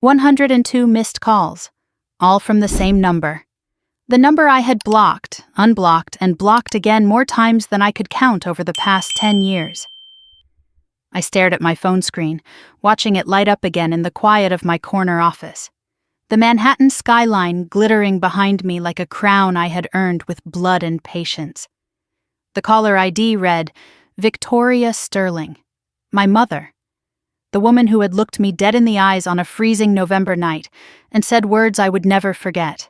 102 missed calls, all from the same number. The number I had blocked, unblocked, and blocked again more times than I could count over the past 10 years. I stared at my phone screen, watching it light up again in the quiet of my corner office. The Manhattan skyline glittering behind me like a crown I had earned with blood and patience. The caller ID read, Victoria Sterling, my mother. The woman who had looked me dead in the eyes on a freezing November night and said words I would never forget.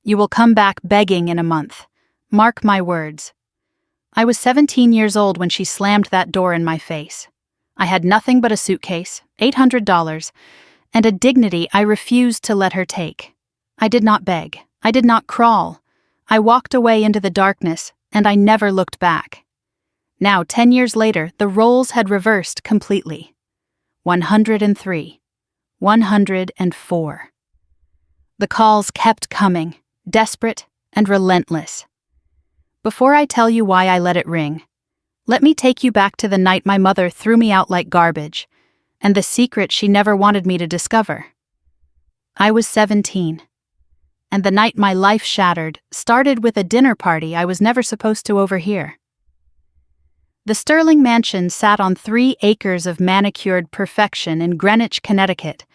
You will come back begging in a month. Mark my words. I was 17 years old when she slammed that door in my face. I had nothing but a suitcase, $800, and a dignity I refused to let her take. I did not beg. I did not crawl. I walked away into the darkness, and I never looked back. Now, 10 years later, the roles had reversed completely. 103. 104. The calls kept coming, desperate and relentless. Before I tell you why I let it ring, let me take you back to the night my mother threw me out like garbage, and the secret she never wanted me to discover. I was 17, and the night my life shattered started with a dinner party I was never supposed to overhear. The Sterling mansion sat on 3 acres of manicured perfection in Greenwich, Connecticut,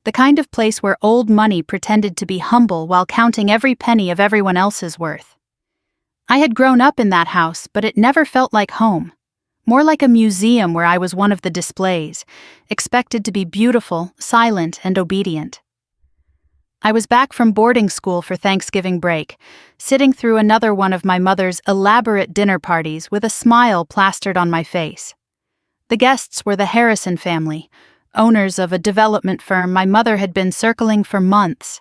the kind of place where old money pretended to be humble while counting every penny of everyone else's worth. I had grown up in that house, but it never felt like home. More like a museum where I was one of the displays, expected to be beautiful, silent, and obedient. I was back from boarding school for Thanksgiving break, sitting through another one of my mother's elaborate dinner parties with a smile plastered on my face. The guests were the Harrison family, owners of a development firm my mother had been circling for months.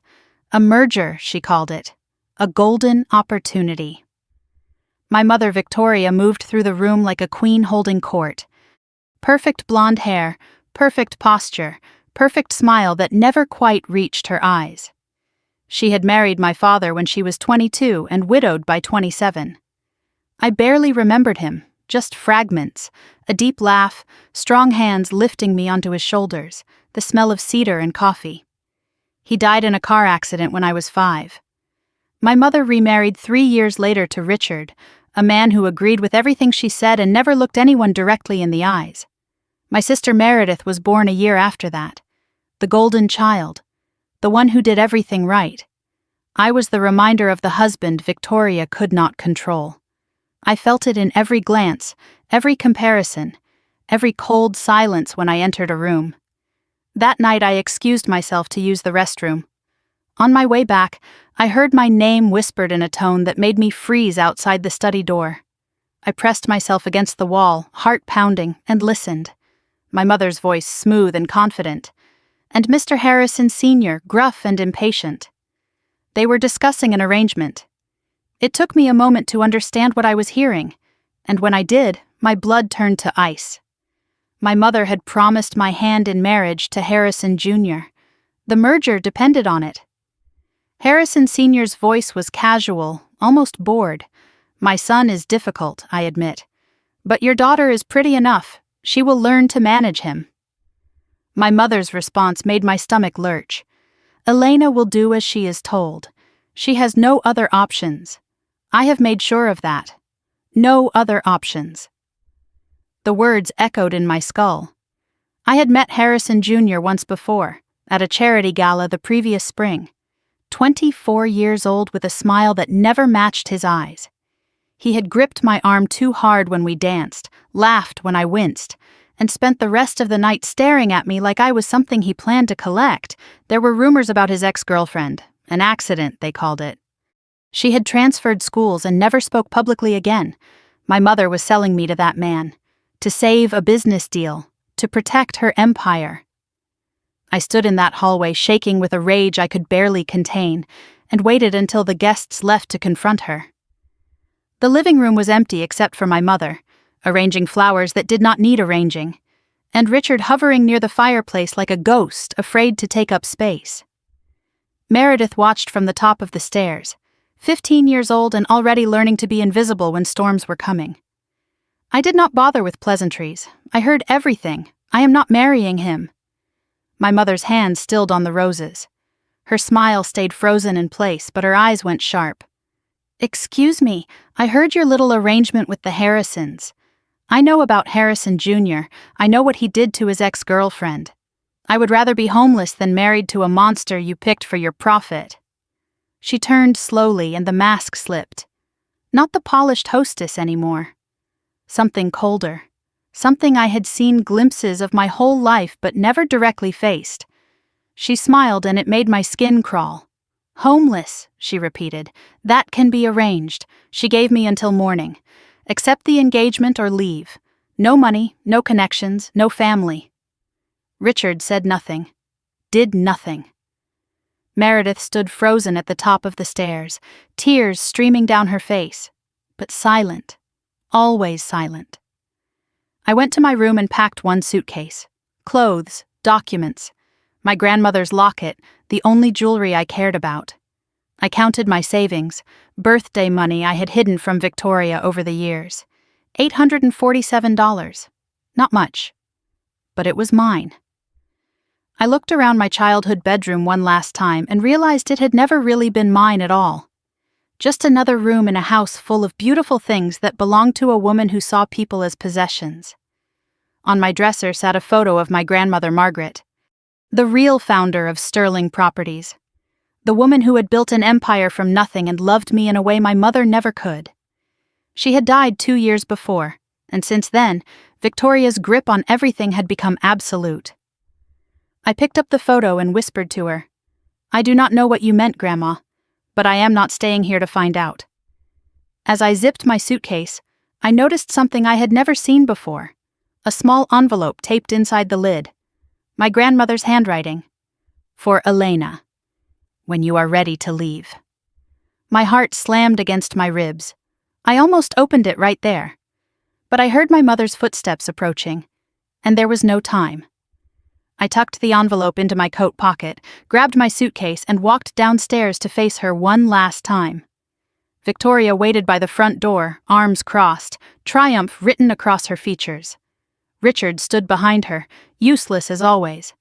A merger, she called it. A golden opportunity. My mother, Victoria, moved through the room like a queen holding court. Perfect blonde hair, perfect posture, perfect smile that never quite reached her eyes. She had married my father when she was 22 and widowed by 27. I barely remembered him, just fragments, a deep laugh, strong hands lifting me onto his shoulders, the smell of cedar and coffee. He died in a car accident when I was 5. My mother remarried 3 years later to Richard, a man who agreed with everything she said and never looked anyone directly in the eyes. My sister Meredith was born a year after that. The golden child, the one who did everything right. I was the reminder of the husband Victoria could not control. I felt it in every glance, every comparison, every cold silence when I entered a room. That night I excused myself to use the restroom. On my way back, I heard my name whispered in a tone that made me freeze outside the study door. I pressed myself against the wall, heart pounding, and listened. My mother's voice smooth and confident, and Mr. Harrison Sr. gruff and impatient. They were discussing an arrangement. It took me a moment to understand what I was hearing, and when I did, my blood turned to ice. My mother had promised my hand in marriage to Harrison Jr. The merger depended on it. Harrison Sr.'s voice was casual, almost bored. My son is difficult, I admit. But your daughter is pretty enough. She will learn to manage him. My mother's response made my stomach lurch. Elena will do as she is told. She has no other options. I have made sure of that. No other options. The words echoed in my skull. I had met Harrison Jr. once before, at a charity gala the previous spring. 24 years old with a smile that never matched his eyes. He had gripped my arm too hard when we danced, laughed when I winced, and spent the rest of the night staring at me like I was something he planned to collect. There were rumors about his ex-girlfriend, an accident, they called it. She had transferred schools and never spoke publicly again. My mother was selling me to that man, to save a business deal, to protect her empire. I stood in that hallway shaking with a rage I could barely contain, and waited until the guests left to confront her. The living room was empty except for my mother, arranging flowers that did not need arranging, and Richard hovering near the fireplace like a ghost, afraid to take up space. Meredith watched from the top of the stairs, 15 years old and already learning to be invisible when storms were coming. I did not bother with pleasantries. I heard everything. I am not marrying him. My mother's hand stilled on the roses. Her smile stayed frozen in place, but her eyes went sharp. "Excuse me, I heard your little arrangement with the Harrisons. I know about Harrison Jr. I know what he did to his ex-girlfriend. I would rather be homeless than married to a monster you picked for your profit." She turned slowly and the mask slipped. Not the polished hostess anymore. Something colder. Something I had seen glimpses of my whole life but never directly faced. She smiled and it made my skin crawl. "Homeless," she repeated. "That can be arranged." She gave me until morning. "Accept the engagement or leave. No money, no connections, no family." Richard said nothing. Did nothing. Meredith stood frozen at the top of the stairs, tears streaming down her face, but silent. Always silent. I went to my room and packed one suitcase. Clothes, documents, my grandmother's locket, the only jewelry I cared about. I counted my savings, birthday money I had hidden from Victoria over the years. $847. Not much. But it was mine. I looked around my childhood bedroom one last time and realized it had never really been mine at all. Just another room in a house full of beautiful things that belonged to a woman who saw people as possessions. On my dresser sat a photo of my grandmother Margaret, the real founder of Sterling Properties, the woman who had built an empire from nothing and loved me in a way my mother never could. She had died 2 years before, and since then, Victoria's grip on everything had become absolute. I picked up the photo and whispered to her, "I do not know what you meant, Grandma, but I am not staying here to find out." As I zipped my suitcase, I noticed something I had never seen before, a small envelope taped inside the lid. My grandmother's handwriting. "For Elena. When you are ready to leave." My heart slammed against my ribs. I almost opened it right there. But I heard my mother's footsteps approaching, and there was no time. I tucked the envelope into my coat pocket, grabbed my suitcase, and walked downstairs to face her one last time. Victoria waited by the front door, arms crossed, triumph written across her features. Richard stood behind her, useless as always.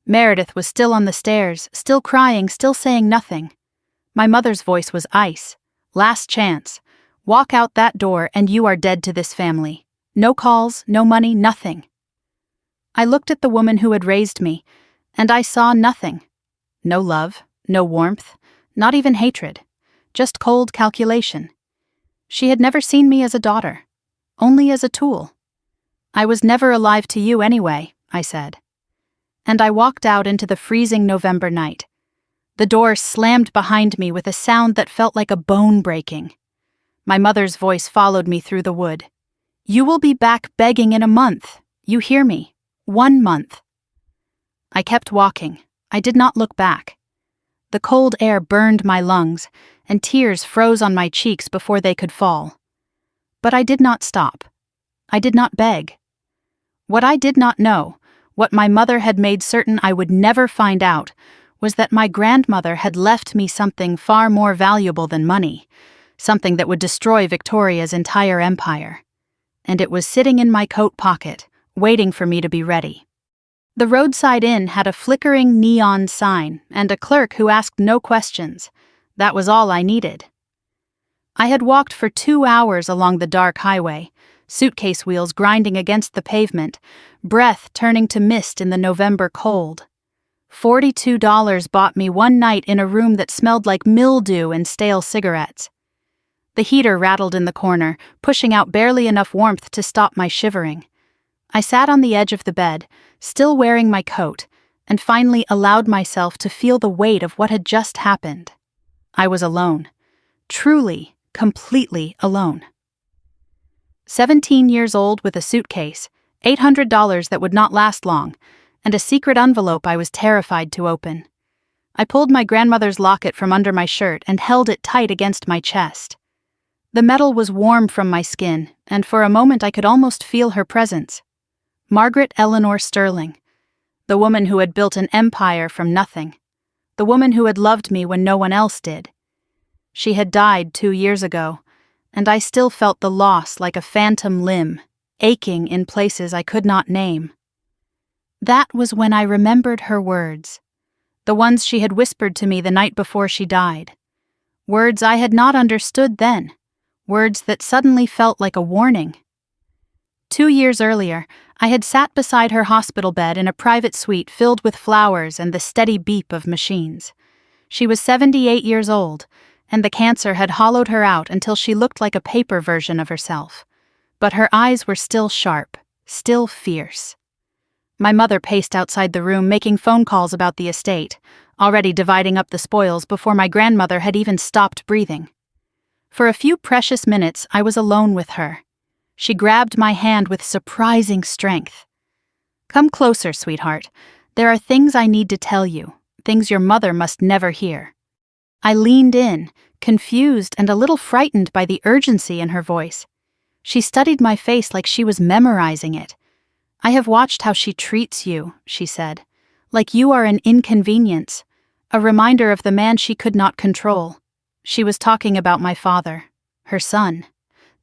Meredith was still on the stairs, still crying, still saying nothing. My mother's voice was ice. "Last chance. Walk out that door and you are dead to this family. No calls, no money, nothing." I looked at the woman who had raised me, and I saw nothing. No love, no warmth, not even hatred. Just cold calculation. She had never seen me as a daughter, only as a tool. "I was never alive to you anyway," I said. And I walked out into the freezing November night. The door slammed behind me with a sound that felt like a bone breaking. My mother's voice followed me through the wood. "You will be back begging in a month. You hear me? 1 month." I kept walking. I did not look back. The cold air burned my lungs, and tears froze on my cheeks before they could fall. But I did not stop. I did not beg. What I did not know, what my mother had made certain I would never find out, was that my grandmother had left me something far more valuable than money, something that would destroy Victoria's entire empire. And it was sitting in my coat pocket, waiting for me to be ready. The roadside inn had a flickering neon sign and a clerk who asked no questions. That was all I needed. I had walked for 2 hours along the dark highway, suitcase wheels grinding against the pavement, breath turning to mist in the November cold. $42 bought me one night in a room that smelled like mildew and stale cigarettes. The heater rattled in the corner, pushing out barely enough warmth to stop my shivering. I sat on the edge of the bed, still wearing my coat, and finally allowed myself to feel the weight of what had just happened. I was alone. Truly, completely alone. 17 years old with a suitcase, $800 that would not last long, and a secret envelope I was terrified to open. I pulled my grandmother's locket from under my shirt and held it tight against my chest. The metal was warm from my skin, and for a moment I could almost feel her presence. Margaret Eleanor Sterling, the woman who had built an empire from nothing, the woman who had loved me when no one else did. She had died 2 years ago, and I still felt the loss like a phantom limb, aching in places I could not name. That was when I remembered her words, the ones she had whispered to me the night before she died. Words I had not understood then, words that suddenly felt like a warning. 2 years earlier, I had sat beside her hospital bed in a private suite filled with flowers and the steady beep of machines. She was 78 years old, and the cancer had hollowed her out until she looked like a paper version of herself. But her eyes were still sharp, still fierce. My mother paced outside the room, making phone calls about the estate, already dividing up the spoils before my grandmother had even stopped breathing. For a few precious minutes, I was alone with her. She grabbed my hand with surprising strength. "Come closer, sweetheart. There are things I need to tell you, things your mother must never hear." I leaned in, confused and a little frightened by the urgency in her voice. She studied my face like she was memorizing it. "I have watched how she treats you," she said, "like you are an inconvenience, a reminder of the man she could not control." She was talking about my father, her son,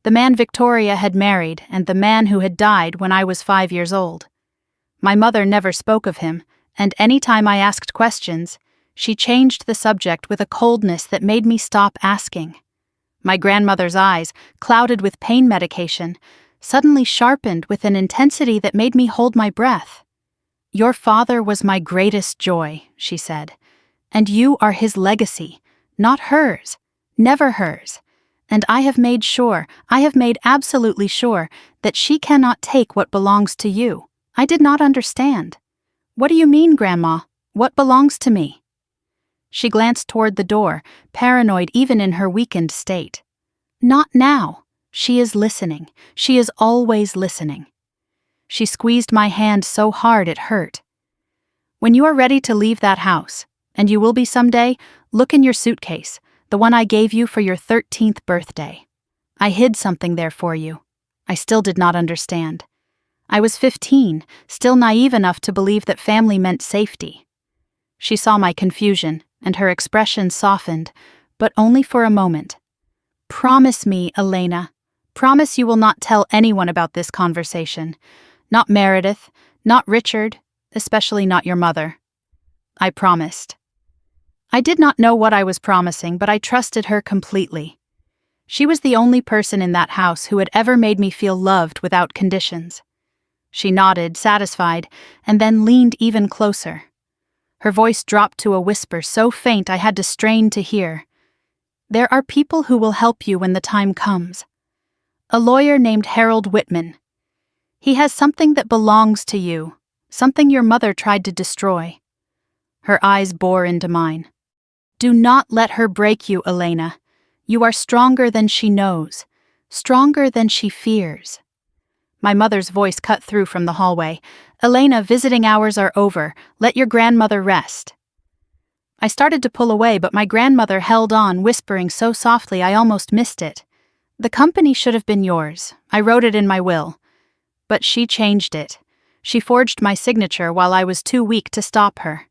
the man Victoria had married and the man who had died when I was 5 years old. My mother never spoke of him, and any time I asked questions, she changed the subject with a coldness that made me stop asking. My grandmother's eyes, clouded with pain medication, suddenly sharpened with an intensity that made me hold my breath. "Your father was my greatest joy," she said, "and you are his legacy, not hers, never hers. And I have made absolutely sure, that she cannot take what belongs to you." I did not understand. "What do you mean, Grandma? What belongs to me?" She glanced toward the door, paranoid even in her weakened state. "Not now. She is listening. She is always listening." She squeezed my hand so hard it hurt. "When you are ready to leave that house, and you will be someday, look in your suitcase, the one I gave you for your 13th birthday. I hid something there for you." I still did not understand. I was 15, still naive enough to believe that family meant safety. She saw my confusion, and her expression softened, but only for a moment. "Promise me, Elena. Promise you will not tell anyone about this conversation. Not Meredith, not Richard, especially not your mother." I promised. I did not know what I was promising, but I trusted her completely. She was the only person in that house who had ever made me feel loved without conditions. She nodded, satisfied, and then leaned even closer. Her voice dropped to a whisper so faint I had to strain to hear. "There are people who will help you when the time comes. A lawyer named Harold Whitman. He has something that belongs to you, something your mother tried to destroy." Her eyes bore into mine. "Do not let her break you, Elena. You are stronger than she knows, stronger than she fears." My mother's voice cut through from the hallway. "Elena, visiting hours are over. Let your grandmother rest." I started to pull away, but my grandmother held on, whispering so softly I almost missed it. "The company should have been yours. I wrote it in my will." But she changed it. She forged my signature while I was too weak to stop her.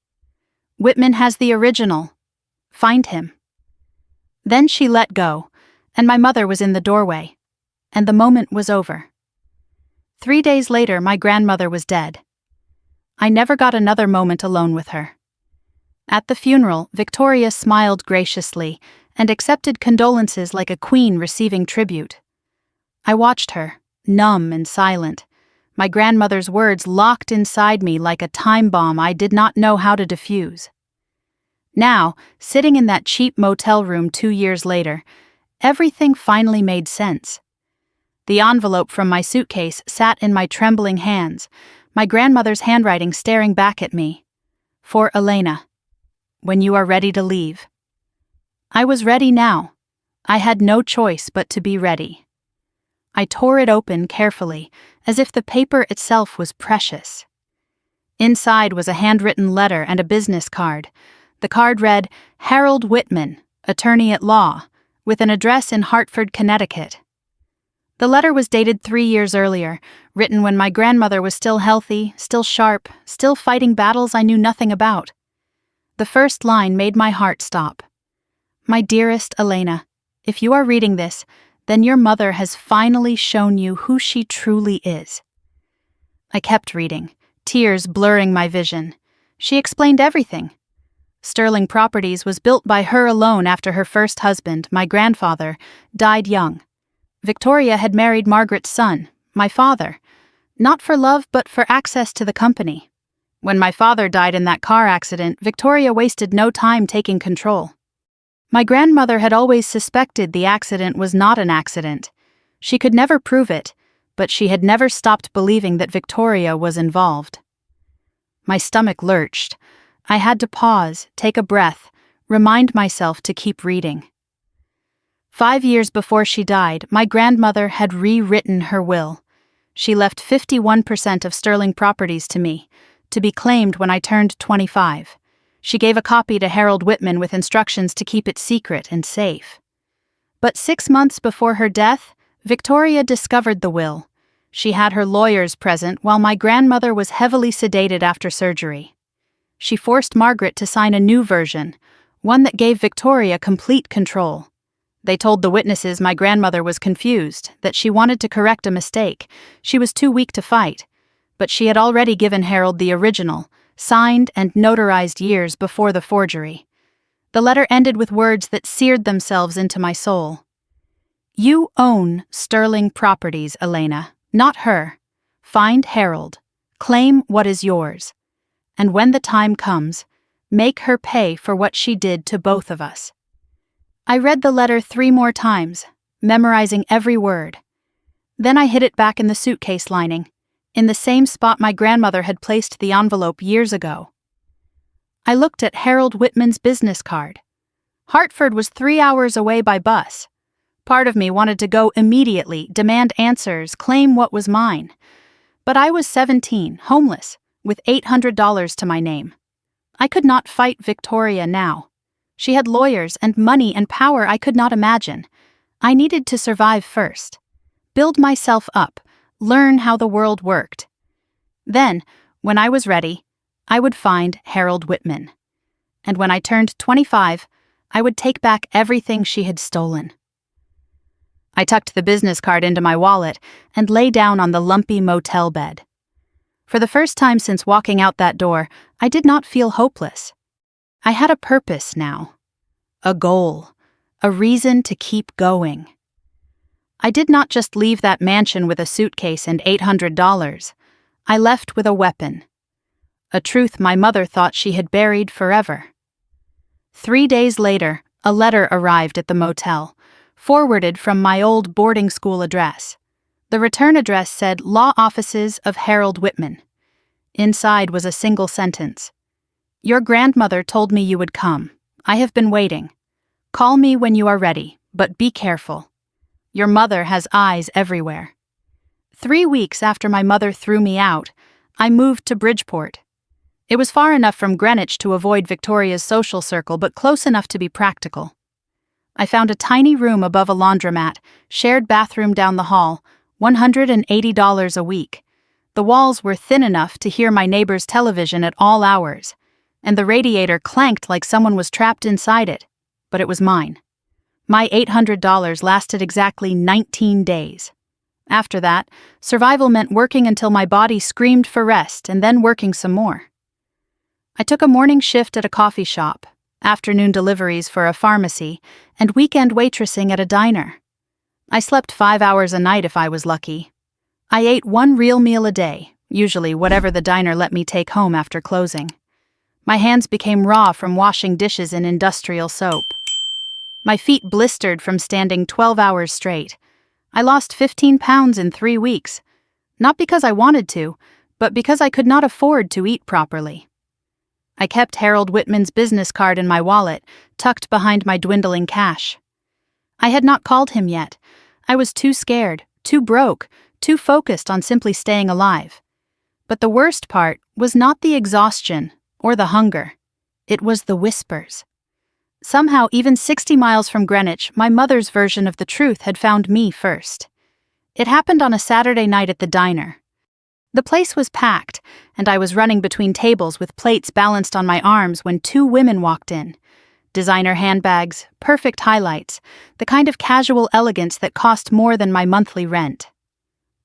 "Whitman has the original. Find him." Then she let go, and my mother was in the doorway, and the moment was over. 3 days later, my grandmother was dead. I never got another moment alone with her. At the funeral, Victoria smiled graciously and accepted condolences like a queen receiving tribute. I watched her, numb and silent, my grandmother's words locked inside me like a time bomb I did not know how to defuse. Now, sitting in that cheap motel room 2 years later, everything finally made sense. The envelope from my suitcase sat in my trembling hands, my grandmother's handwriting staring back at me. "For Elena. When you are ready to leave." I was ready now. I had no choice but to be ready. I tore it open carefully, as if the paper itself was precious. Inside was a handwritten letter and a business card. The card read, "Harold Whitman, attorney at law," with an address in Hartford, Connecticut. The letter was dated 3 years earlier, written when my grandmother was still healthy, still sharp, still fighting battles I knew nothing about. The first line made my heart stop. "My dearest Elena, if you are reading this, then your mother has finally shown you who she truly is." I kept reading, tears blurring my vision. She explained everything. Sterling Properties was built by her alone after her first husband, my grandfather, died young. Victoria had married Margaret's son, my father, not for love but for access to the company. When my father died in that car accident, Victoria wasted no time taking control. My grandmother had always suspected the accident was not an accident. She could never prove it, but she had never stopped believing that Victoria was involved. My stomach lurched. I had to pause, take a breath, remind myself to keep reading. 5 years before she died, my grandmother had rewritten her will. She left 51% of Sterling Properties to me, to be claimed when I turned 25. She gave a copy to Harold Whitman with instructions to keep it secret and safe. But 6 months before her death, Victoria discovered the will. She had her lawyers present while my grandmother was heavily sedated after surgery. She forced Margaret to sign a new version, one that gave Victoria complete control. They told the witnesses my grandmother was confused, that she wanted to correct a mistake. She was too weak to fight. But she had already given Harold the original, signed and notarized years before the forgery. The letter ended with words that seared themselves into my soul. "You own Sterling Properties, Elena, not her. Find Harold. Claim what is yours. And when the time comes, make her pay for what she did to both of us." I read the letter 3 more times, memorizing every word. Then I hid it back in the suitcase lining, in the same spot my grandmother had placed the envelope years ago. I looked at Harold Whitman's business card. Hartford was 3 hours away by bus. Part of me wanted to go immediately, demand answers, claim what was mine. But I was 17, homeless, with $800 to my name. I could not fight Victoria now. She had lawyers and money and power I could not imagine. I needed to survive first. Build myself up, learn how the world worked. Then, when I was ready, I would find Harold Whitman. And when I turned 25, I would take back everything she had stolen. I tucked the business card into my wallet and lay down on the lumpy motel bed. For the first time since walking out that door, I did not feel hopeless. I had a purpose now, a goal, a reason to keep going. I did not just leave that mansion with a suitcase and $800. I left with a weapon, a truth my mother thought she had buried forever. 3 days later, a letter arrived at the motel, forwarded from my old boarding school address. The return address said Law Offices of Harold Whitman. Inside was a single sentence. "Your grandmother told me you would come. I have been waiting. Call me when you are ready, but be careful. Your mother has eyes everywhere." 3 weeks after my mother threw me out, I moved to Bridgeport. It was far enough from Greenwich to avoid Victoria's social circle, but close enough to be practical. I found a tiny room above a laundromat, shared bathroom down the hall, $180 a week. The walls were thin enough to hear my neighbor's television at all hours, and the radiator clanked like someone was trapped inside it, but it was mine. My $800 lasted exactly 19 days. After that, survival meant working until my body screamed for rest and then working some more. I took a morning shift at a coffee shop, afternoon deliveries for a pharmacy, and weekend waitressing at a diner. I slept 5 hours a night if I was lucky. I ate 1 real meal a day, usually whatever the diner let me take home after closing. My hands became raw from washing dishes in industrial soap. My feet blistered from standing 12 hours straight. I lost 15 pounds in 3 weeks, not because I wanted to, but because I could not afford to eat properly. I kept Harold Whitman's business card in my wallet, tucked behind my dwindling cash. I had not called him yet. I was too scared, too broke, too focused on simply staying alive. But the worst part was not the exhaustion or the hunger. It was the whispers. Somehow, even 60 miles from Greenwich, my mother's version of the truth had found me first. It happened on a Saturday night at the diner. The place was packed, and I was running between tables with plates balanced on my arms when 2 women walked in. Designer handbags, perfect highlights, the kind of casual elegance that cost more than my monthly rent.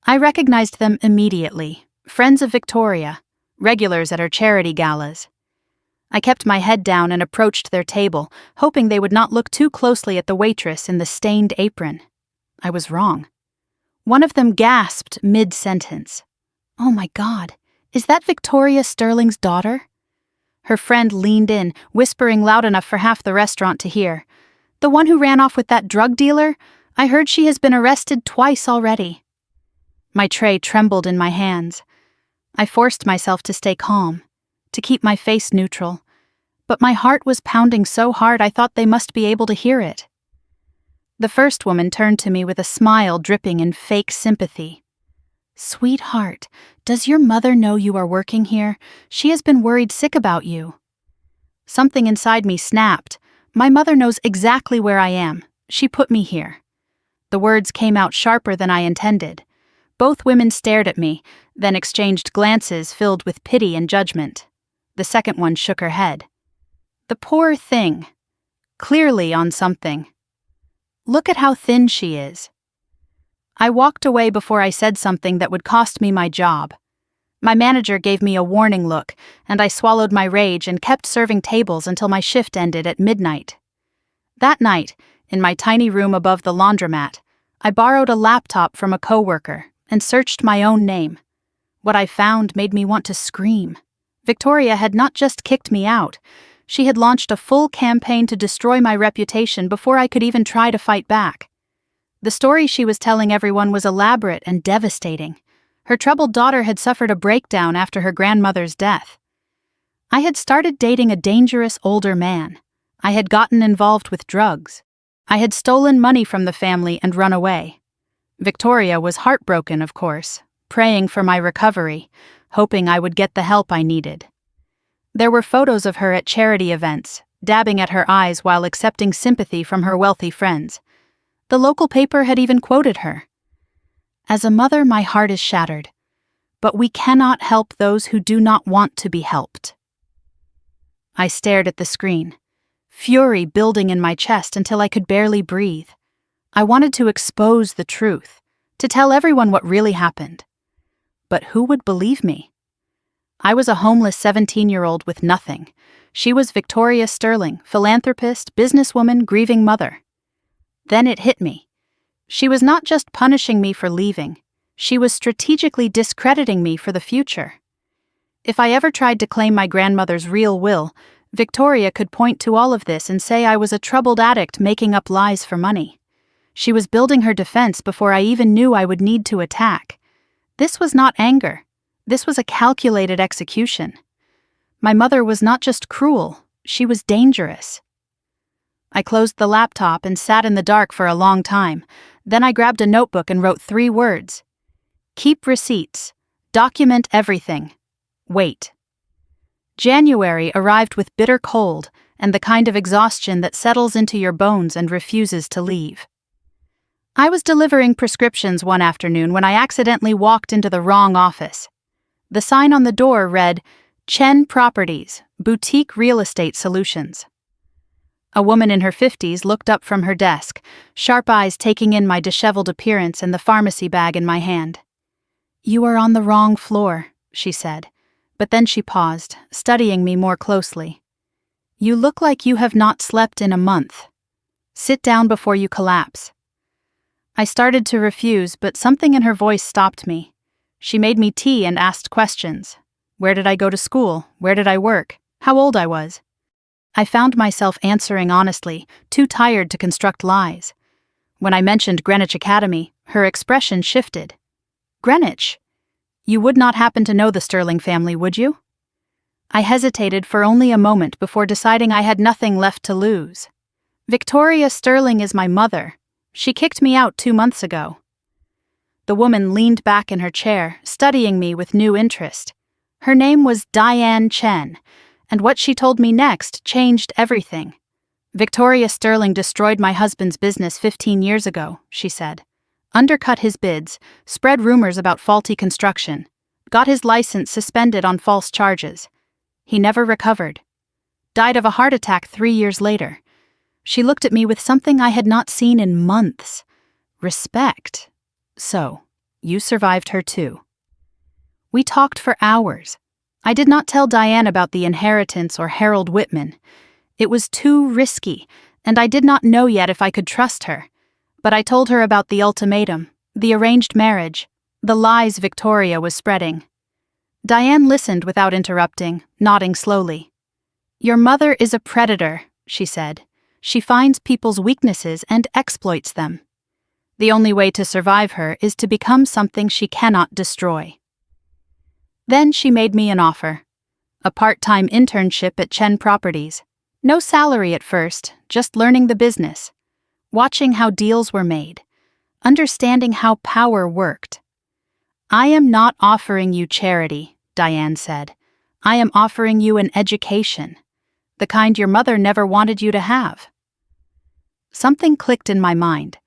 I recognized them immediately, friends of Victoria, regulars at her charity galas. I kept my head down and approached their table, hoping they would not look too closely at the waitress in the stained apron. I was wrong. One of them gasped mid-sentence. "Oh my God, is that Victoria Sterling's daughter?" Her friend leaned in, whispering loud enough for half the restaurant to hear. "The one who ran off with that drug dealer? I heard she has been arrested twice already." My tray trembled in my hands. I forced myself to stay calm, to keep my face neutral, but my heart was pounding so hard I thought they must be able to hear it. The first woman turned to me with a smile dripping in fake sympathy. "Sweetheart, does your mother know you are working here? She has been worried sick about you." Something inside me snapped. My mother knows exactly where I am. She put me here. The words came out sharper than I intended. Both women stared at me, then exchanged glances filled with pity and judgment. The second one shook her head. "The poor thing. Clearly on something. Look at how thin she is." I walked away before I said something that would cost me my job. My manager gave me a warning look, and I swallowed my rage and kept serving tables until my shift ended at midnight. That night, in my tiny room above the laundromat, I borrowed a laptop from a coworker and searched my own name. What I found made me want to scream. Victoria had not just kicked me out. She had launched a full campaign to destroy my reputation before I could even try to fight back. The story she was telling everyone was elaborate and devastating. Her troubled daughter had suffered a breakdown after her grandmother's death. I had started dating a dangerous older man. I had gotten involved with drugs. I had stolen money from the family and run away. Victoria was heartbroken, of course, praying for my recovery, hoping I would get the help I needed. There were photos of her at charity events, dabbing at her eyes while accepting sympathy from her wealthy friends. The local paper had even quoted her. "As a mother, my heart is shattered, but we cannot help those who do not want to be helped." I stared at the screen, fury building in my chest until I could barely breathe. I wanted to expose the truth, to tell everyone what really happened. But who would believe me? I was a homeless 17-year-old with nothing. She was Victoria Sterling, philanthropist, businesswoman, grieving mother. Then it hit me. She was not just punishing me for leaving. She was strategically discrediting me for the future. If I ever tried to claim my grandmother's real will, Victoria could point to all of this and say I was a troubled addict making up lies for money. She was building her defense before I even knew I would need to attack. This was not anger. This was a calculated execution. My mother was not just cruel, she was dangerous. I closed the laptop and sat in the dark for a long time. Then I grabbed a notebook and wrote 3 words. Keep receipts. Document everything. Wait. January arrived with bitter cold and the kind of exhaustion that settles into your bones and refuses to leave. I was delivering prescriptions one afternoon when I accidentally walked into the wrong office. The sign on the door read, Chen Properties, Boutique Real Estate Solutions. A woman in her 50s looked up from her desk, sharp eyes taking in my disheveled appearance and the pharmacy bag in my hand. "You are on the wrong floor," she said, but then she paused, studying me more closely. "You look like you have not slept in a month. Sit down before you collapse." I started to refuse, but something in her voice stopped me. She made me tea and asked questions. Where did I go to school? Where did I work? How old I was? I found myself answering honestly, too tired to construct lies. When I mentioned Greenwich Academy, her expression shifted. "Greenwich? You would not happen to know the Sterling family, would you?" I hesitated for only a moment before deciding I had nothing left to lose. "Victoria Sterling is my mother. She kicked me out 2 months ago." The woman leaned back in her chair, studying me with new interest. Her name was Diane Chen, and what she told me next changed everything. "Victoria Sterling destroyed my husband's business 15 years ago," she said. "Undercut his bids, spread rumors about faulty construction, got his license suspended on false charges. He never recovered. Died of a heart attack 3 years later." She looked at me with something I had not seen in months. Respect. "So, you survived her too." We talked for hours. I did not tell Diane about the inheritance or Harold Whitman. It was too risky, and I did not know yet if I could trust her. But I told her about the ultimatum, the arranged marriage, the lies Victoria was spreading. Diane listened without interrupting, nodding slowly. "Your mother is a predator," she said. "She finds people's weaknesses and exploits them. The only way to survive her is to become something she cannot destroy." Then she made me an offer. A part-time internship at Chen Properties. No salary at first, just learning the business, watching how deals were made, understanding how power worked. "I am not offering you charity," Diane said. "I am offering you an education, the kind your mother never wanted you to have." Something clicked in my mind.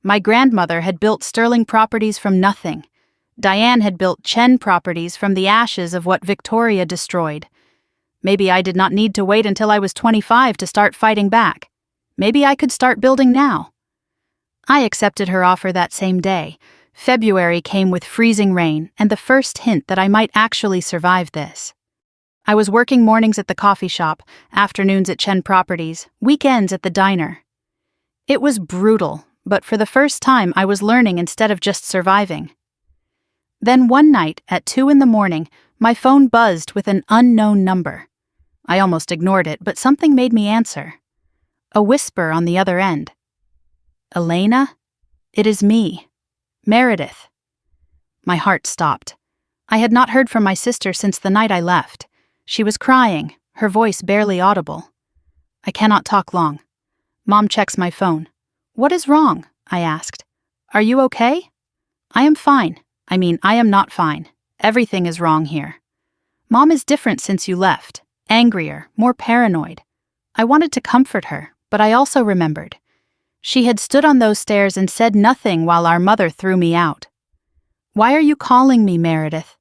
My grandmother had built Sterling Properties from nothing. Diane had built Chen Properties from the ashes of what Victoria destroyed. Maybe I did not need to wait until I was 25 to start fighting back. Maybe I could start building now. I accepted her offer that same day. February came with freezing rain and the first hint that I might actually survive this. I was working mornings at the coffee shop, afternoons at Chen Properties, weekends at the diner. It was brutal, but for the first time I was learning instead of just surviving. Then one night, at 2 a.m, my phone buzzed with an unknown number. I almost ignored it, but something made me answer. A whisper on the other end. "Elena? It is me. Meredith." My heart stopped. I had not heard from my sister since the night I left. She was crying, her voice barely audible. "I cannot talk long." Mom checks my phone. "What is wrong?" I asked. "Are you okay?" "I am fine. I am not fine. Everything is wrong here. Mom is different since you left, angrier, more paranoid." I wanted to comfort her, but I also remembered. She had stood on those stairs and said nothing while our mother threw me out. "Why are you calling me, Meredith?"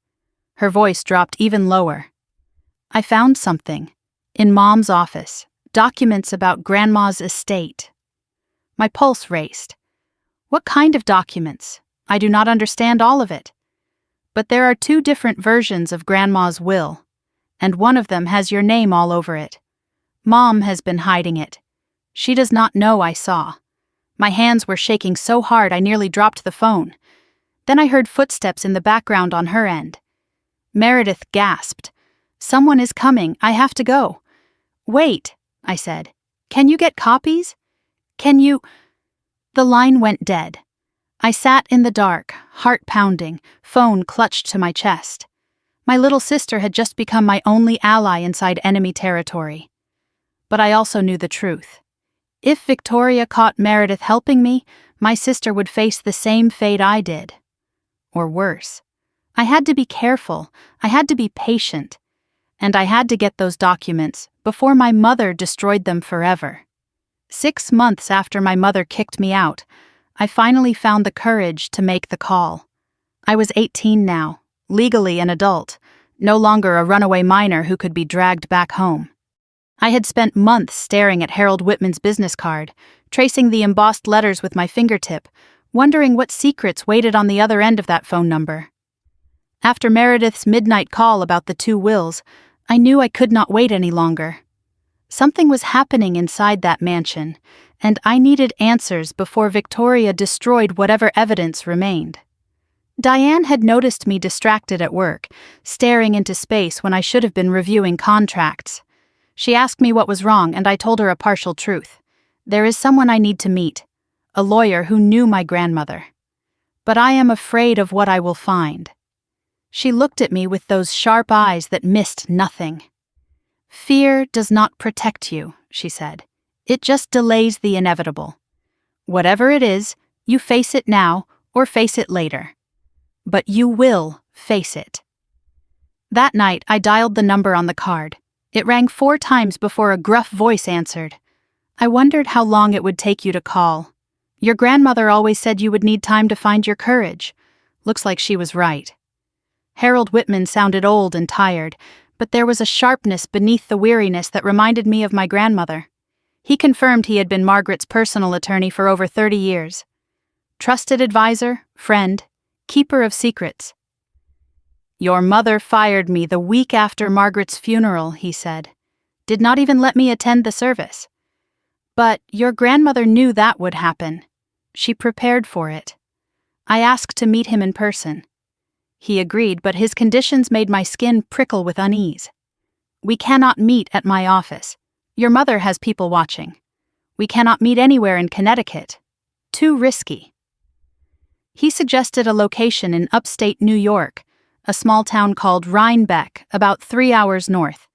Her voice dropped even lower. "I found something. In Mom's office. Documents about Grandma's estate." My pulse raced. "What kind of documents? I do not understand all of it." "But there are 2 different versions of Grandma's will, and one of them has your name all over it. Mom has been hiding it. She does not know I saw." My hands were shaking so hard I nearly dropped the phone. Then I heard footsteps in the background on her end. Meredith gasped. "Someone is coming. I have to go." "Wait," I said. "Can you get copies? Can you—" The line went dead. I sat in the dark, heart pounding, phone clutched to my chest. My little sister had just become my only ally inside enemy territory. But I also knew the truth. If Victoria caught Meredith helping me, my sister would face the same fate I did. Or worse. I had to be careful, I had to be patient, and I had to get those documents before my mother destroyed them forever. 6 months after my mother kicked me out, I finally found the courage to make the call. I was 18 now, legally an adult, no longer a runaway minor who could be dragged back home. I had spent months staring at Harold Whitman's business card, tracing the embossed letters with my fingertip, wondering what secrets waited on the other end of that phone number. After Meredith's midnight call about the 2 wills, I knew I could not wait any longer. Something was happening inside that mansion, and I needed answers before Victoria destroyed whatever evidence remained. Diane had noticed me distracted at work, staring into space when I should have been reviewing contracts. She asked me what was wrong, and I told her a partial truth. There is someone I need to meet, a lawyer who knew my grandmother. But I am afraid of what I will find. She looked at me with those sharp eyes that missed nothing. "Fear does not protect you," she said. "It just delays the inevitable. Whatever it is, you face it now or face it later. But you will face it." That night, I dialed the number on the card. It rang 4 times before a gruff voice answered. "I wondered how long it would take you to call. Your grandmother always said you would need time to find your courage. Looks like she was right." Harold Whitman sounded old and tired, but there was a sharpness beneath the weariness that reminded me of my grandmother. He confirmed he had been Margaret's personal attorney for over 30 years. Trusted advisor, friend, keeper of secrets. Your mother fired me the week after Margaret's funeral, he said. Did not even let me attend the service. But your grandmother knew that would happen. She prepared for it. I asked to meet him in person. He agreed, but his conditions made my skin prickle with unease. We cannot meet at my office. Your mother has people watching. We cannot meet anywhere in Connecticut. Too risky. He suggested a location in upstate New York, a small town called Rhinebeck, about 3 hours north.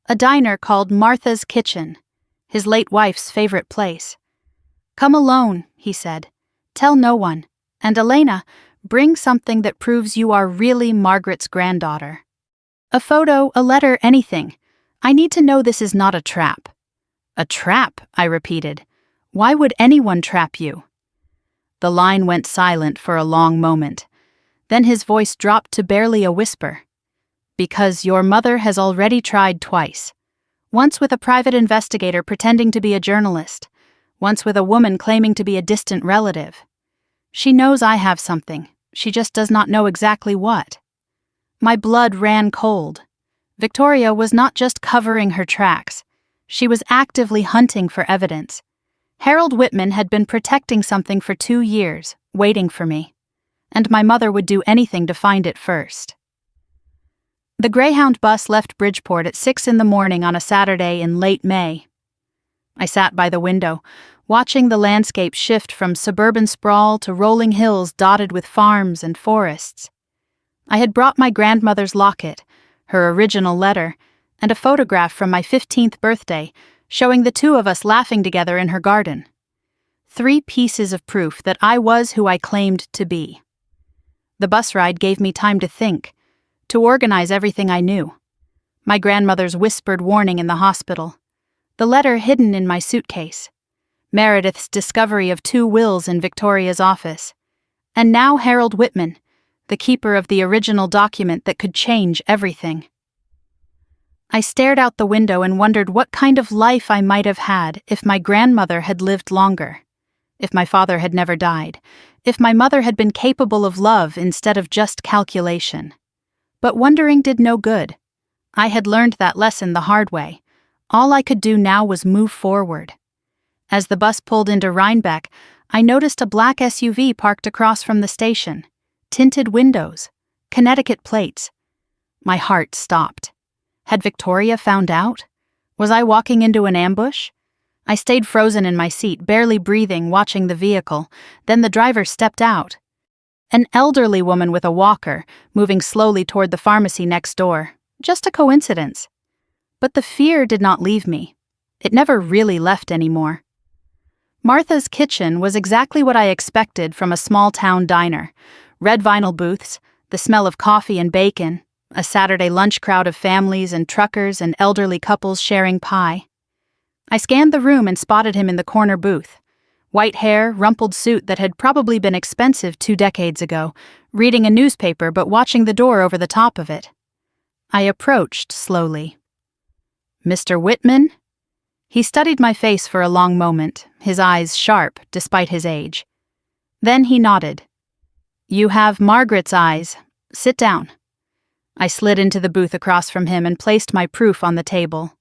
A diner called Martha's Kitchen, his late wife's favorite place. Come alone, he said. Tell no one. And Elena, bring something that proves you are really Margaret's granddaughter. A photo, a letter, anything. I need to know this is not a trap. A trap, I repeated. Why would anyone trap you? The line went silent for a long moment. Then his voice dropped to barely a whisper. Because your mother has already tried twice. Once with a private investigator pretending to be a journalist. Once with a woman claiming to be a distant relative. She knows I have something. She just does not know exactly what. My blood ran cold. Victoria was not just covering her tracks. She was actively hunting for evidence. Harold Whitman had been protecting something for 2 years, waiting for me. And my mother would do anything to find it first. The Greyhound bus left Bridgeport at 6 in the morning on a Saturday in late May. I sat by the window, watching the landscape shift from suburban sprawl to rolling hills dotted with farms and forests. I had brought my grandmother's locket, her original letter, and a photograph from my 15th birthday, showing the two of us laughing together in her garden. 3 pieces of proof that I was who I claimed to be. The bus ride gave me time to think, to organize everything I knew. My grandmother's whispered warning in the hospital, the letter hidden in my suitcase, Meredith's discovery of 2 wills in Victoria's office, and now Harold Whitman, the keeper of the original document that could change everything. I stared out the window and wondered what kind of life I might have had if my grandmother had lived longer, if my father had never died, if my mother had been capable of love instead of just calculation. But wondering did no good. I had learned that lesson the hard way. All I could do now was move forward. As the bus pulled into Rhinebeck, I noticed a black SUV parked across from the station. Tinted windows, Connecticut plates. My heart stopped. Had Victoria found out? Was I walking into an ambush? I stayed frozen in my seat, barely breathing, watching the vehicle. Then the driver stepped out. An elderly woman with a walker, moving slowly toward the pharmacy next door. Just a coincidence. But the fear did not leave me. It never really left anymore. Martha's Kitchen was exactly what I expected from a small-town diner. Red vinyl booths, the smell of coffee and bacon, a Saturday lunch crowd of families and truckers and elderly couples sharing pie. I scanned the room and spotted him in the corner booth. White hair, rumpled suit that had probably been expensive 2 decades ago, reading a newspaper but watching the door over the top of it. I approached slowly. Mr. Whitman? He studied my face for a long moment, his eyes sharp despite his age. Then he nodded. You have Margaret's eyes. Sit down. I slid into the booth across from him and placed my proof on the table.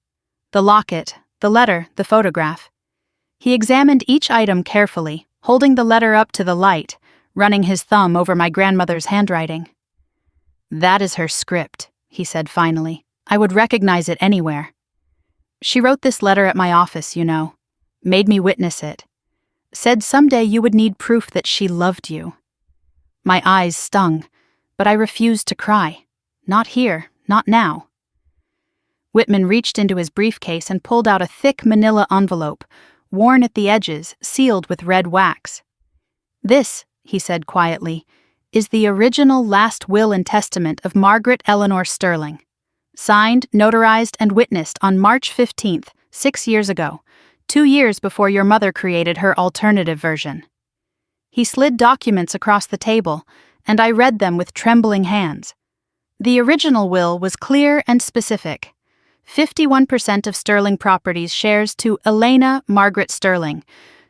The locket, the letter, the photograph. He examined each item carefully, holding the letter up to the light, running his thumb over my grandmother's handwriting. That is her script, he said finally. I would recognize it anywhere. She wrote this letter at my office, you know. Made me witness it. Said someday you would need proof that she loved you. My eyes stung, but I refused to cry. Not here, not now. Whitman reached into his briefcase and pulled out a thick manila envelope, worn at the edges, sealed with red wax. This, he said quietly, is the original last will and testament of Margaret Eleanor Sterling. Signed, notarized, and witnessed on March 15th, 6 years ago, 2 years before your mother created her alternative version. He slid documents across the table, and I read them with trembling hands. The original will was clear and specific. 51% of Sterling Properties shares to Elena Margaret Sterling,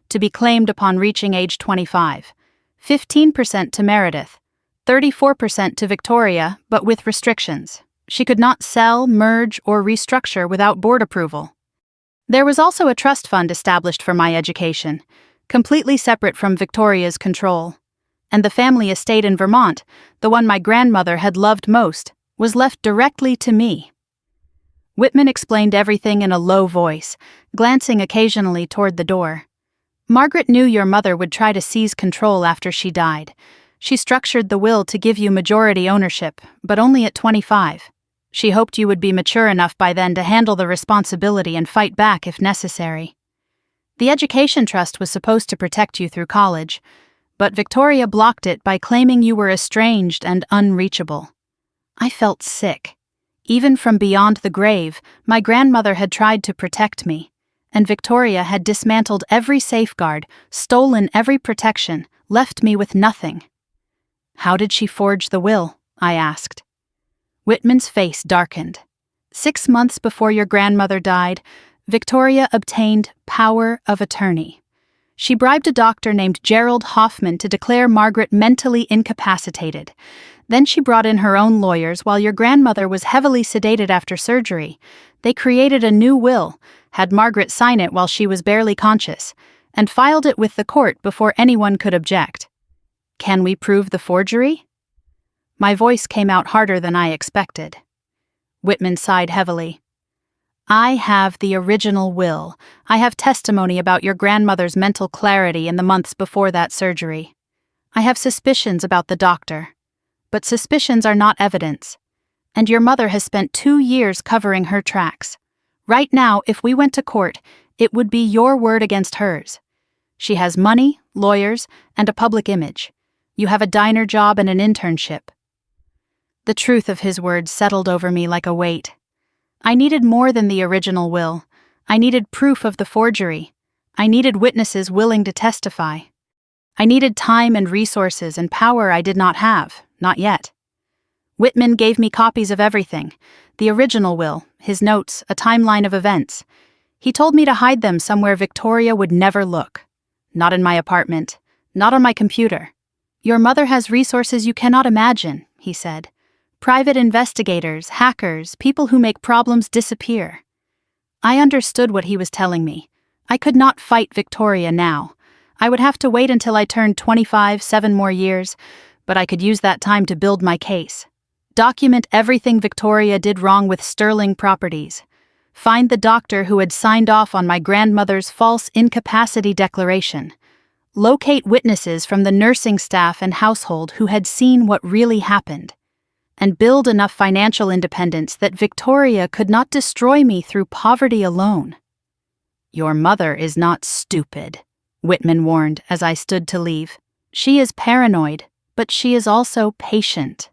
to be claimed upon reaching age 25. 15% to Meredith. 34% to Victoria, but with restrictions. She could not sell, merge, or restructure without board approval. There was also a trust fund established for my education, completely separate from Victoria's control. And the family estate in Vermont, the one my grandmother had loved most, was left directly to me. Whitman explained everything in a low voice, glancing occasionally toward the door. Margaret knew your mother would try to seize control after she died. She structured the will to give you majority ownership, but only at 25. She hoped you would be mature enough by then to handle the responsibility and fight back if necessary. The education trust was supposed to protect you through college, but Victoria blocked it by claiming you were estranged and unreachable. I felt sick. Even from beyond the grave, my grandmother had tried to protect me, and Victoria had dismantled every safeguard, stolen every protection, left me with nothing. How did she forge the will? I asked. Whitman's face darkened. 6 months before your grandmother died, Victoria obtained power of attorney. She bribed a doctor named Gerald Hoffman to declare Margaret mentally incapacitated. Then she brought in her own lawyers while your grandmother was heavily sedated after surgery. They created a new will, had Margaret sign it while she was barely conscious, and filed it with the court before anyone could object. Can we prove the forgery? My voice came out harder than I expected. Whitman sighed heavily. I have the original will. I have testimony about your grandmother's mental clarity in the months before that surgery. I have suspicions about the doctor. But suspicions are not evidence. And your mother has spent 2 years covering her tracks. Right now, if we went to court, it would be your word against hers. She has money, lawyers, and a public image. You have a diner job and an internship. The truth of his words settled over me like a weight. I needed more than the original will. I needed proof of the forgery. I needed witnesses willing to testify. I needed time and resources and power I did not have, not yet. Whitman gave me copies of everything, the original will, his notes, a timeline of events. He told me to hide them somewhere Victoria would never look. Not in my apartment, not on my computer. Your mother has resources you cannot imagine, he said. Private investigators, hackers, people who make problems disappear. I understood what he was telling me. I could not fight Victoria now. I would have to wait until I turned 25, 7 more years, but I could use that time to build my case. Document everything Victoria did wrong with Sterling Properties. Find the doctor who had signed off on my grandmother's false incapacity declaration. Locate witnesses from the nursing staff and household who had seen what really happened. And build enough financial independence that Victoria could not destroy me through poverty alone. Your mother is not stupid, Whitman warned as I stood to leave. She is paranoid, but she is also patient.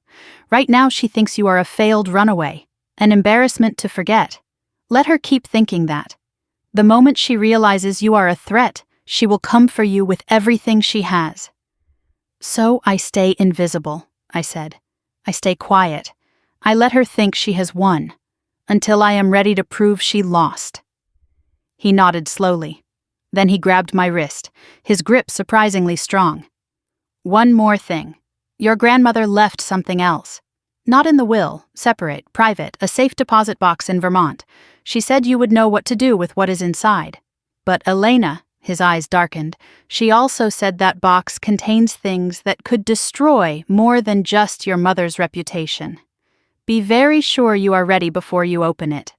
Right now she thinks you are a failed runaway, an embarrassment to forget. Let her keep thinking that. The moment she realizes you are a threat, she will come for you with everything she has. So I stay invisible, I said. I stay quiet. I let her think she has won, until I am ready to prove she lost. He nodded slowly. Then he grabbed my wrist, his grip surprisingly strong. One more thing. Your grandmother left something else. Not in the will, separate, private, a safe deposit box in Vermont. She said you would know what to do with what is inside. But Elena, his eyes darkened, she also said that box contains things that could destroy more than just your mother's reputation. Be very sure you are ready before you open it.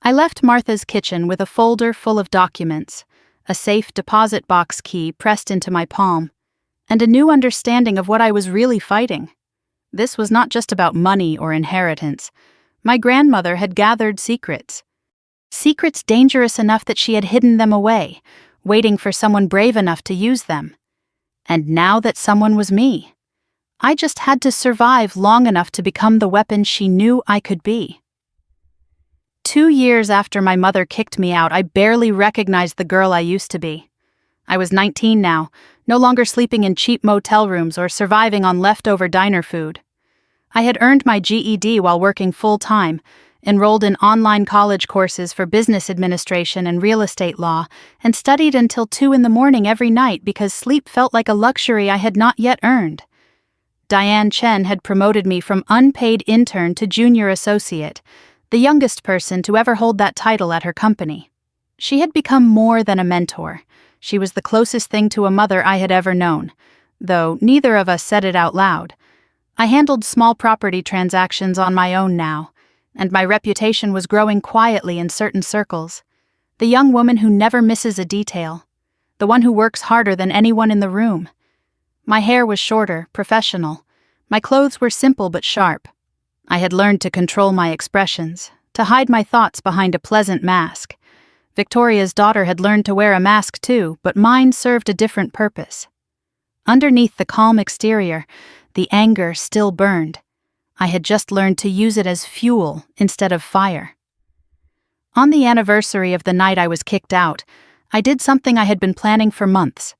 I left Martha's kitchen with a folder full of documents, a safe deposit box key pressed into my palm, and a new understanding of what I was really fighting. This was not just about money or inheritance. My grandmother had gathered secrets. Secrets dangerous enough that she had hidden them away, waiting for someone brave enough to use them. And now that someone was me, I just had to survive long enough to become the weapon she knew I could be. 2 years after my mother kicked me out, I barely recognized the girl I used to be. I was 19 now, no longer sleeping in cheap motel rooms or surviving on leftover diner food. I had earned my GED while working full-time, enrolled in online college courses for business administration and real estate law, and studied until 2 in the morning every night because sleep felt like a luxury I had not yet earned. Diane Chen had promoted me from unpaid intern to junior associate, the youngest person to ever hold that title at her company. She had become more than a mentor. She was the closest thing to a mother I had ever known, though neither of us said it out loud. I handled small property transactions on my own now, and my reputation was growing quietly in certain circles. The young woman who never misses a detail. The one who works harder than anyone in the room. My hair was shorter, professional. My clothes were simple but sharp. I had learned to control my expressions, to hide my thoughts behind a pleasant mask. Victoria's daughter had learned to wear a mask too, but mine served a different purpose. Underneath the calm exterior, the anger still burned. I had just learned to use it as fuel instead of fire. On the anniversary of the night I was kicked out, I did something I had been planning for months.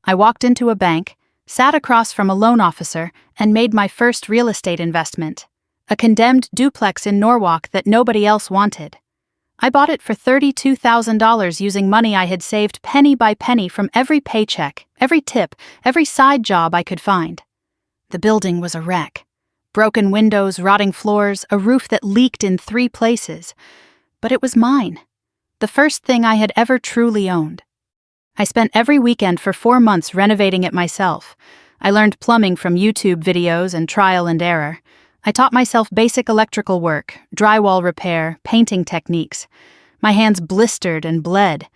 I walked into a bank, sat across from a loan officer, and made my first real estate investment, a condemned duplex in Norwalk that nobody else wanted. I bought it for $32,000 using money I had saved penny by penny from every paycheck, every tip, every side job I could find. The building was a wreck. Broken windows, rotting floors, a roof that leaked in 3 places. But it was mine. The first thing I had ever truly owned. I spent every weekend for 4 months renovating it myself. I learned plumbing from YouTube videos and trial and error. I taught myself basic electrical work, drywall repair, painting techniques. My hands blistered and bled.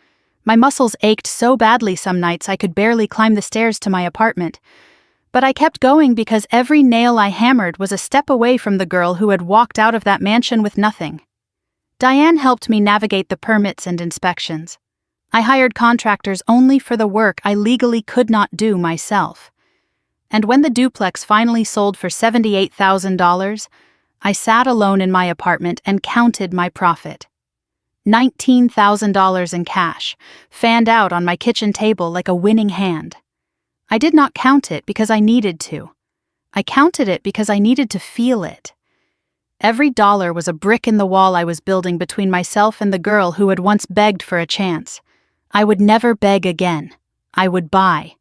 My muscles ached so badly some nights I could barely climb the stairs to my apartment. But I kept going because every nail I hammered was a step away from the girl who had walked out of that mansion with nothing. Diane helped me navigate the permits and inspections. I hired contractors only for the work I legally could not do myself. And when the duplex finally sold for $78,000, I sat alone in my apartment and counted my profit. $19,000 in cash, fanned out on my kitchen table like a winning hand. I did not count it because I needed to. I counted it because I needed to feel it. Every dollar was a brick in the wall I was building between myself and the girl who had once begged for a chance. I would never beg again. I would buy.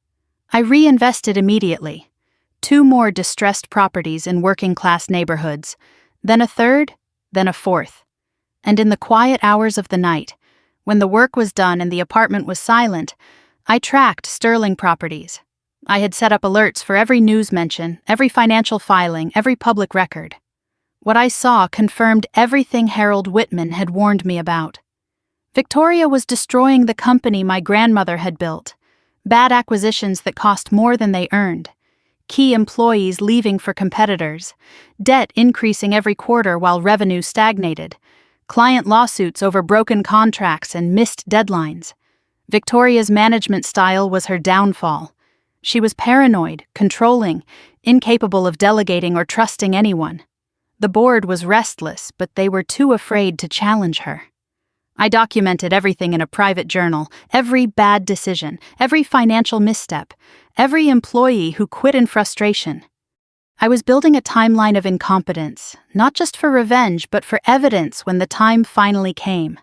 I reinvested immediately. 2 more distressed properties in working-class neighborhoods, then a 3rd, then a 4th. And in the quiet hours of the night, when the work was done and the apartment was silent, I tracked Sterling properties. I had set up alerts for every news mention, every financial filing, every public record. What I saw confirmed everything Harold Whitman had warned me about. Victoria was destroying the company my grandmother had built. Bad acquisitions that cost more than they earned. Key employees leaving for competitors. Debt increasing every quarter while revenue stagnated. Client lawsuits over broken contracts and missed deadlines. Victoria's management style was her downfall. She was paranoid, controlling, incapable of delegating or trusting anyone. The board was restless, but they were too afraid to challenge her. I documented everything in a private journal, every bad decision, every financial misstep, every employee who quit in frustration. I was building a timeline of incompetence, not just for revenge, but for evidence when the time finally came.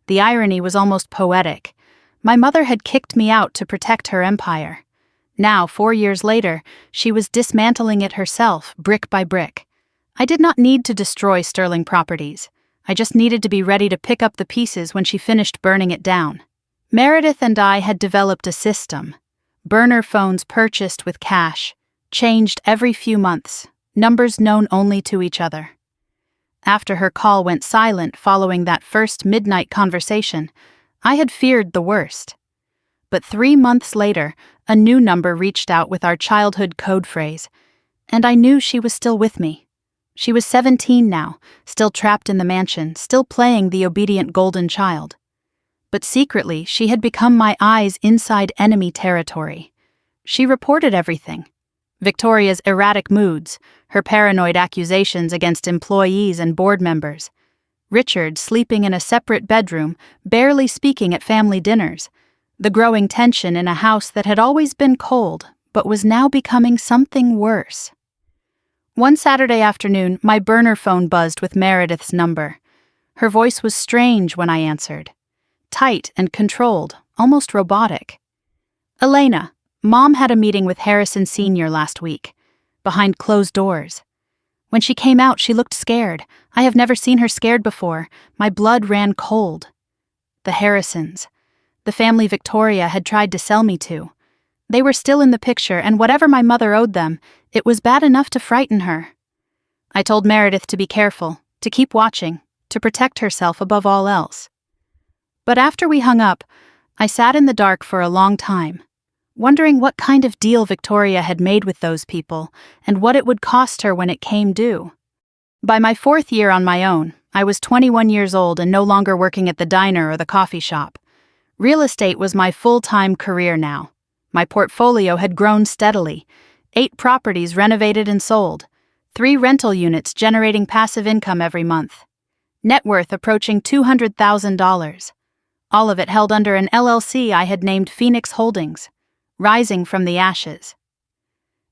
The irony was almost poetic. My mother had kicked me out to protect her empire. Now, 4 years later, she was dismantling it herself, brick by brick. I did not need to destroy Sterling Properties. I just needed to be ready to pick up the pieces when she finished burning it down. Meredith and I had developed a system. Burner phones purchased with cash, changed every few months, numbers known only to each other. After her call went silent following that first midnight conversation, I had feared the worst. But 3 months later, a new number reached out with our childhood code phrase, and I knew she was still with me. She was 17 now, still trapped in the mansion, still playing the obedient golden child. But secretly, she had become my eyes inside enemy territory. She reported everything. Victoria's erratic moods, her paranoid accusations against employees and board members. Richard sleeping in a separate bedroom, barely speaking at family dinners. The growing tension in a house that had always been cold, but was now becoming something worse. One Saturday afternoon, my burner phone buzzed with Meredith's number. Her voice was strange when I answered. Tight and controlled, almost robotic. Elena, Mom had a meeting with Harrison Sr. last week. behind closed doors. When she came out, she looked scared. I have never seen her scared before. My blood ran cold. The Harrisons. The family Victoria had tried to sell me to. They were still in the picture, and whatever my mother owed them, it was bad enough to frighten her. I told Meredith to be careful, to keep watching, to protect herself above all else. But after we hung up, I sat in the dark for a long time, wondering what kind of deal Victoria had made with those people and what it would cost her when it came due. By my 4th year on my own, I was 21 years old and no longer working at the diner or the coffee shop. Real estate was my full-time career now. My portfolio had grown steadily. 8 properties renovated and sold. 3 rental units generating passive income every month. Net worth approaching $200,000. All of it held under an LLC I had named Phoenix Holdings, rising from the ashes.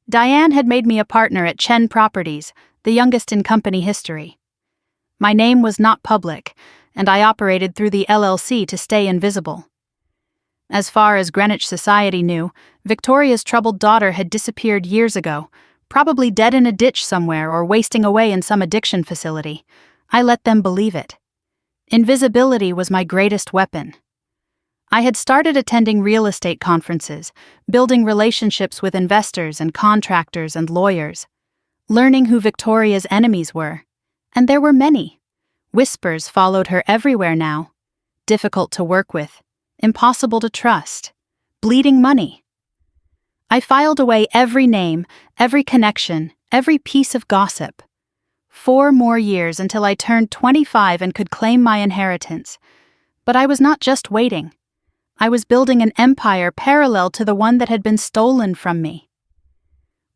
Diane had made me a partner at Chen Properties, the youngest in company history. My name was not public, and I operated through the LLC to stay invisible. As far as Greenwich society knew, Victoria's troubled daughter had disappeared years ago, probably dead in a ditch somewhere or wasting away in some addiction facility. I let them believe it. Invisibility was my greatest weapon. I had started attending real estate conferences, building relationships with investors and contractors and lawyers, learning who Victoria's enemies were. And there were many. Whispers followed her everywhere now. Difficult to work with, impossible to trust, bleeding money. I filed away every name, every connection, every piece of gossip. 4 more years until I turned 25 and could claim my inheritance. But I was not just waiting. I was building an empire parallel to the one that had been stolen from me.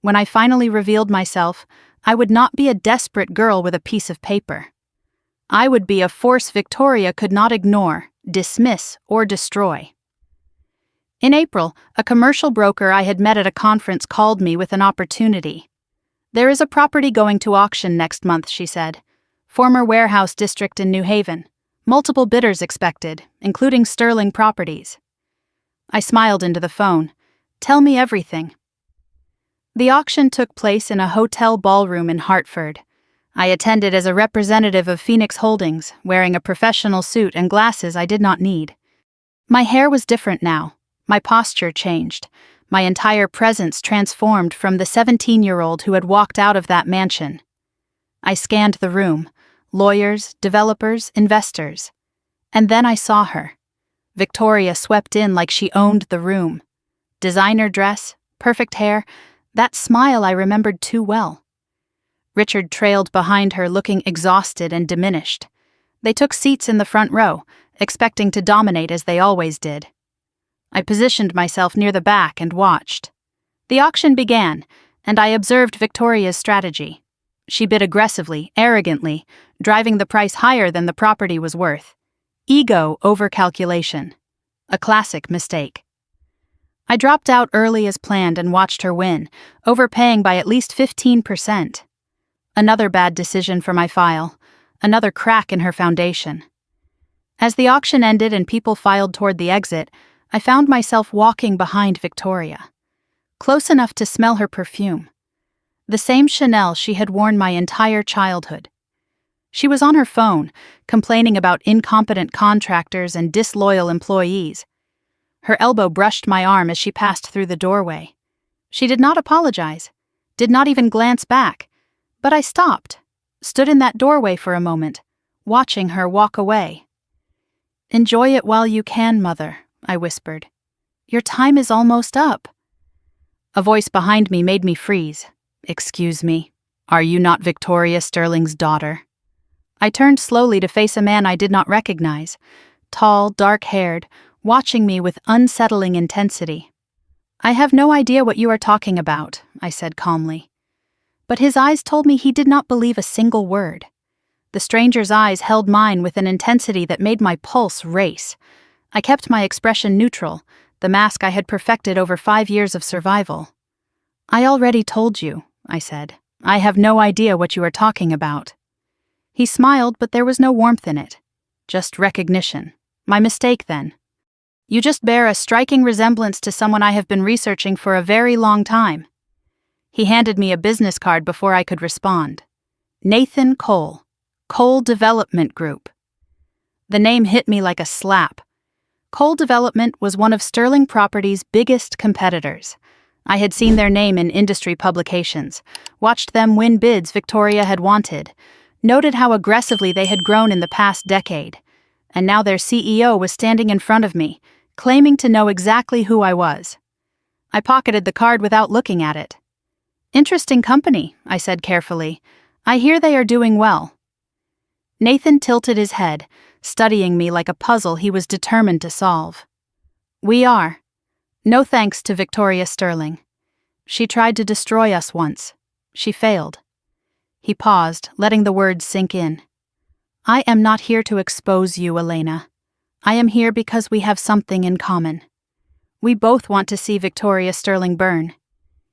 When I finally revealed myself, I would not be a desperate girl with a piece of paper. I would be a force Victoria could not ignore, dismiss, or destroy. In April, a commercial broker I had met at a conference called me with an opportunity. "There is a property going to auction next month," she said. "Former warehouse district in New Haven. Multiple bidders expected, including Sterling Properties." I smiled into the phone. "Tell me everything." The auction took place in a hotel ballroom in Hartford. I attended as a representative of Phoenix Holdings, wearing a professional suit and glasses I did not need. My hair was different now. My posture changed. My entire presence transformed from the 17-year-old who had walked out of that mansion. I scanned the room. Lawyers, developers, investors. And then I saw her. Victoria swept in like she owned the room. Designer dress, perfect hair, that smile I remembered too well. Richard trailed behind her, looking exhausted and diminished. They took seats in the front row, expecting to dominate as they always did. I positioned myself near the back and watched. The auction began, and I observed Victoria's strategy. She bid aggressively, arrogantly, driving the price higher than the property was worth. Ego over calculation. A classic mistake. I dropped out early as planned and watched her win, overpaying by at least 15%. Another bad decision for my file, another crack in her foundation. As the auction ended and people filed toward the exit, I found myself walking behind Victoria, close enough to smell her perfume. The same Chanel she had worn my entire childhood. She was on her phone, complaining about incompetent contractors and disloyal employees. Her elbow brushed my arm as she passed through the doorway. She did not apologize, did not even glance back, but I stopped, stood in that doorway for a moment, watching her walk away. "Enjoy it while you can, Mother," I whispered. "Your time is almost up." A voice behind me made me freeze. "Excuse me, are you not Victoria Sterling's daughter?" I turned slowly to face a man I did not recognize, tall, dark-haired, watching me with unsettling intensity. "I have no idea what you are talking about," I said calmly. But his eyes told me he did not believe a single word. The stranger's eyes held mine with an intensity that made my pulse race. I kept my expression neutral, the mask I had perfected over 5 years of survival. "I already told you," I said. "I have no idea what you are talking about." He smiled, but there was no warmth in it. Just recognition. My mistake, then. "You just bear a striking resemblance to someone I have been researching for a very long time." He handed me a business card before I could respond. Nathan Cole, Cole Development Group. The name hit me like a slap. Cole Development was one of Sterling Properties' biggest competitors. I had seen their name in industry publications, watched them win bids Victoria had wanted, noted how aggressively they had grown in the past decade, and now their CEO was standing in front of me, claiming to know exactly who I was. I pocketed the card without looking at it. Interesting company, I said carefully. I hear they are doing well. Nathan tilted his head, studying me like a puzzle he was determined to solve. We are. No thanks to Victoria Sterling. She tried to destroy us once. She failed. He paused, letting the words sink in. I am not here to expose you, Elena. I am here because we have something in common. We both want to see Victoria Sterling burn.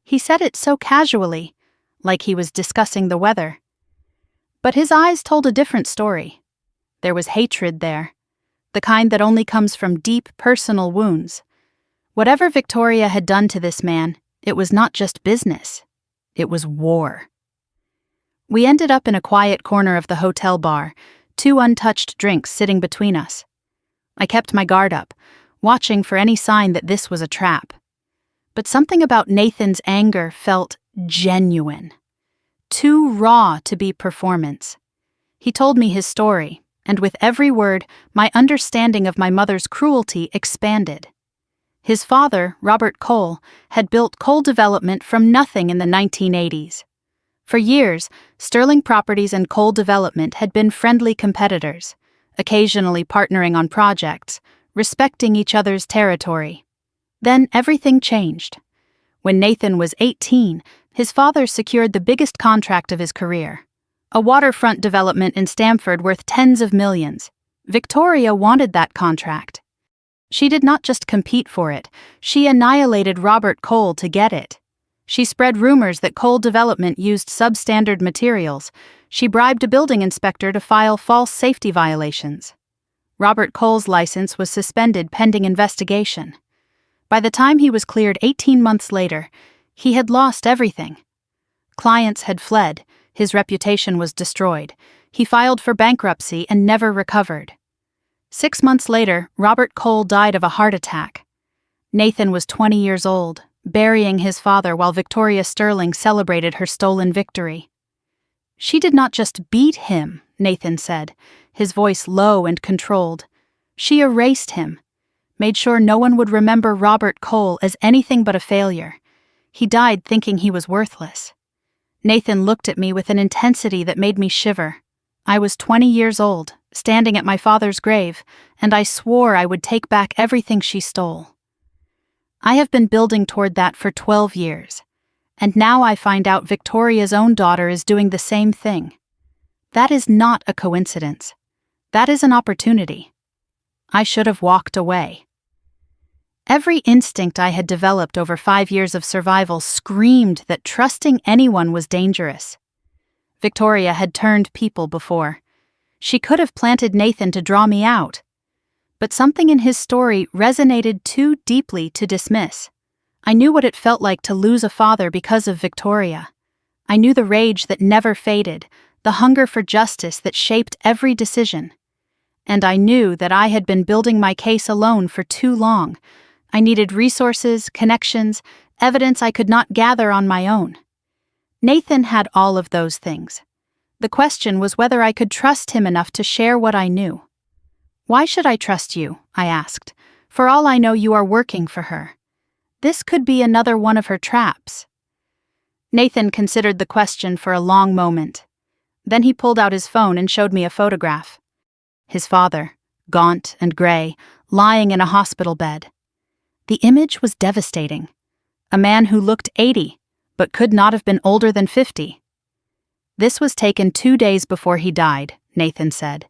He said it so casually, like he was discussing the weather. But his eyes told a different story. There was hatred there, the kind that only comes from deep personal wounds. Whatever Victoria had done to this man, it was not just business. It was war. We ended up in a quiet corner of the hotel bar, 2 untouched drinks sitting between us. I kept my guard up, watching for any sign that this was a trap. But something about Nathan's anger felt genuine. Too raw to be performance. He told me his story, and with every word, my understanding of my mother's cruelty expanded. His father, Robert Cole, had built Cole Development from nothing in the 1980s. For years, Sterling Properties and Cole Development had been friendly competitors, occasionally partnering on projects, respecting each other's territory. Then everything changed. When Nathan was 18, his father secured the biggest contract of his career, a waterfront development in Stamford worth tens of millions. Victoria wanted that contract. She did not just compete for it, she annihilated Robert Cole to get it. She spread rumors that Cole Development used substandard materials. She bribed a building inspector to file false safety violations. Robert Cole's license was suspended pending investigation. By the time he was cleared 18 months later, he had lost everything. Clients had fled, his reputation was destroyed. He filed for bankruptcy and never recovered. 6 months later, Robert Cole died of a heart attack. Nathan was 20 years old, burying his father while Victoria Sterling celebrated her stolen victory. She did not just beat him, Nathan said, his voice low and controlled. She erased him, made sure no one would remember Robert Cole as anything but a failure. He died thinking he was worthless. Nathan looked at me with an intensity that made me shiver. I was 20 years old, standing at my father's grave, and I swore I would take back everything she stole. I have been building toward that for 12 years, and now I find out Victoria's own daughter is doing the same thing. That is not a coincidence. That is an opportunity. I should have walked away. Every instinct I had developed over 5 years of survival screamed that trusting anyone was dangerous. Victoria had turned people before. She could have planted Nathan to draw me out. But something in his story resonated too deeply to dismiss. I knew what it felt like to lose a father because of Victoria. I knew the rage that never faded, the hunger for justice that shaped every decision. And I knew that I had been building my case alone for too long. I needed resources, connections, evidence I could not gather on my own. Nathan had all of those things. The question was whether I could trust him enough to share what I knew. Why should I trust you? I asked. For all I know, you are working for her. This could be another one of her traps. Nathan considered the question for a long moment. Then he pulled out his phone and showed me a photograph. His father, gaunt and gray, lying in a hospital bed. The image was devastating. A man who looked 80, but could not have been older than 50. This was taken 2 days before he died, Nathan said.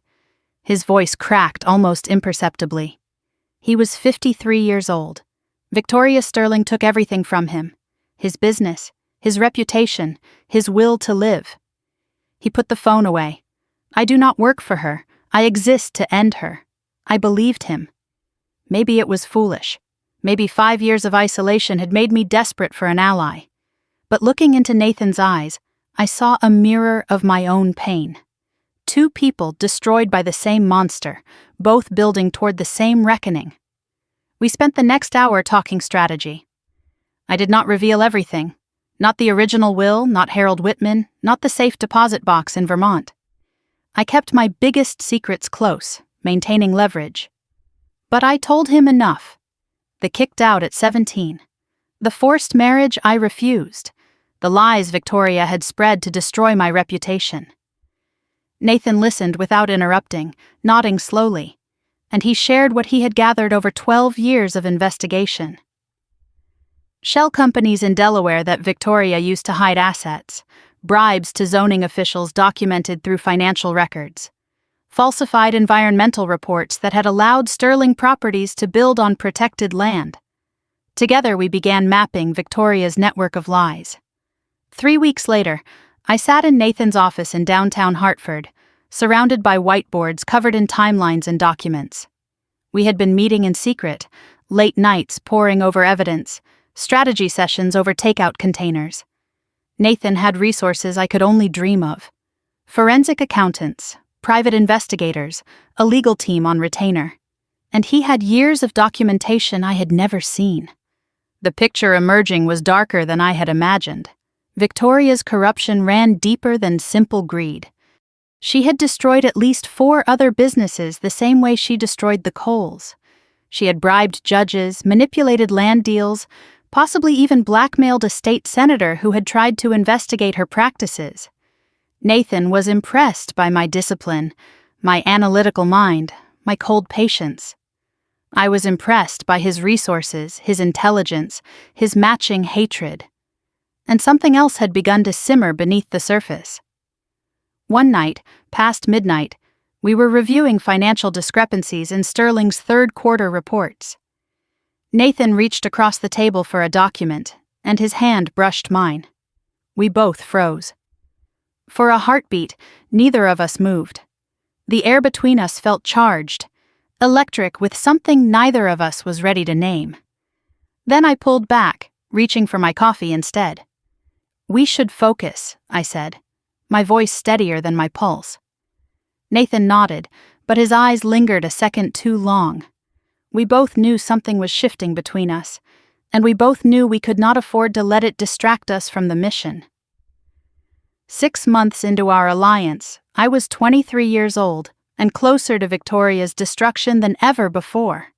His voice cracked almost imperceptibly. He was 53 years old. Victoria Sterling took everything from him. His business, his reputation, his will to live. He put the phone away. I do not work for her. I exist to end her. I believed him. Maybe it was foolish. Maybe 5 years of isolation had made me desperate for an ally. But looking into Nathan's eyes, I saw a mirror of my own pain. Two people destroyed by the same monster, both building toward the same reckoning. We spent the next hour talking strategy. I did not reveal everything. Not the original will, not Harold Whitman, not the safe deposit box in Vermont. I kept my biggest secrets close, maintaining leverage. But I told him enough. The kicked out at 17. The forced marriage I refused. The lies Victoria had spread to destroy my reputation. Nathan listened without interrupting, nodding slowly, and he shared what he had gathered over 12 years of investigation. Shell companies in Delaware that Victoria used to hide assets, bribes to zoning officials documented through financial records, falsified environmental reports that had allowed Sterling Properties to build on protected land. Together we began mapping Victoria's network of lies. 3 weeks later, I sat in Nathan's office in downtown Hartford, surrounded by whiteboards covered in timelines and documents. We had been meeting in secret, late nights poring over evidence, strategy sessions over takeout containers. Nathan had resources I could only dream of. Forensic accountants, private investigators, a legal team on retainer. And he had years of documentation I had never seen. The picture emerging was darker than I had imagined. Victoria's corruption ran deeper than simple greed. She had destroyed at least 4 other businesses the same way she destroyed the Coles. She had bribed judges, manipulated land deals, possibly even blackmailed a state senator who had tried to investigate her practices. Nathan was impressed by my discipline, my analytical mind, my cold patience. I was impressed by his resources, his intelligence, his matching hatred. And something else had begun to simmer beneath the surface. One night, past midnight, we were reviewing financial discrepancies in Sterling's third-quarter reports. Nathan reached across the table for a document, and his hand brushed mine. We both froze. For a heartbeat, neither of us moved. The air between us felt charged, electric with something neither of us was ready to name. Then I pulled back, reaching for my coffee instead. "We should focus," I said, my voice steadier than my pulse. Nathan nodded, but his eyes lingered a second too long. We both knew something was shifting between us, and we both knew we could not afford to let it distract us from the mission. 6 months into our alliance, I was 23 years old and closer to Victoria's destruction than ever before.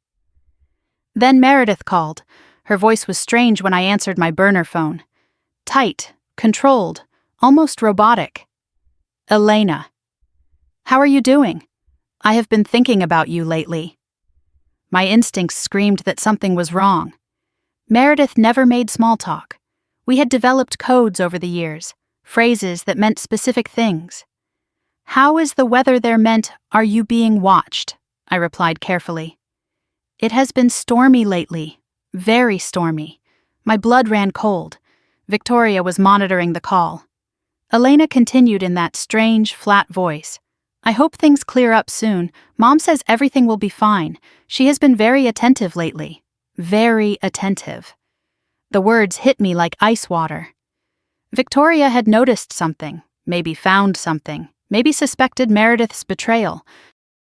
Then Meredith called. Her voice was strange when I answered my burner phone. Tight, controlled, almost robotic. "Elena. How are you doing? I have been thinking about you lately." My instincts screamed that something was wrong. Meredith never made small talk. We had developed codes over the years, phrases that meant specific things. "How is the weather there?" meant, "Are you being watched?" I replied carefully. "It has been stormy lately, very stormy." My blood ran cold. Victoria was monitoring the call. Elena continued in that strange, flat voice. "I hope things clear up soon. Mom says everything will be fine. She has been very attentive lately. Very attentive." The words hit me like ice water. Victoria had noticed something, maybe found something, maybe suspected Meredith's betrayal.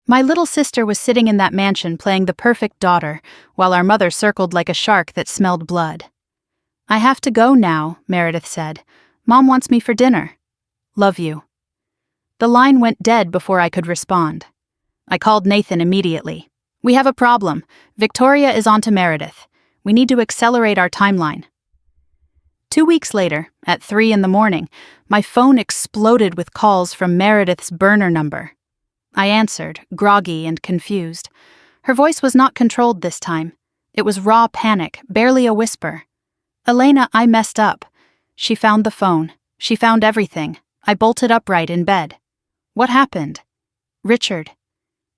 My little sister was sitting in that mansion playing the perfect daughter, while our mother circled like a shark that smelled blood. "I have to go now," Meredith said. "Mom wants me for dinner. Love you." The line went dead before I could respond. I called Nathan immediately. "We have a problem. Victoria is on to Meredith. We need to accelerate our timeline." 2 weeks later, at 3 a.m, my phone exploded with calls from Meredith's burner number. I answered, groggy and confused. Her voice was not controlled this time. It was raw panic, barely a whisper. "Elena, I messed up." She found the phone. She found everything. I bolted upright in bed. "What happened?" "Richard.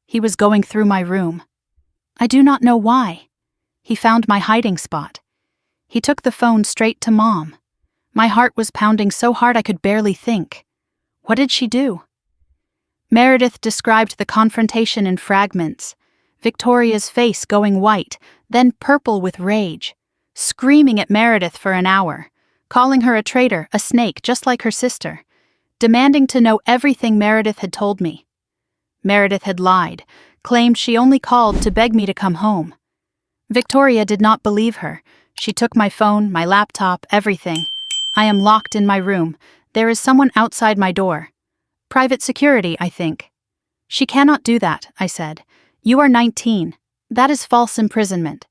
He was going through my room. I do not know why. He found my hiding spot. He took the phone straight to Mom. My heart was pounding so hard I could barely think. What did she do?" Meredith described the confrontation in fragments. Victoria's face going white, then purple with rage. Screaming at Meredith for an hour. calling her a traitor, a snake, just like her sister, demanding to know everything Meredith had told me. Meredith had lied, claimed she only called to beg me to come home. Victoria did not believe her. She took my phone, my laptop, everything. I am locked in my room. There is someone outside my door. Private security, I think. She cannot do that, I said. You are 19. That is false imprisonment.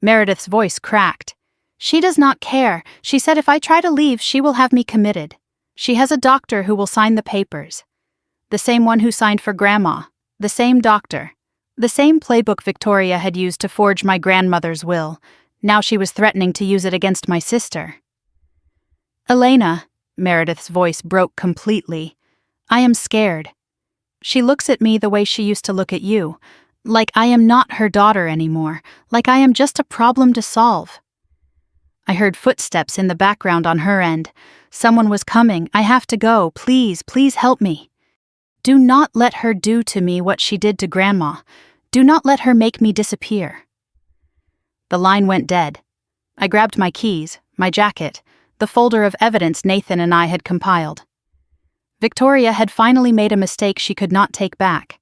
Meredith's voice cracked. She does not care. She said if I try to leave, she will have me committed. She has a doctor who will sign the papers. The same one who signed for Grandma. The same doctor. The same playbook Victoria had used to forge my grandmother's will. Now she was threatening to use it against my sister. Elena, Meredith's voice broke completely. I am scared. She looks at me the way she used to look at you. Like I am not her daughter anymore. Like I am just a problem to solve. I heard footsteps in the background on her end. Someone was coming. I have to go. Please, please help me. Do not let her do to me what she did to Grandma. Do not let her make me disappear. The line went dead. I grabbed my keys, my jacket, the folder of evidence Nathan and I had compiled. Victoria had finally made a mistake she could not take back.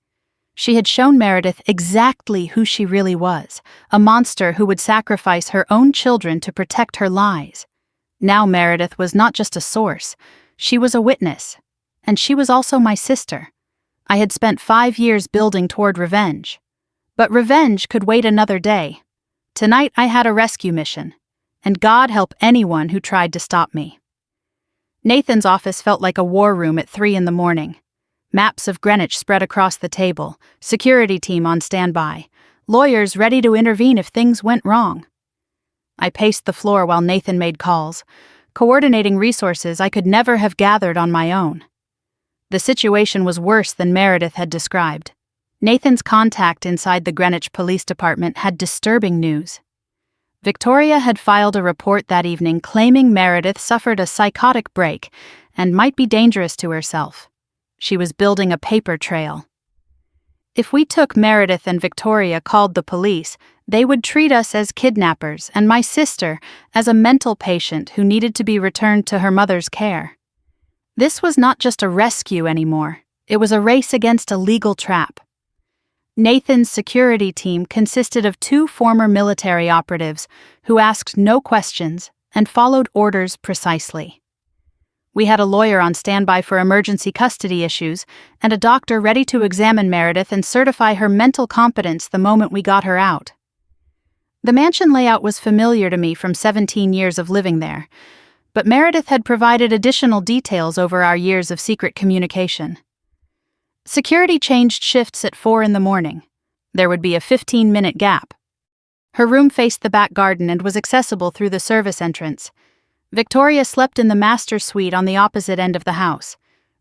She had shown Meredith exactly who she really was, a monster who would sacrifice her own children to protect her lies. Now Meredith was not just a source, she was a witness. And she was also my sister. I had spent 5 years building toward revenge. But revenge could wait another day. Tonight I had a rescue mission, and God help anyone who tried to stop me. Nathan's office felt like a war room at 3 a.m. Maps of Greenwich spread across the table, security team on standby, lawyers ready to intervene if things went wrong. I paced the floor while Nathan made calls, coordinating resources I could never have gathered on my own. The situation was worse than Meredith had described. Nathan's contact inside the Greenwich Police Department had disturbing news. Victoria had filed a report that evening claiming Meredith suffered a psychotic break and might be dangerous to herself. She was building a paper trail. If we took Meredith and Victoria called the police, they would treat us as kidnappers and my sister as a mental patient who needed to be returned to her mother's care. This was not just a rescue anymore. It was a race against a legal trap. Nathan's security team consisted of 2 former military operatives who asked no questions and followed orders precisely. We had a lawyer on standby for emergency custody issues and a doctor ready to examine Meredith and certify her mental competence the moment we got her out. The mansion layout was familiar to me from 17 years of living there, but Meredith had provided additional details over our years of secret communication. Security changed shifts at 4 a.m. There would be a 15-minute gap. Her room faced the back garden and was accessible through the service entrance. Victoria slept in the master suite on the opposite end of the house.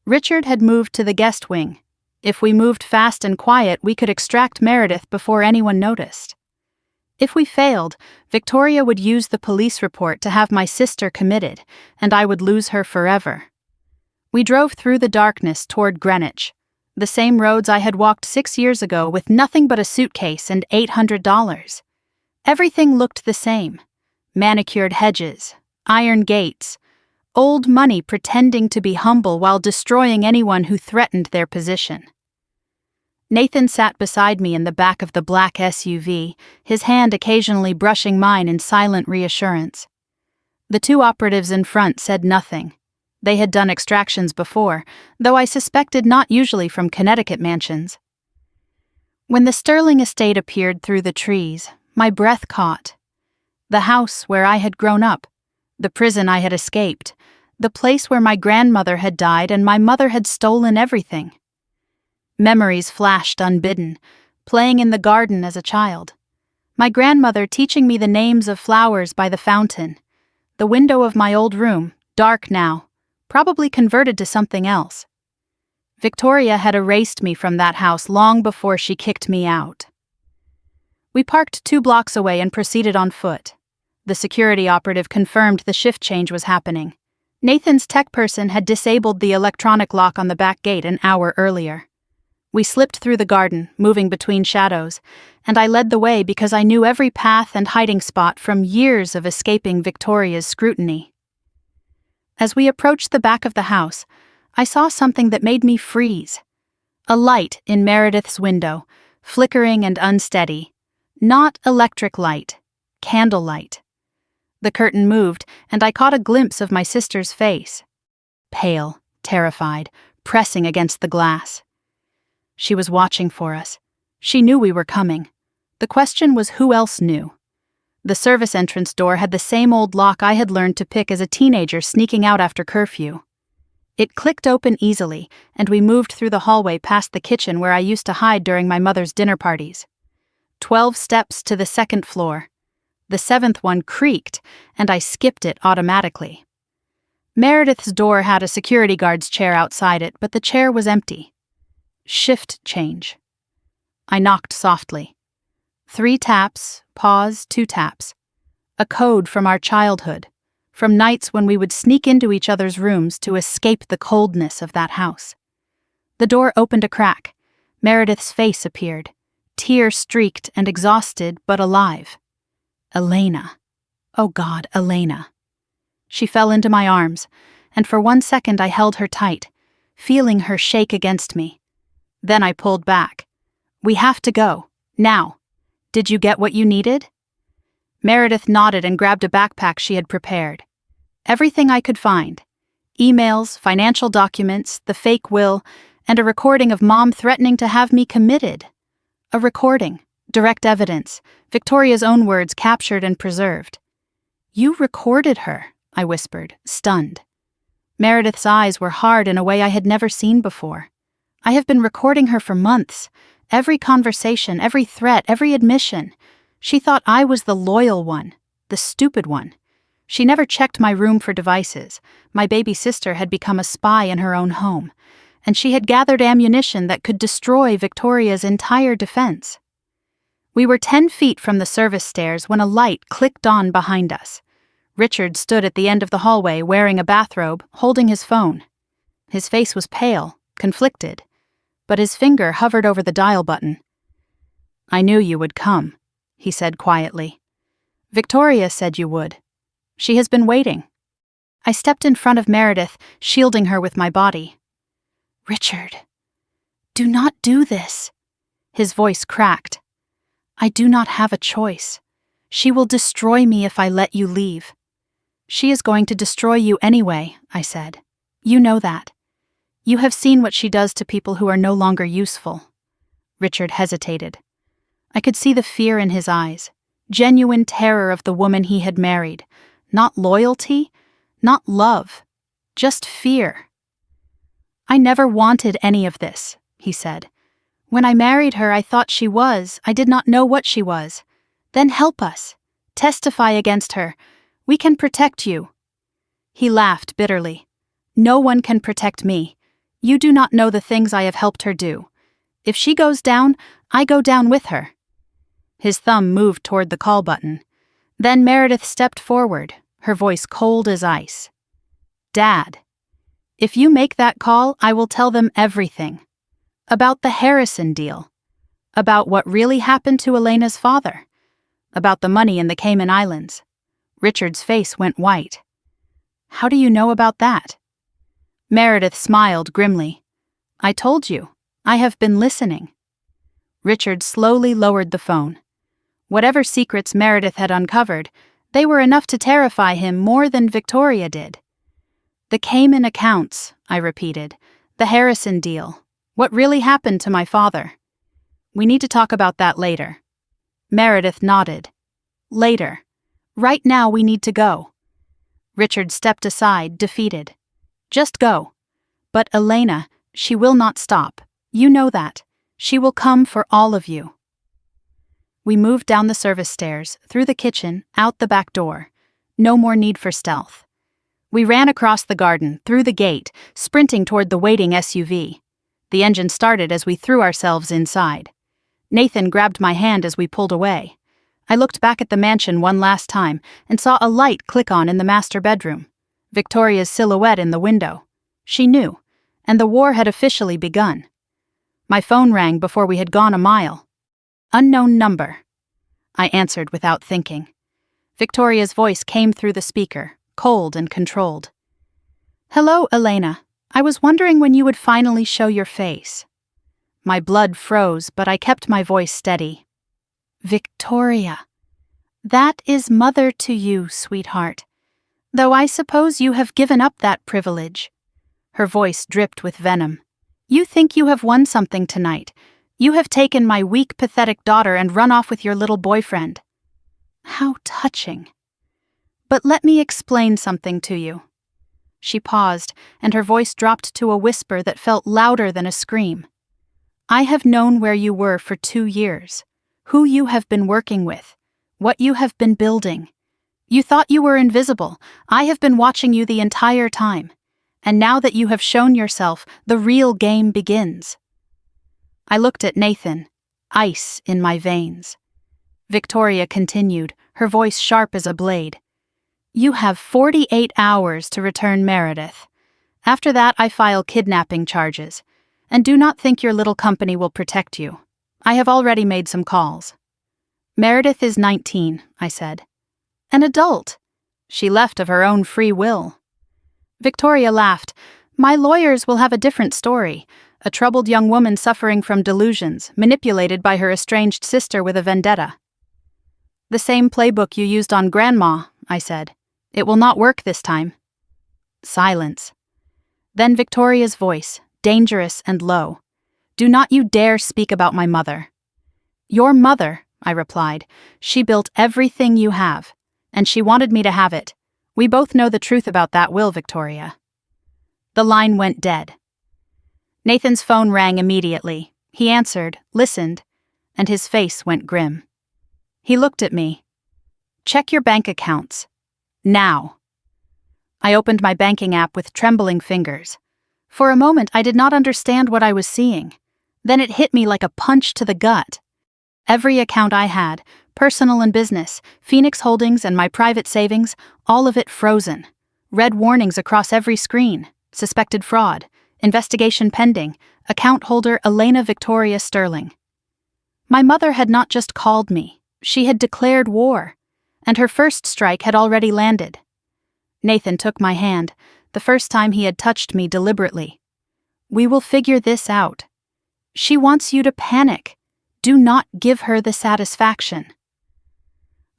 Richard had moved to the guest wing. If we moved fast and quiet, we could extract Meredith before anyone noticed. If we failed, Victoria would use the police report to have my sister committed, and I would lose her forever. We drove through the darkness toward Greenwich, the same roads I had walked 6 years ago with nothing but a suitcase and $800. Everything looked the same. Manicured hedges, iron gates, old money pretending to be humble while destroying anyone who threatened their position. Nathan sat beside me in the back of the black SUV, his hand occasionally brushing mine in silent reassurance. The 2 operatives in front said nothing. They had done extractions before, though I suspected not usually from Connecticut mansions. When the Sterling estate appeared through the trees, my breath caught. The house where I had grown up, the prison I had escaped, the place where my grandmother had died and my mother had stolen everything. Memories flashed unbidden, playing in the garden as a child. My grandmother teaching me the names of flowers by the fountain. The window of my old room, dark now, probably converted to something else. Victoria had erased me from that house long before she kicked me out. We parked 2 blocks away and proceeded on foot. The security operative confirmed the shift change was happening. Nathan's tech person had disabled the electronic lock on the back gate an hour earlier. We slipped through the garden, moving between shadows, and I led the way because I knew every path and hiding spot from years of escaping Victoria's scrutiny. As we approached the back of the house, I saw something that made me freeze. A light in Meredith's window, flickering and unsteady. Not electric light, candlelight. The curtain moved, and I caught a glimpse of my sister's face. Pale, terrified, pressing against the glass. She was watching for us. She knew we were coming. The question was who else knew. The service entrance door had the same old lock I had learned to pick as a teenager sneaking out after curfew. It clicked open easily, and we moved through the hallway past the kitchen where I used to hide during my mother's dinner parties. 12 steps to the second floor. The 7th one creaked, and I skipped it automatically. Meredith's door had a security guard's chair outside it, but the chair was empty. Shift change. I knocked softly. 3 taps, pause, 2 taps. A code from our childhood, from nights when we would sneak into each other's rooms to escape the coldness of that house. The door opened a crack. Meredith's face appeared, tear-streaked and exhausted but alive. Elena. Oh God, Elena. She fell into my arms, and for 1 second I held her tight, feeling her shake against me. Then I pulled back. We have to go, now. Did you get what you needed? Meredith nodded and grabbed a backpack she had prepared. Everything I could find. Emails, financial documents, the fake will, and a recording of Mom threatening to have me committed. A recording. Direct evidence, Victoria's own words captured and preserved. You recorded her, I whispered, stunned. Meredith's eyes were hard in a way I had never seen before. I have been recording her for months. Every conversation, every threat, every admission. She thought I was the loyal one, the stupid one. She never checked my room for devices. My baby sister had become a spy in her own home, and she had gathered ammunition that could destroy Victoria's entire defense. We were 10 feet from the service stairs when a light clicked on behind us. Richard stood at the end of the hallway wearing a bathrobe, holding his phone. His face was pale, conflicted, but his finger hovered over the dial button. I knew you would come, he said quietly. Victoria said you would. She has been waiting. I stepped in front of Meredith, shielding her with my body. Richard, do not do this. His voice cracked. I do not have a choice. She will destroy me if I let you leave. She is going to destroy you anyway, I said. You know that. You have seen what she does to people who are no longer useful. Richard hesitated. I could see the fear in his eyes, genuine terror of the woman he had married. Not loyalty, not love, just fear. I never wanted any of this, he said. When I married her, I thought she was. I did not know what she was. Then help us. Testify against her. We can protect you. He laughed bitterly. No one can protect me. You do not know the things I have helped her do. If she goes down, I go down with her. His thumb moved toward the call button. Then Meredith stepped forward, her voice cold as ice. Dad, if you make that call, I will tell them everything. About the Harrison deal. About what really happened to Elena's father. About the money in the Cayman Islands. Richard's face went white. How do you know about that? Meredith smiled grimly. I told you. I have been listening. Richard slowly lowered the phone. Whatever secrets Meredith had uncovered, they were enough to terrify him more than Victoria did. The Cayman accounts, I repeated. The Harrison deal. What really happened to my father? We need to talk about that later. Meredith nodded. Later. Right now we need to go. Richard stepped aside, defeated. Just go. But Elena, she will not stop. You know that. She will come for all of you. We moved down the service stairs, through the kitchen, out the back door. No more need for stealth. We ran across the garden, through the gate, sprinting toward the waiting SUV. The engine started as we threw ourselves inside. Nathan grabbed my hand as we pulled away. I looked back at the mansion one last time and saw a light click on in the master bedroom. Victoria's silhouette in the window. She knew, and the war had officially begun. My phone rang before we had gone a mile. Unknown number. I answered without thinking. Victoria's voice came through the speaker, cold and controlled. "Hello, Elena. I was wondering when you would finally show your face." My blood froze, but I kept my voice steady. "Victoria. That is mother to you, sweetheart. Though I suppose you have given up that privilege." Her voice dripped with venom. "You think you have won something tonight. You have taken my weak, pathetic daughter and run off with your little boyfriend." How touching. "But let me explain something to you." She paused, and her voice dropped to a whisper that felt louder than a scream. "I have known where you were for 2 years, who you have been working with, what you have been building. You thought you were invisible. I have been watching you the entire time. And now that you have shown yourself, the real game begins." I looked at Nathan, ice in my veins. Victoria continued, her voice sharp as a blade. "You have 48 hours to return Meredith. After that, I file kidnapping charges. And do not think your little company will protect you. I have already made some calls." "Meredith is 19, I said. "An adult. She left of her own free will." Victoria laughed. "My lawyers will have a different story. A troubled young woman suffering from delusions, manipulated by her estranged sister with a vendetta." "The same playbook you used on Grandma," I said. "It will not work this time." Silence. Then Victoria's voice, dangerous and low. "Do not you dare speak about my mother." "Your mother," I replied. "She built everything you have, and she wanted me to have it. We both know the truth about that will, Victoria." The line went dead. Nathan's phone rang immediately. He answered, listened, and his face went grim. He looked at me. "Check your bank accounts. Now." I opened my banking app with trembling fingers. For a moment, I did not understand what I was seeing. Then it hit me like a punch to the gut. Every account I had, personal and business, Phoenix Holdings and my private savings, all of it frozen. Red warnings across every screen. Suspected fraud. Investigation pending. Account holder Elena Victoria Sterling. My mother had not just called me. She had declared war. And her first strike had already landed. Nathan took my hand, the first time he had touched me deliberately. "We will figure this out. She wants you to panic. Do not give her the satisfaction."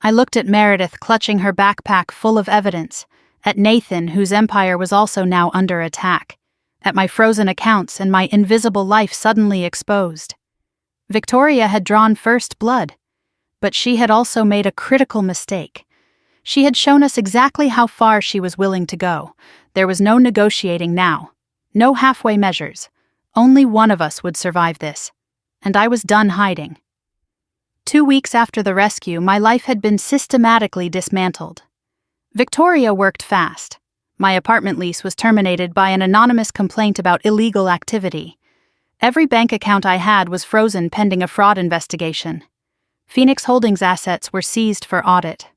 I looked at Meredith clutching her backpack full of evidence, at Nathan, whose empire was also now under attack, at my frozen accounts and my invisible life suddenly exposed. Victoria had drawn first blood, but she had also made a critical mistake. She had shown us exactly how far she was willing to go. There was no negotiating now. No halfway measures. Only one of us would survive this. And I was done hiding. 2 weeks after the rescue, my life had been systematically dismantled. Victoria worked fast. My apartment lease was terminated by an anonymous complaint about illegal activity. Every bank account I had was frozen pending a fraud investigation. Phoenix Holdings assets were seized for audit.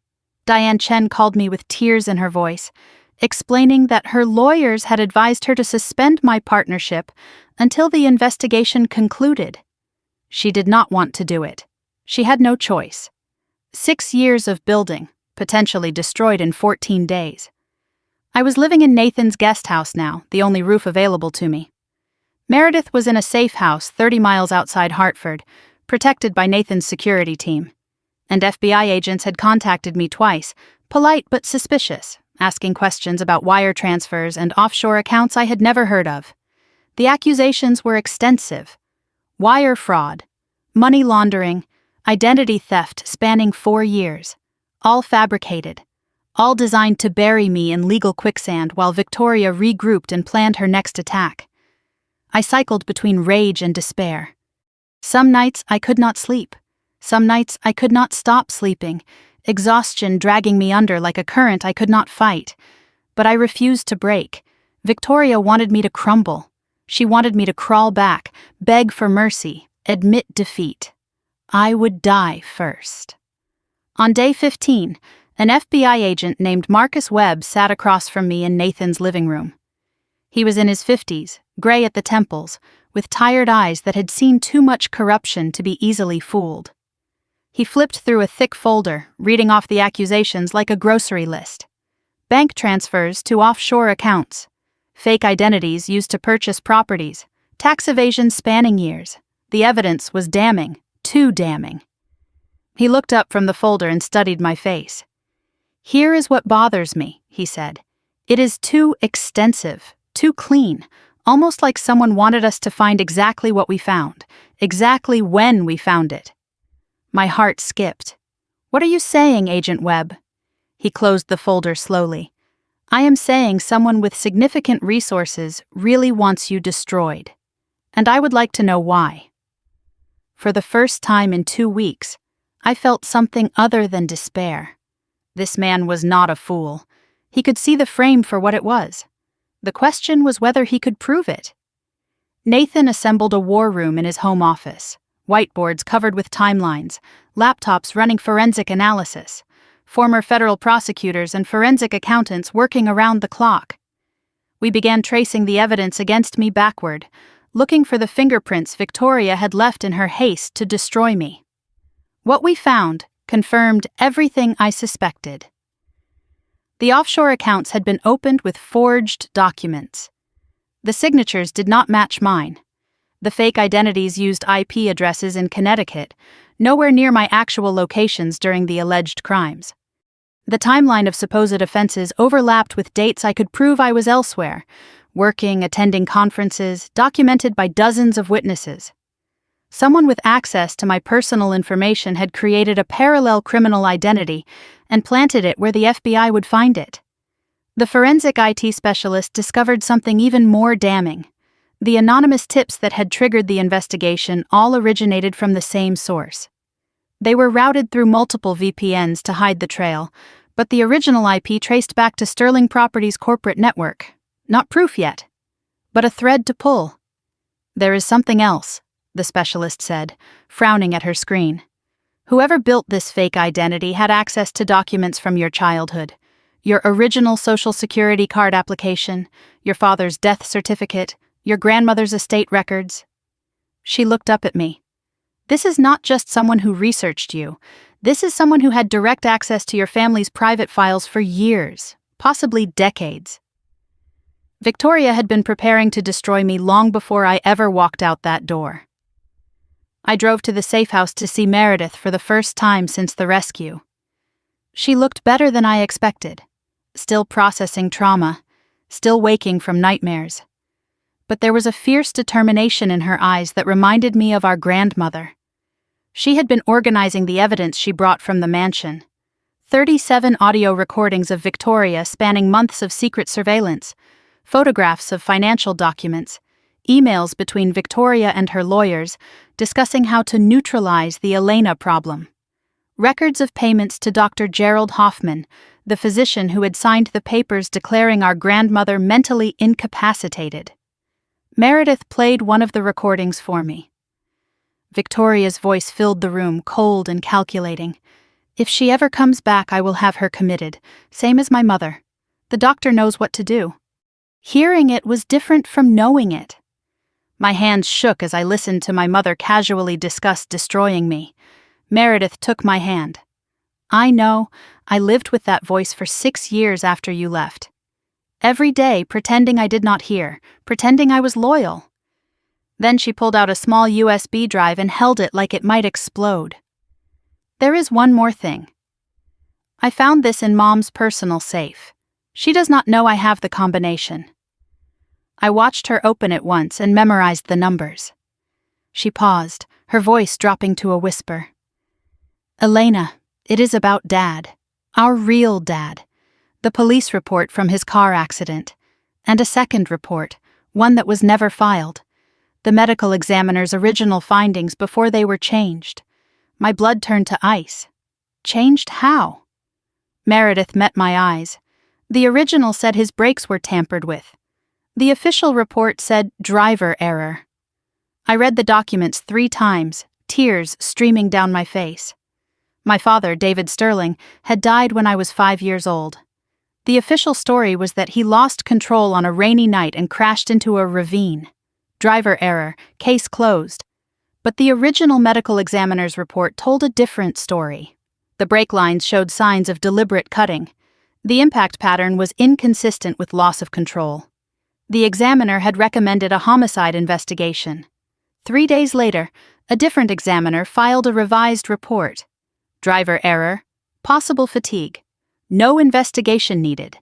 Diane Chen called me with tears in her voice, explaining that her lawyers had advised her to suspend my partnership until the investigation concluded. She did not want to do it. She had no choice. 6 years of building, potentially destroyed in 14 days. I was living in Nathan's guest house now, the only roof available to me. Meredith was in a safe house 30 miles outside Hartford, protected by Nathan's security team. And FBI agents had contacted me twice, polite but suspicious, asking questions about wire transfers and offshore accounts I had never heard of. The accusations were extensive. Wire fraud, money laundering, identity theft spanning 4 years. All fabricated. All designed to bury me in legal quicksand while Victoria regrouped and planned her next attack. I cycled between rage and despair. Some nights I could not sleep. Some nights I could not stop sleeping, exhaustion dragging me under like a current I could not fight. But I refused to break. Victoria wanted me to crumble. She wanted me to crawl back, beg for mercy, admit defeat. I would die first. On day 15, an FBI agent named Marcus Webb sat across from me in Nathan's living room. He was in his 50s, gray at the temples, with tired eyes that had seen too much corruption to be easily fooled. He flipped through a thick folder, reading off the accusations like a grocery list. Bank transfers to offshore accounts. fake identities used to purchase properties, tax evasion spanning years. The evidence was damning, too damning. He looked up from the folder and studied my face. "Here is what bothers me," he said. "It is too extensive, too clean, almost like someone wanted us to find exactly what we found, exactly when we found it." My heart skipped. "What are you saying, Agent Webb?" He closed the folder slowly. "I am saying someone with significant resources really wants you destroyed. And I would like to know why." For the first time in 2 weeks, I felt something other than despair. This man was not a fool. He could see the frame for what it was. The question was whether he could prove it. Nathan assembled a war room in his home office, whiteboards covered with timelines, laptops running forensic analysis, former federal prosecutors and forensic accountants working around the clock. We began tracing the evidence against me backward, looking for the fingerprints Victoria had left in her haste to destroy me. What we found confirmed everything I suspected. The offshore accounts had been opened with forged documents. The signatures did not match mine. The fake identities used IP addresses in Connecticut, nowhere near my actual locations during the alleged crimes. The timeline of supposed offenses overlapped with dates I could prove I was elsewhere, working, attending conferences, documented by dozens of witnesses. Someone with access to my personal information had created a parallel criminal identity and planted it where the FBI would find it. The forensic IT specialist discovered something even more damning. The anonymous tips that had triggered the investigation all originated from the same source. They were routed through multiple VPNs to hide the trail, but the original IP traced back to Sterling Properties' corporate network. Not proof yet, but a thread to pull. "There is something else," the specialist said, frowning at her screen. "Whoever built this fake identity had access to documents from your childhood. Your original Social Security card application, your father's death certificate, your grandmother's estate records." She looked up at me. "This is not just someone who researched you. This is someone who had direct access to your family's private files for years, possibly decades." Victoria had been preparing to destroy me long before I ever walked out that door. I drove to the safe house to see Meredith for the first time since the rescue. She looked better than I expected, still processing trauma, still waking from nightmares. But there was a fierce determination in her eyes that reminded me of our grandmother. She had been organizing the evidence she brought from the mansion. 37 audio recordings of Victoria spanning months of secret surveillance, photographs of financial documents, emails between Victoria and her lawyers discussing how to neutralize the Elena problem. Records of payments to Dr. Gerald Hoffman, the physician who had signed the papers declaring our grandmother mentally incapacitated. Meredith played one of the recordings for me. Victoria's voice filled the room, cold and calculating. "If she ever comes back, I will have her committed, same as my mother. The doctor knows what to do." Hearing it was different from knowing it. My hands shook as I listened to my mother casually discuss destroying me. Meredith took my hand. "I know, I lived with that voice for 6 years after you left. Every day pretending I did not hear, pretending I was loyal." Then she pulled out a small USB drive and held it like it might explode. "There is one more thing. I found this in Mom's personal safe. She does not know I have the combination." I watched her open it once and memorized the numbers. She paused, her voice dropping to a whisper. "Elena, it is about Dad. Our real Dad. The police report from his car accident. And a second report, one that was never filed. The medical examiner's original findings before they were changed. My blood turned to ice. Changed how?" Meredith met my eyes. The original said his brakes were tampered with. The official report said driver error. I read the documents 3 times, tears streaming down my face. My father, David Sterling, had died when I was 5 years old. The official story was that he lost control on a rainy night and crashed into a ravine. Driver error, case closed. But the original medical examiner's report told a different story. The brake lines showed signs of deliberate cutting. The impact pattern was inconsistent with loss of control. The examiner had recommended a homicide investigation. 3 days later, a different examiner filed a revised report. Driver error, possible fatigue, no investigation needed.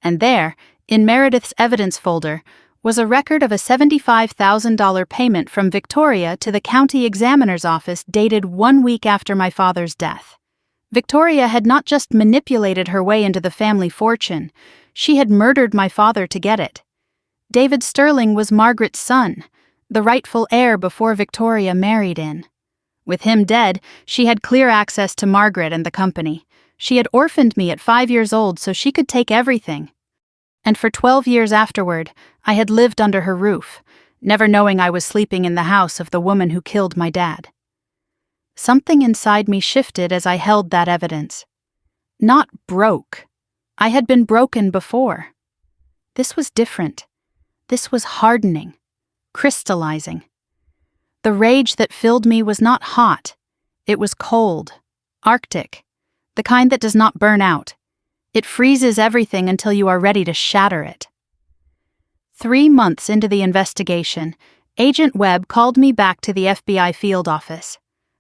And there, in Meredith's evidence folder, was a record of a $75,000 payment from Victoria to the county examiner's office dated 1 week after my father's death. Victoria had not just manipulated her way into the family fortune, she had murdered my father to get it. David Sterling was Margaret's son, the rightful heir before Victoria married in. With him dead, she had clear access to Margaret and the company. She had orphaned me at 5 years old so she could take everything. And for 12 years afterward, I had lived under her roof, never knowing I was sleeping in the house of the woman who killed my dad. Something inside me shifted as I held that evidence. Not broke. I had been broken before. This was different. This was hardening, crystallizing. The rage that filled me was not hot. It was cold, Arctic, the kind that does not burn out. It freezes everything until you are ready to shatter it. 3 months into the investigation, Agent Webb called me back to the FBI field office.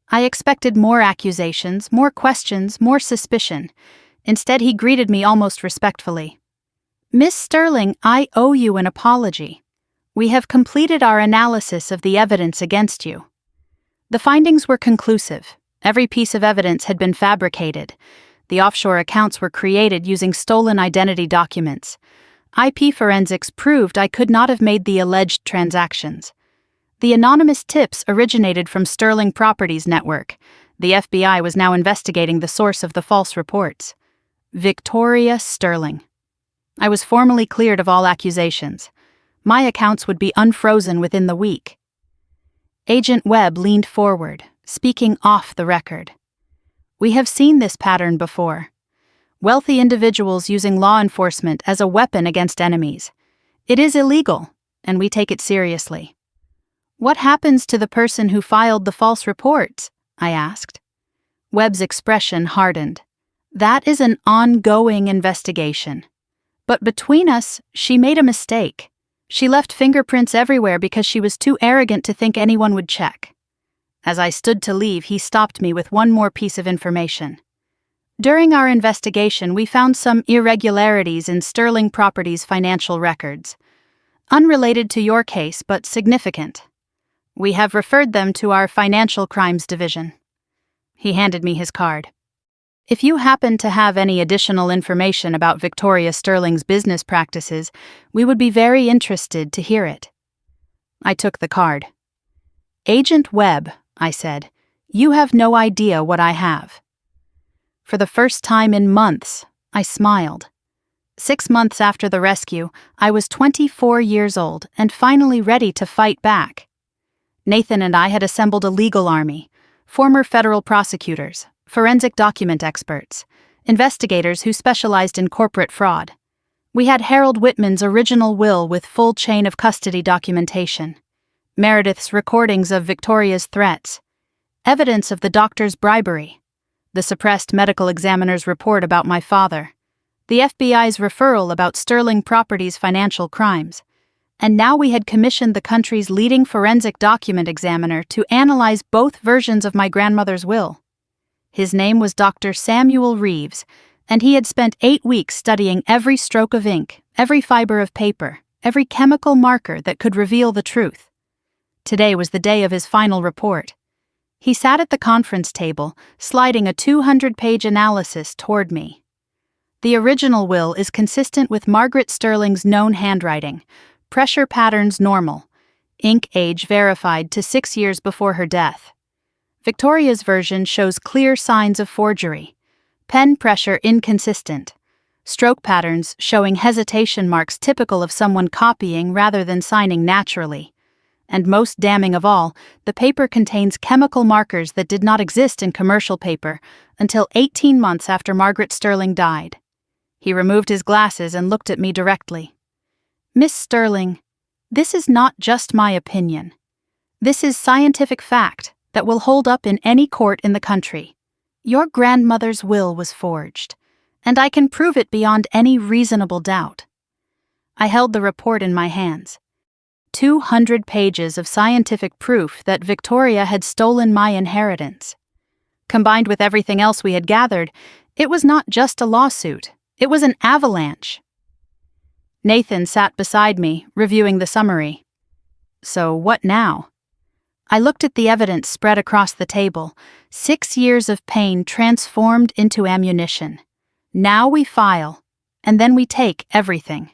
I expected more accusations, more questions, more suspicion. Instead, he greeted me almost respectfully. "Miss Sterling, I owe you an apology. We have completed our analysis of the evidence against you." The findings were conclusive. Every piece of evidence had been fabricated. The offshore accounts were created using stolen identity documents. IP forensics proved I could not have made the alleged transactions. The anonymous tips originated from Sterling Properties Network. The FBI was now investigating the source of the false reports. Victoria Sterling. I was formally cleared of all accusations. My accounts would be unfrozen within the week. Agent Webb leaned forward, speaking off the record. "We have seen this pattern before. Wealthy individuals using law enforcement as a weapon against enemies. It is illegal, and we take it seriously." "What happens to the person who filed the false reports?" I asked. Webb's expression hardened. "That is an ongoing investigation. But between us, she made a mistake. She left fingerprints everywhere because she was too arrogant to think anyone would check." As I stood to leave, he stopped me with one more piece of information. "During our investigation, we found some irregularities in Sterling Properties' financial records. Unrelated to your case, but significant. We have referred them to our Financial Crimes Division." He handed me his card. "If you happen to have any additional information about Victoria Sterling's business practices, we would be very interested to hear it." I took the card. "Agent Webb," I said, "you have no idea what I have." For the first time in months, I smiled. 6 months after the rescue, I was 24 years old and finally ready to fight back. Nathan and I had assembled a legal army, former federal prosecutors, forensic document experts, investigators who specialized in corporate fraud. We had Harold Whitman's original will with full chain of custody documentation, Meredith's recordings of Victoria's threats, evidence of the doctor's bribery, the suppressed medical examiner's report about my father, the FBI's referral about Sterling Properties' financial crimes, and now we had commissioned the country's leading forensic document examiner to analyze both versions of my grandmother's will. His name was Dr. Samuel Reeves, and he had spent 8 weeks studying every stroke of ink, every fiber of paper, every chemical marker that could reveal the truth. Today was the day of his final report. He sat at the conference table, sliding a 200-page analysis toward me. The original will is consistent with Margaret Sterling's known handwriting, pressure patterns normal, ink age verified to 6 years before her death. Victoria's version shows clear signs of forgery, pen pressure inconsistent, stroke patterns showing hesitation marks typical of someone copying rather than signing naturally. And most damning of all, the paper contains chemical markers that did not exist in commercial paper until 18 months after Margaret Sterling died. He removed his glasses and looked at me directly. "Miss Sterling, this is not just my opinion. This is scientific fact that will hold up in any court in the country. Your grandmother's will was forged, and I can prove it beyond any reasonable doubt." I held the report in my hands. 200 pages of scientific proof that Victoria had stolen my inheritance. Combined with everything else we had gathered, it was not just a lawsuit, it was an avalanche. Nathan sat beside me, reviewing the summary. So what now? I looked at the evidence spread across the table. 6 years of pain transformed into ammunition. Now we file, and then we take everything.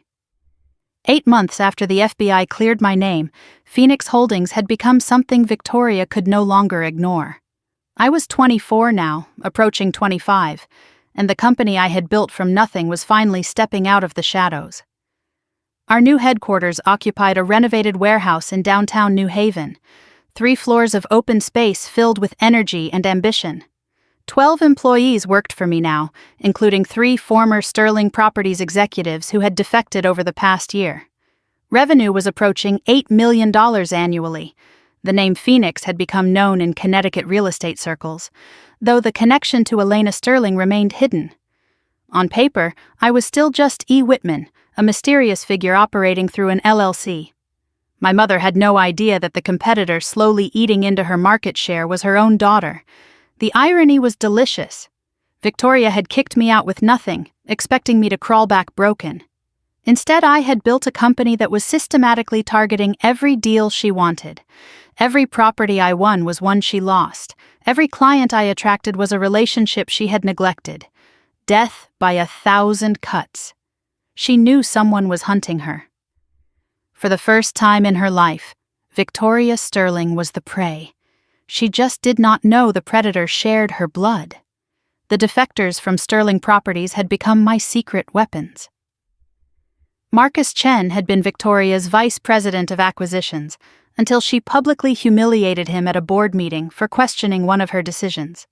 8 months after the FBI cleared my name, Phoenix Holdings had become something Victoria could no longer ignore. I was 24 now, approaching 25, and the company I had built from nothing was finally stepping out of the shadows. Our new headquarters occupied a renovated warehouse in downtown New Haven, 3 floors of open space filled with energy and ambition. 12 employees worked for me now, including 3 former Sterling Properties executives who had defected over the past year. Revenue was approaching $8 million annually. The name Phoenix had become known in Connecticut real estate circles, though the connection to Elena Sterling remained hidden. On paper, I was still just E. Whitman, a mysterious figure operating through an LLC. My mother had no idea that the competitor slowly eating into her market share was her own daughter. The irony was delicious. Victoria had kicked me out with nothing, expecting me to crawl back broken. Instead, I had built a company that was systematically targeting every deal she wanted. Every property I won was one she lost. Every client I attracted was a relationship she had neglected. Death by 1,000 cuts. She knew someone was hunting her. For the first time in her life, Victoria Sterling was the prey. She just did not know the predator shared her blood. The defectors from Sterling Properties had become my secret weapons. Marcus Chen had been Victoria's vice president of acquisitions until she publicly humiliated him at a board meeting for questioning one of her decisions.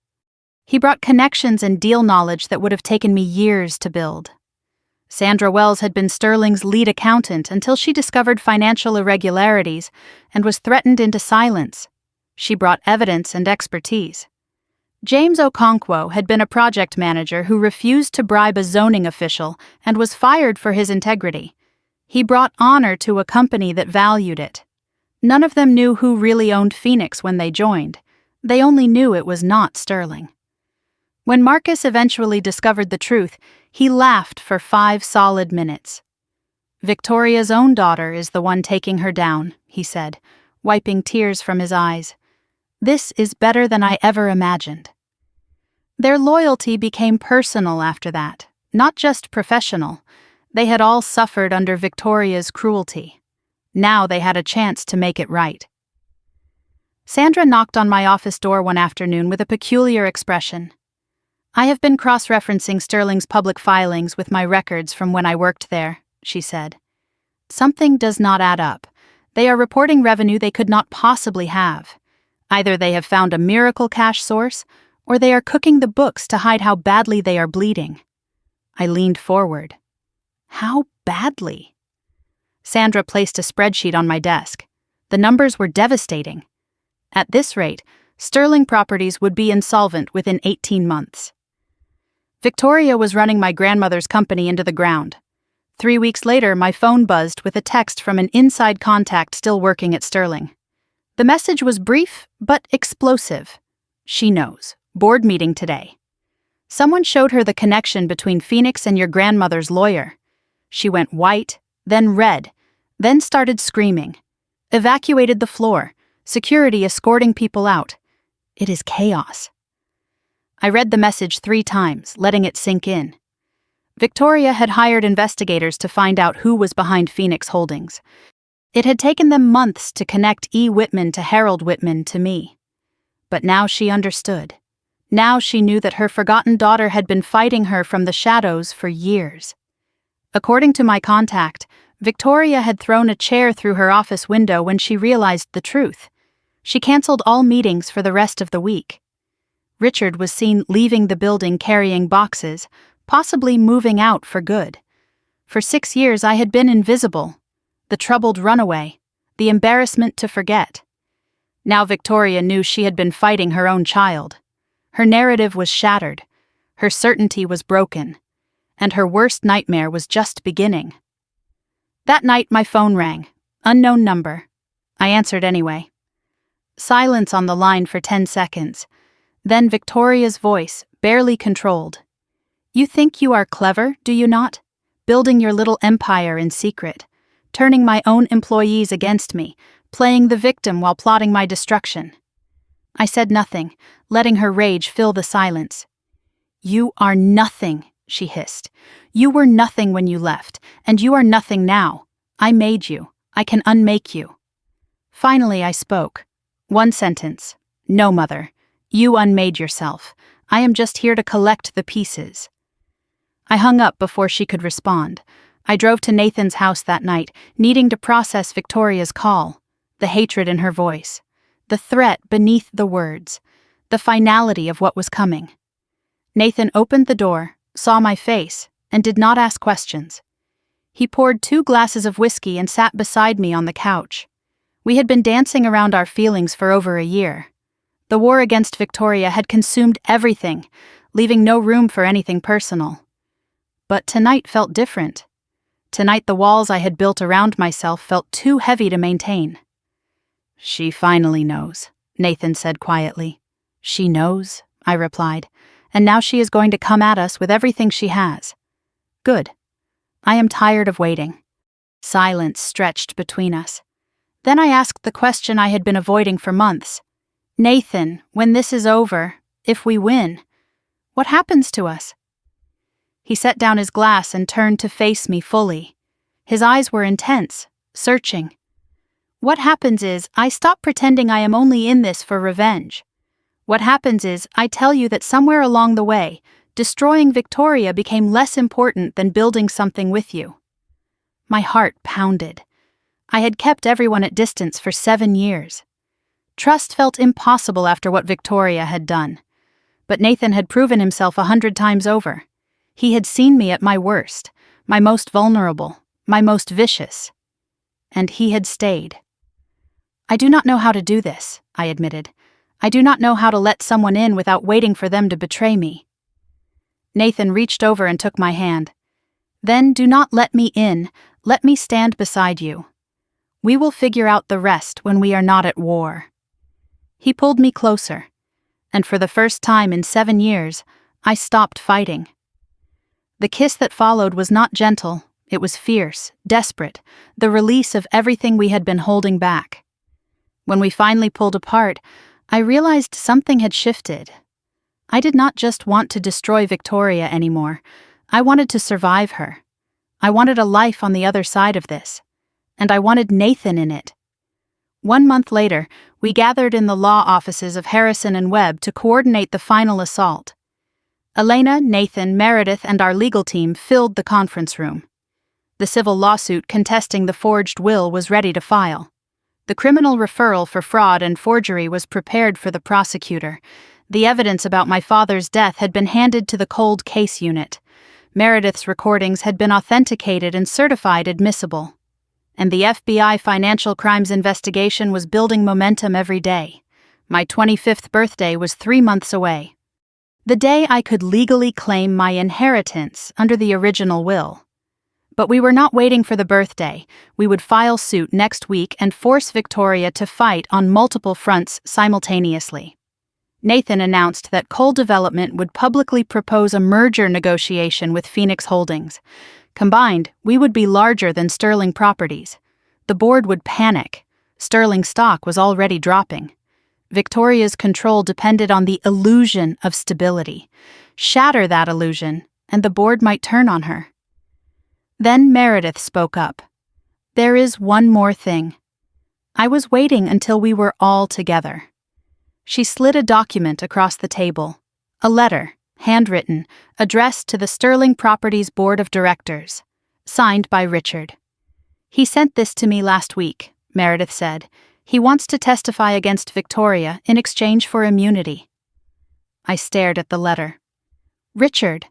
He brought connections and deal knowledge that would have taken me years to build. Sandra Wells had been Sterling's lead accountant until she discovered financial irregularities and was threatened into silence. She brought evidence and expertise. James Okonkwo had been a project manager who refused to bribe a zoning official and was fired for his integrity. He brought honor to a company that valued it. None of them knew who really owned Phoenix when they joined. They only knew it was not Sterling. When Marcus eventually discovered the truth, he laughed for 5 solid minutes. "Victoria's own daughter is the one taking her down," he said, wiping tears from his eyes. "This is better than I ever imagined." Their loyalty became personal after that, not just professional. They had all suffered under Victoria's cruelty. Now they had a chance to make it right. Sandra knocked on my office door one afternoon with a peculiar expression. "I have been cross-referencing Sterling's public filings with my records from when I worked there," she said. "Something does not add up. They are reporting revenue they could not possibly have. Either they have found a miracle cash source, or they are cooking the books to hide how badly they are bleeding." I leaned forward. "How badly?" Sandra placed a spreadsheet on my desk. The numbers were devastating. At this rate, Sterling Properties would be insolvent within 18 months. Victoria was running my grandmother's company into the ground. 3 weeks later, my phone buzzed with a text from an inside contact still working at Sterling. The message was brief, but explosive. "She knows. Board meeting today." Someone showed her the connection between Phoenix and your grandmother's lawyer. She went white, then red, then started screaming. Evacuated the floor, security escorting people out. It is chaos. I read the message 3 times, letting it sink in. Victoria had hired investigators to find out who was behind Phoenix Holdings. It had taken them months to connect E. Whitman to Harold Whitman to me. But now she understood. Now she knew that her forgotten daughter had been fighting her from the shadows for years. According to my contact, Victoria had thrown a chair through her office window when she realized the truth. She canceled all meetings for the rest of the week. Richard was seen leaving the building carrying boxes, possibly moving out for good. For 6 years I had been invisible, the troubled runaway, the embarrassment to forget. Now Victoria knew she had been fighting her own child. Her narrative was shattered, her certainty was broken, and her worst nightmare was just beginning. That night my phone rang. Unknown number. I answered anyway. Silence on the line for 10 seconds. Then Victoria's voice, barely controlled. You think you are clever, do you not? Building your little empire in secret. Turning my own employees against me, playing the victim while plotting my destruction. I said nothing, letting her rage fill the silence. You are nothing, she hissed. You were nothing when you left, and you are nothing now. I made you. I can unmake you. Finally I spoke. One sentence. No, Mother. You unmade yourself. I am just here to collect the pieces. I hung up before she could respond. I drove to Nathan's house that night, needing to process Victoria's call, the hatred in her voice, the threat beneath the words, the finality of what was coming. Nathan opened the door, saw my face, and did not ask questions. He poured 2 glasses of whiskey and sat beside me on the couch. We had been dancing around our feelings for over a year. The war against Victoria had consumed everything, leaving no room for anything personal. But tonight felt different. Tonight the walls I had built around myself felt too heavy to maintain. She finally knows, Nathan said quietly. She knows, I replied, and now she is going to come at us with everything she has. Good. I am tired of waiting. Silence stretched between us. Then I asked the question I had been avoiding for months. Nathan, when this is over, if we win, what happens to us? He set down his glass and turned to face me fully. His eyes were intense, searching. What happens is, I stop pretending I am only in this for revenge. What happens is, I tell you that somewhere along the way, destroying Victoria became less important than building something with you. My heart pounded. I had kept everyone at distance for 7 years. Trust felt impossible after what Victoria had done. But Nathan had proven himself 100 times over. He had seen me at my worst, my most vulnerable, my most vicious. And he had stayed. I do not know how to do this, I admitted. I do not know how to let someone in without waiting for them to betray me. Nathan reached over and took my hand. Then do not let me in, let me stand beside you. We will figure out the rest when we are not at war. He pulled me closer, and for the first time in 7 years, I stopped fighting. The kiss that followed was not gentle, it was fierce, desperate, the release of everything we had been holding back. When we finally pulled apart, I realized something had shifted. I did not just want to destroy Victoria anymore. I wanted to survive her. I wanted a life on the other side of this. And I wanted Nathan in it. 1 month later, we gathered in the law offices of Harrison and Webb to coordinate the final assault. Elena, Nathan, Meredith, and our legal team filled the conference room. The civil lawsuit contesting the forged will was ready to file. The criminal referral for fraud and forgery was prepared for the prosecutor. The evidence about my father's death had been handed to the cold case unit. Meredith's recordings had been authenticated and certified admissible. And the FBI financial crimes investigation was building momentum every day. My 25th birthday was 3 months away. The day I could legally claim my inheritance under the original will. But we were not waiting for the birthday. We would file suit next week and force Victoria to fight on multiple fronts simultaneously. Nathan announced that Coal Development would publicly propose a merger negotiation with Phoenix Holdings. Combined, we would be larger than Sterling Properties. The board would panic. Sterling stock was already dropping. Victoria's control depended on the illusion of stability. Shatter that illusion, and the board might turn on her. Then Meredith spoke up. There is one more thing. I was waiting until we were all together. She slid a document across the table. A letter, handwritten, addressed to the Sterling Properties Board of Directors, signed by Richard. He sent this to me last week, Meredith said. He wants to testify against Victoria in exchange for immunity. I stared at the letter. Richard,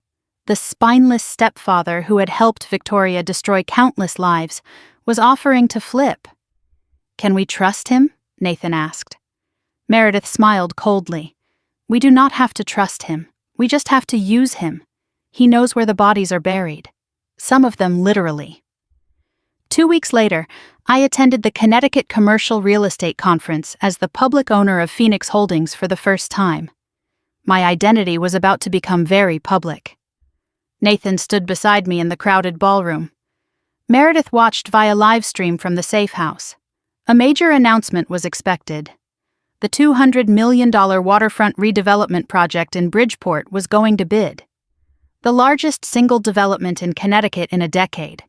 the spineless stepfather who had helped Victoria destroy countless lives, was offering to flip. Can we trust him? Nathan asked. Meredith smiled coldly. We do not have to trust him. We just have to use him. He knows where the bodies are buried. Some of them literally. 2 weeks later, I attended the Connecticut Commercial Real Estate Conference as the public owner of Phoenix Holdings for the first time. My identity was about to become very public. Nathan stood beside me in the crowded ballroom. Meredith watched via live stream from the safe house. A major announcement was expected. The $200 million waterfront redevelopment project in Bridgeport was going to bid. The largest single development in Connecticut in a decade.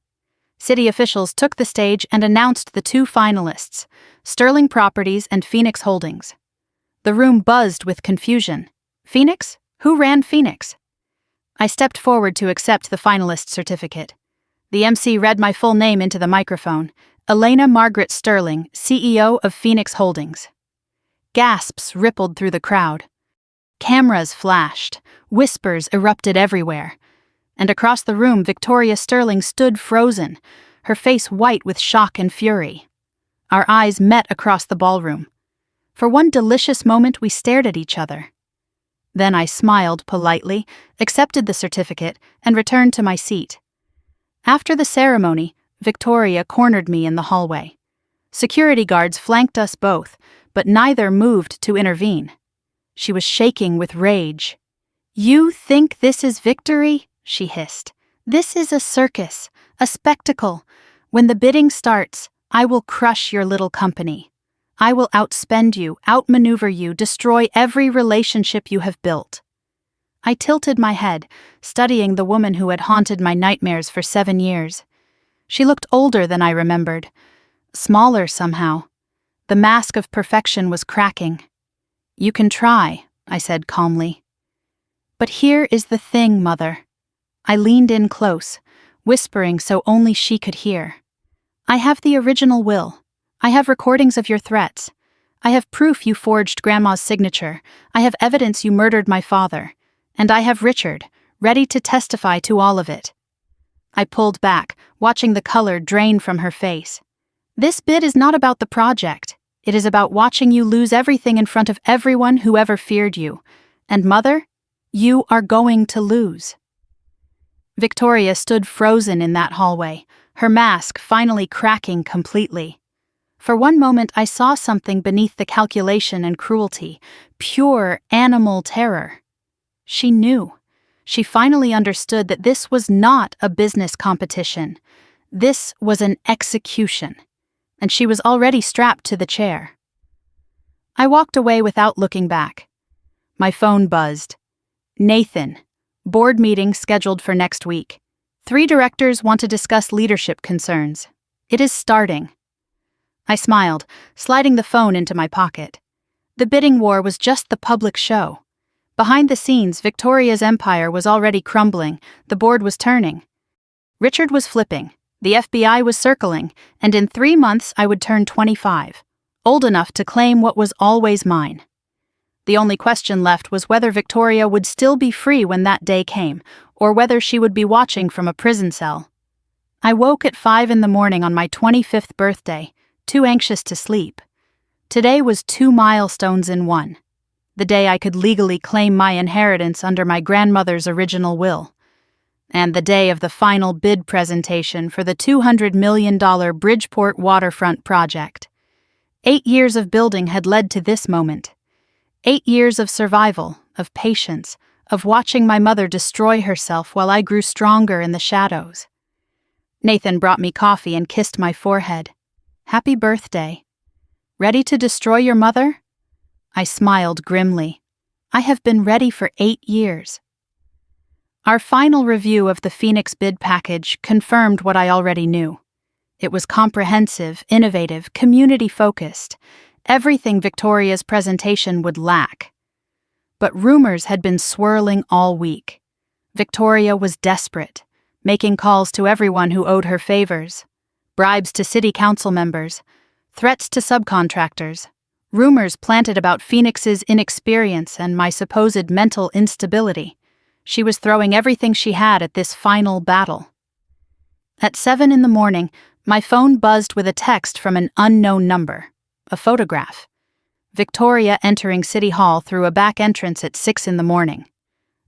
City officials took the stage and announced the two finalists, Sterling Properties and Phoenix Holdings. The room buzzed with confusion. Phoenix? Who ran Phoenix? I stepped forward to accept the finalist certificate. The MC read my full name into the microphone, Elena Margaret Sterling, CEO of Phoenix Holdings. Gasps rippled through the crowd. Cameras flashed, whispers erupted everywhere. And across the room, Victoria Sterling stood frozen, her face white with shock and fury. Our eyes met across the ballroom. For one delicious moment, we stared at each other. Then I smiled politely, accepted the certificate, and returned to my seat. After the ceremony, Victoria cornered me in the hallway. Security guards flanked us both, but neither moved to intervene. She was shaking with rage. "You think this is victory?" she hissed. "This is a circus, a spectacle. When the bidding starts, I will crush your little company. I will outspend you, outmaneuver you, destroy every relationship you have built." I tilted my head, studying the woman who had haunted my nightmares for 7 years. She looked older than I remembered, smaller somehow. The mask of perfection was cracking. "You can try," I said calmly. "But here is the thing, Mother." I leaned in close, whispering so only she could hear. "I have the original will. I have recordings of your threats. I have proof you forged Grandma's signature. I have evidence you murdered my father. And I have Richard, ready to testify to all of it." I pulled back, watching the color drain from her face. "This bid is not about the project. It is about watching you lose everything in front of everyone who ever feared you. And Mother, you are going to lose." Victoria stood frozen in that hallway, her mask finally cracking completely. For one moment I saw something beneath the calculation and cruelty, pure animal terror. She knew. She finally understood that this was not a business competition. This was an execution. And she was already strapped to the chair. I walked away without looking back. My phone buzzed. "Nathan, board meeting scheduled for next week. 3 directors want to discuss leadership concerns. It is starting." I smiled, sliding the phone into my pocket. The bidding war was just the public show. Behind the scenes, Victoria's empire was already crumbling, the board was turning. Richard was flipping, the FBI was circling, and in 3 months I would turn 25, old enough to claim what was always mine. The only question left was whether Victoria would still be free when that day came, or whether she would be watching from a prison cell. I woke at 5 in the morning on my 25th birthday, too anxious to sleep. Today was 2 milestones in one. The day I could legally claim my inheritance under my grandmother's original will. And the day of the final bid presentation for the $200 million Bridgeport waterfront project. 8 years of building had led to this moment. 8 years of survival, of patience, of watching my mother destroy herself while I grew stronger in the shadows. Nathan brought me coffee and kissed my forehead. "Happy birthday. Ready to destroy your mother?" I smiled grimly. I have been ready for 8 years. Our final review of the Phoenix bid package confirmed what I already knew. It was comprehensive, innovative, community-focused, everything Victoria's presentation would lack. But rumors had been swirling all week. Victoria was desperate, making calls to everyone who owed her favors, bribes to city council members, threats to subcontractors, rumors planted about Phoenix's inexperience and my supposed mental instability. She was throwing everything she had at this final battle. At 7 in the morning, my phone buzzed with a text from an unknown number, a photograph. Victoria entering City Hall through a back entrance at 6 in the morning.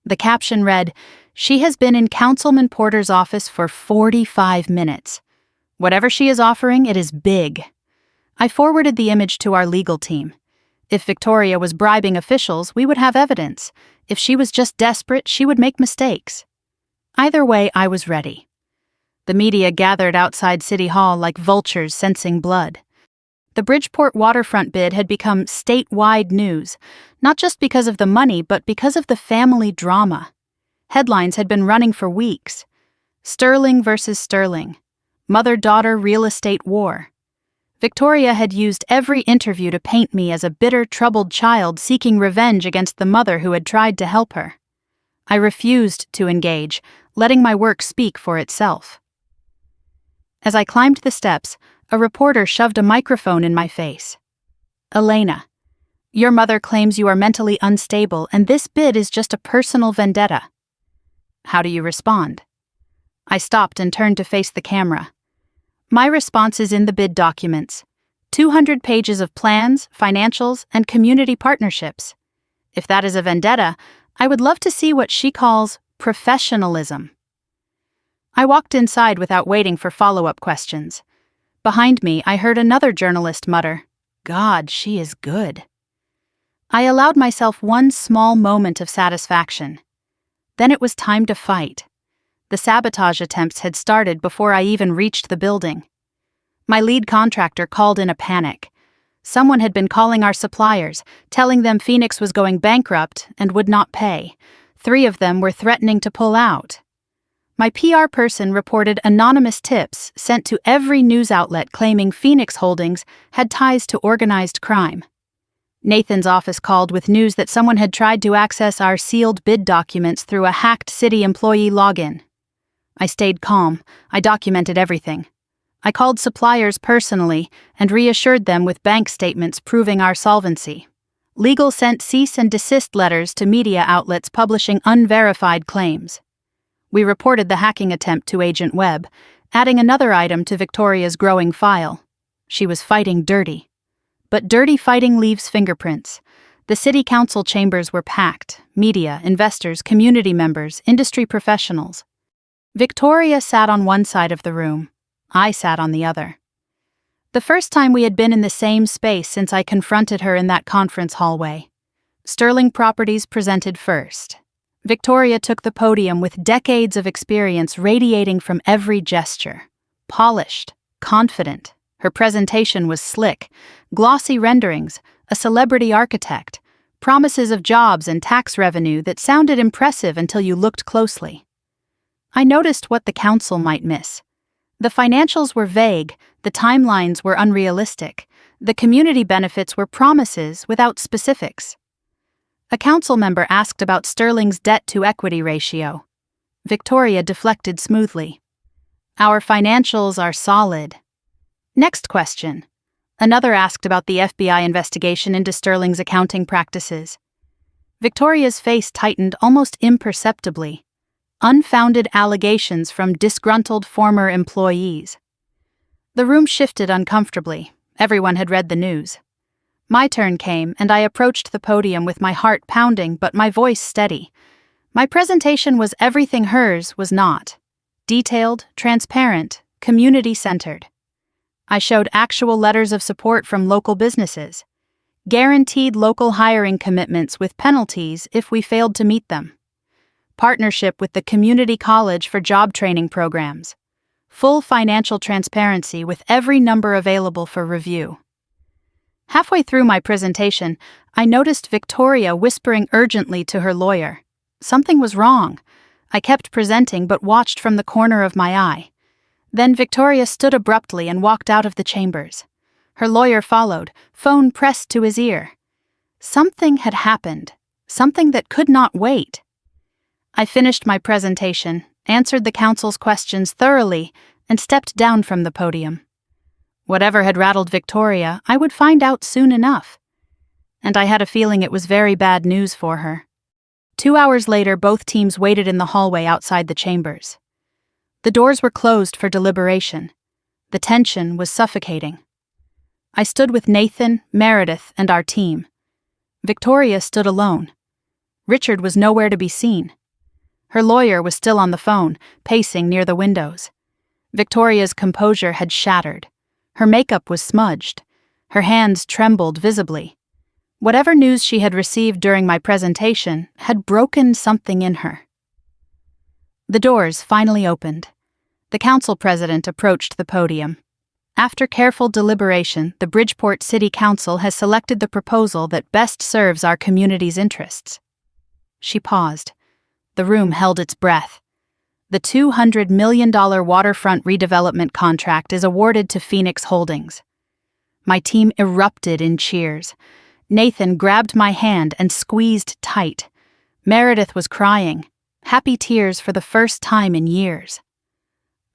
The caption read, "She has been in Councilman Porter's office for 45 minutes. Whatever she is offering, it is big. I forwarded the image to our legal team. If Victoria was bribing officials, we would have evidence. If she was just desperate, she would make mistakes. Either way, I was ready. The media gathered outside City Hall like vultures sensing blood. The Bridgeport waterfront bid had become statewide news, not just because of the money, but because of the family drama. Headlines had been running for weeks. Sterling versus Sterling. Mother-daughter real estate war. Victoria had used every interview to paint me as a bitter, troubled child seeking revenge against the mother who had tried to help her. I refused to engage, letting my work speak for itself. As I climbed the steps, a reporter shoved a microphone in my face. "Elena, your mother claims you are mentally unstable and this bid is just a personal vendetta. How do you respond?" I stopped and turned to face the camera. My response is in the bid documents. 200 pages of plans, financials, and community partnerships. If that is a vendetta, I would love to see what she calls professionalism. I walked inside without waiting for follow-up questions. Behind me, I heard another journalist mutter, "God, she is good." I allowed myself one small moment of satisfaction. Then it was time to fight. The sabotage attempts had started before I even reached the building. My lead contractor called in a panic. Someone had been calling our suppliers, telling them Phoenix was going bankrupt and would not pay. 3 of them were threatening to pull out. My PR person reported anonymous tips sent to every news outlet claiming Phoenix Holdings had ties to organized crime. Nathan's office called with news that someone had tried to access our sealed bid documents through a hacked city employee login. I stayed calm. I documented everything. I called suppliers personally and reassured them with bank statements proving our solvency. Legal sent cease and desist letters to media outlets publishing unverified claims. We reported the hacking attempt to Agent Webb, adding another item to Victoria's growing file. She was fighting dirty. But dirty fighting leaves fingerprints. The city council chambers were packed. Media, investors, community members, industry professionals. Victoria sat on one side of the room. I sat on the other. The first time we had been in the same space since I confronted her in that conference hallway. Sterling Properties presented first. Victoria took the podium with decades of experience radiating from every gesture. Polished, confident. Her presentation was slick. Glossy renderings, a celebrity architect, promises of jobs and tax revenue that sounded impressive until you looked closely. I noticed what the council might miss. The financials were vague, the timelines were unrealistic, the community benefits were promises without specifics. A council member asked about Sterling's debt-to-equity ratio. Victoria deflected smoothly. "Our financials are solid." Next question. Another asked about the FBI investigation into Sterling's accounting practices. Victoria's face tightened almost imperceptibly. Unfounded allegations from disgruntled former employees. The room shifted uncomfortably. Everyone had read the news. My turn came, and I approached the podium with my heart pounding but my voice steady. My presentation was everything hers was not. Detailed, transparent, community-centered. I showed actual letters of support from local businesses. Guaranteed local hiring commitments with penalties if we failed to meet them. Partnership with the community college for job training programs. Full financial transparency with every number available for review. Halfway through my presentation, I noticed Victoria whispering urgently to her lawyer. Something was wrong. I kept presenting but watched from the corner of my eye. Then Victoria stood abruptly and walked out of the chambers. Her lawyer followed, phone pressed to his ear. Something had happened. Something that could not wait. I finished my presentation, answered the council's questions thoroughly, and stepped down from the podium. Whatever had rattled Victoria, I would find out soon enough. And I had a feeling it was very bad news for her. 2 hours later, both teams waited in the hallway outside the chambers. The doors were closed for deliberation. The tension was suffocating. I stood with Nathan, Meredith, and our team. Victoria stood alone. Richard was nowhere to be seen. Her lawyer was still on the phone, pacing near the windows. Victoria's composure had shattered. Her makeup was smudged. Her hands trembled visibly. Whatever news she had received during my presentation had broken something in her. The doors finally opened. The council president approached the podium. After careful deliberation, the Bridgeport City Council has selected the proposal that best serves our community's interests. She paused. The room held its breath. The $200 million waterfront redevelopment contract is awarded to Phoenix Holdings. My team erupted in cheers. Nathan grabbed my hand and squeezed tight. Meredith was crying, happy tears for the first time in years.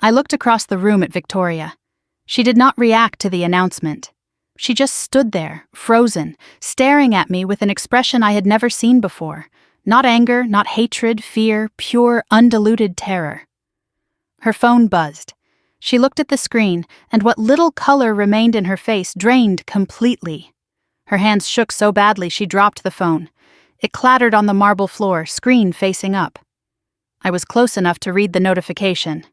I looked across the room at Victoria. She did not react to the announcement. She just stood there, frozen, staring at me with an expression I had never seen before. Not anger, not hatred, fear, pure, undiluted terror. Her phone buzzed. She looked at the screen, and what little color remained in her face drained completely. Her hands shook so badly she dropped the phone. It clattered on the marble floor, screen facing up. I was close enough to read the notification.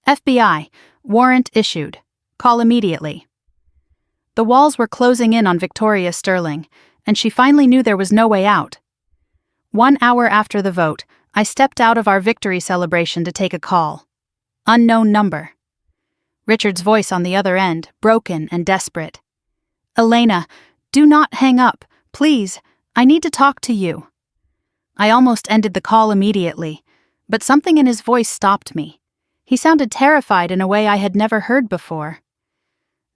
FBI, warrant issued. Call immediately. The walls were closing in on Victoria Sterling, and she finally knew there was no way out. 1 hour after the vote, I stepped out of our victory celebration to take a call. Unknown number. Richard's voice on the other end, broken and desperate. Elena, do not hang up, please. I need to talk to you. I almost ended the call immediately, but something in his voice stopped me. He sounded terrified in a way I had never heard before.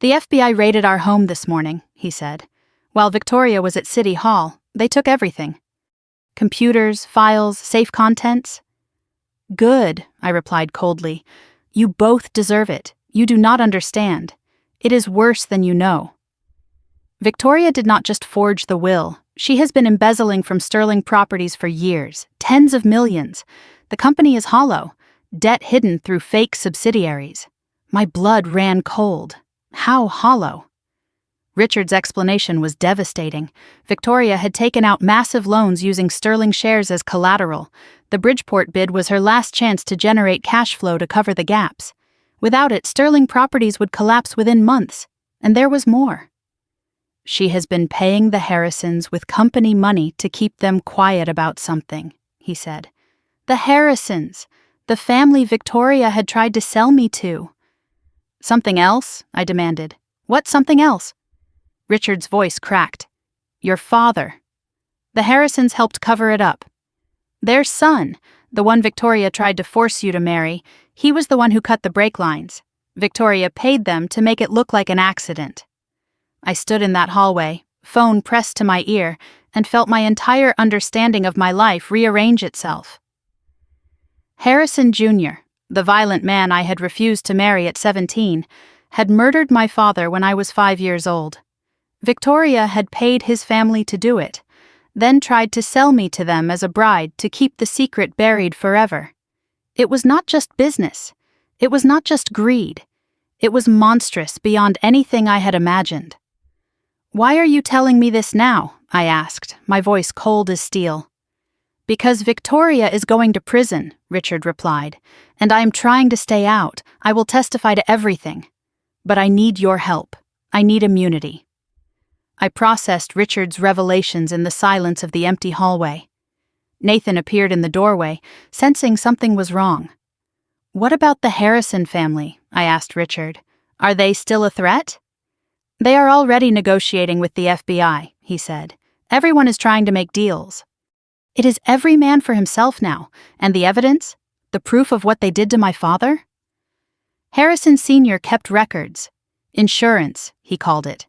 The FBI raided our home this morning, he said. While Victoria was at City Hall, they took everything. Computers, files, safe contents? Good, I replied coldly. You both deserve it. You do not understand. It is worse than you know. Victoria did not just forge the will. She has been embezzling from Sterling Properties for years, tens of millions. The company is hollow, debt hidden through fake subsidiaries. My blood ran cold. How hollow? Richard's explanation was devastating. Victoria had taken out massive loans using Sterling shares as collateral. The Bridgeport bid was her last chance to generate cash flow to cover the gaps. Without it, Sterling Properties would collapse within months. And there was more. She has been paying the Harrisons with company money to keep them quiet about something, he said. The Harrisons, the family Victoria had tried to sell me to. Something else? I demanded. What something else? Richard's voice cracked. Your father. The Harrisons helped cover it up. Their son, the one Victoria tried to force you to marry, he was the one who cut the brake lines. Victoria paid them to make it look like an accident. I stood in that hallway, phone pressed to my ear, and felt my entire understanding of my life rearrange itself. Harrison Jr., the violent man I had refused to marry at 17, had murdered my father when I was 5 years old. Victoria had paid his family to do it, then tried to sell me to them as a bride to keep the secret buried forever. It was not just business. It was not just greed. It was monstrous beyond anything I had imagined. Why are you telling me this now? I asked, my voice cold as steel. Because Victoria is going to prison, Richard replied, and I am trying to stay out. I will testify to everything. But I need your help. I need immunity. I processed Richard's revelations in the silence of the empty hallway. Nathan appeared in the doorway, sensing something was wrong. What about the Harrison family? I asked Richard. Are they still a threat? They are already negotiating with the FBI, he said. Everyone is trying to make deals. It is every man for himself now, and the evidence? The proof of what they did to my father? Harrison Sr. kept records. Insurance, he called it.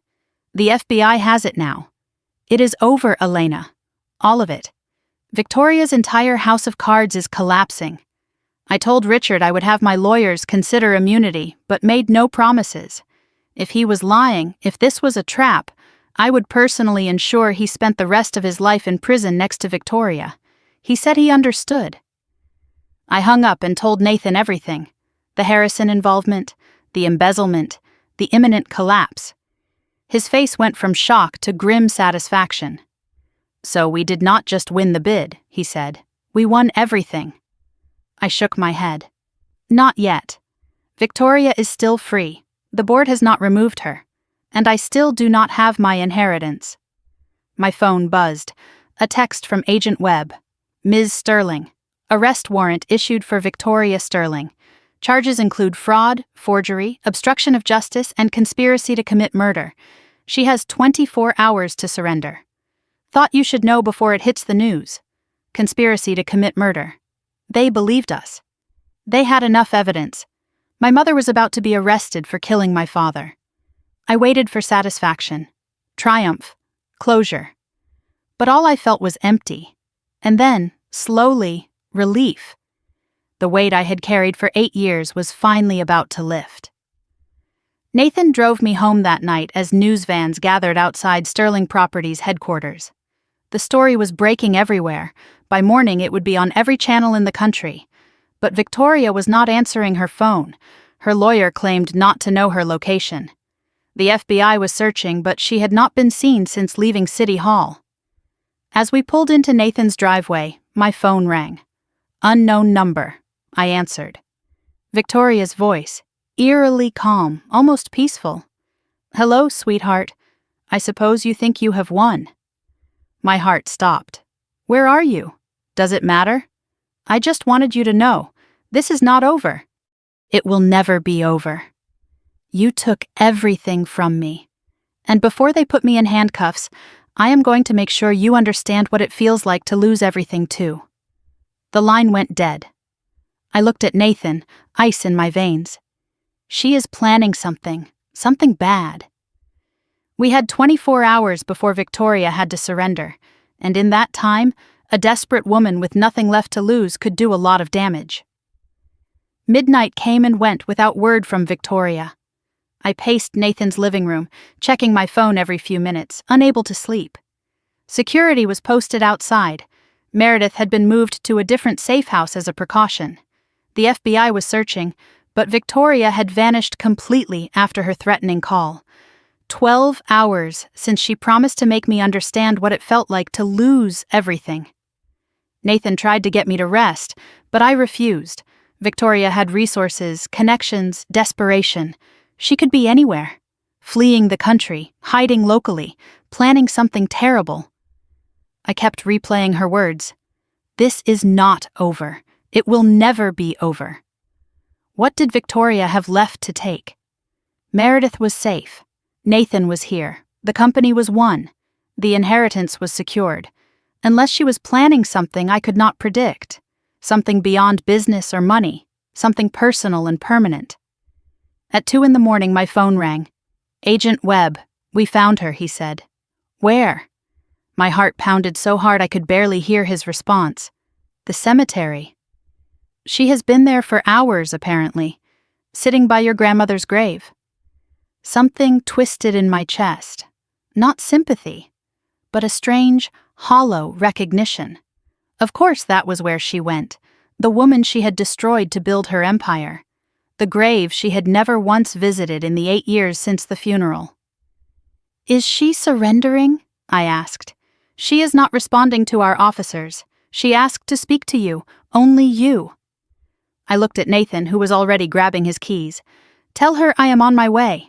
The FBI has it now. It is over, Elena. All of it. Victoria's entire house of cards is collapsing. I told Richard I would have my lawyers consider immunity, but made no promises. If he was lying, if this was a trap, I would personally ensure he spent the rest of his life in prison next to Victoria. He said he understood. I hung up and told Nathan everything. The Harrison involvement, the embezzlement, the imminent collapse. His face went from shock to grim satisfaction. So we did not just win the bid, he said. We won everything. I shook my head. Not yet. Victoria is still free. The board has not removed her. And I still do not have my inheritance. My phone buzzed. A text from Agent Webb. Ms. Sterling. Arrest warrant issued for Victoria Sterling. Charges include fraud, forgery, obstruction of justice, and conspiracy to commit murder. She has 24 hours to surrender. Thought you should know before it hits the news. Conspiracy to commit murder. They believed us. They had enough evidence. My mother was about to be arrested for killing my father. I waited for satisfaction, triumph, closure. But all I felt was empty. And then, slowly, relief. The weight I had carried for 8 years was finally about to lift. Nathan drove me home that night as news vans gathered outside Sterling Properties headquarters. The story was breaking everywhere. By morning it would be on every channel in the country. But Victoria was not answering her phone. Her lawyer claimed not to know her location. The FBI was searching, but she had not been seen since leaving City Hall. As we pulled into Nathan's driveway, my phone rang. Unknown number, I answered. Victoria's voice, eerily calm, almost peaceful. Hello, sweetheart. I suppose you think you have won. My heart stopped. Where are you? Does it matter? I just wanted you to know, this is not over. It will never be over. You took everything from me. And before they put me in handcuffs, I am going to make sure you understand what it feels like to lose everything too. The line went dead. I looked at Nathan, ice in my veins. She is planning something bad. We had 24 hours before Victoria had to surrender, and in that time, a desperate woman with nothing left to lose could do a lot of damage. Midnight came and went without word from Victoria. I paced Nathan's living room, checking my phone every few minutes, unable to sleep. Security was posted outside. Meredith had been moved to a different safe house as a precaution. The FBI was searching, but Victoria had vanished completely after her threatening call. 12 hours since she promised to make me understand what it felt like to lose everything. Nathan tried to get me to rest, but I refused. Victoria had resources, connections, desperation. She could be anywhere. Fleeing the country, hiding locally, planning something terrible. I kept replaying her words. This is not over. It will never be over. What did Victoria have left to take? Meredith was safe. Nathan was here. The company was won. The inheritance was secured. Unless she was planning something I could not predict. Something beyond business or money. Something personal and permanent. At 2 a.m, my phone rang. Agent Webb, we found her, he said. Where? My heart pounded so hard I could barely hear his response. The cemetery. She has been there for hours, apparently, sitting by your grandmother's grave. Something twisted in my chest. Not sympathy, but a strange, hollow recognition. Of course that was where she went, the woman she had destroyed to build her empire. The grave she had never once visited in the 8 years since the funeral. Is she surrendering? I asked. She is not responding to our officers. She asked to speak to you, only you. I looked at Nathan, who was already grabbing his keys. Tell her I am on my way.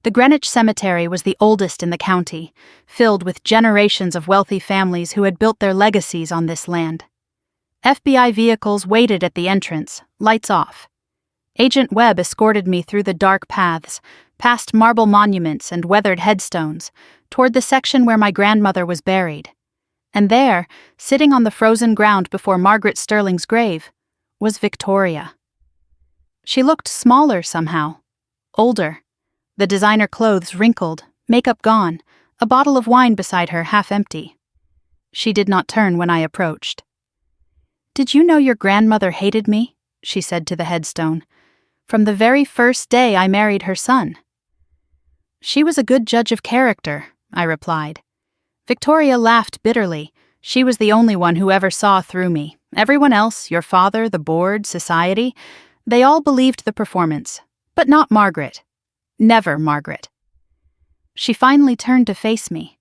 The Greenwich Cemetery was the oldest in the county, filled with generations of wealthy families who had built their legacies on this land. FBI vehicles waited at the entrance, lights off. Agent Webb escorted me through the dark paths, past marble monuments and weathered headstones, toward the section where my grandmother was buried. And there, sitting on the frozen ground before Margaret Sterling's grave, was Victoria. She looked smaller somehow, older. The designer clothes wrinkled, makeup gone, a bottle of wine beside her half empty. She did not turn when I approached. Did you know your grandmother hated me? She said to the headstone. From the very first day I married her son. She was a good judge of character, I replied. Victoria laughed bitterly. She was the only one who ever saw through me. Everyone else, your father, the board, society, they all believed the performance. But not Margaret. Never Margaret. She finally turned to face me.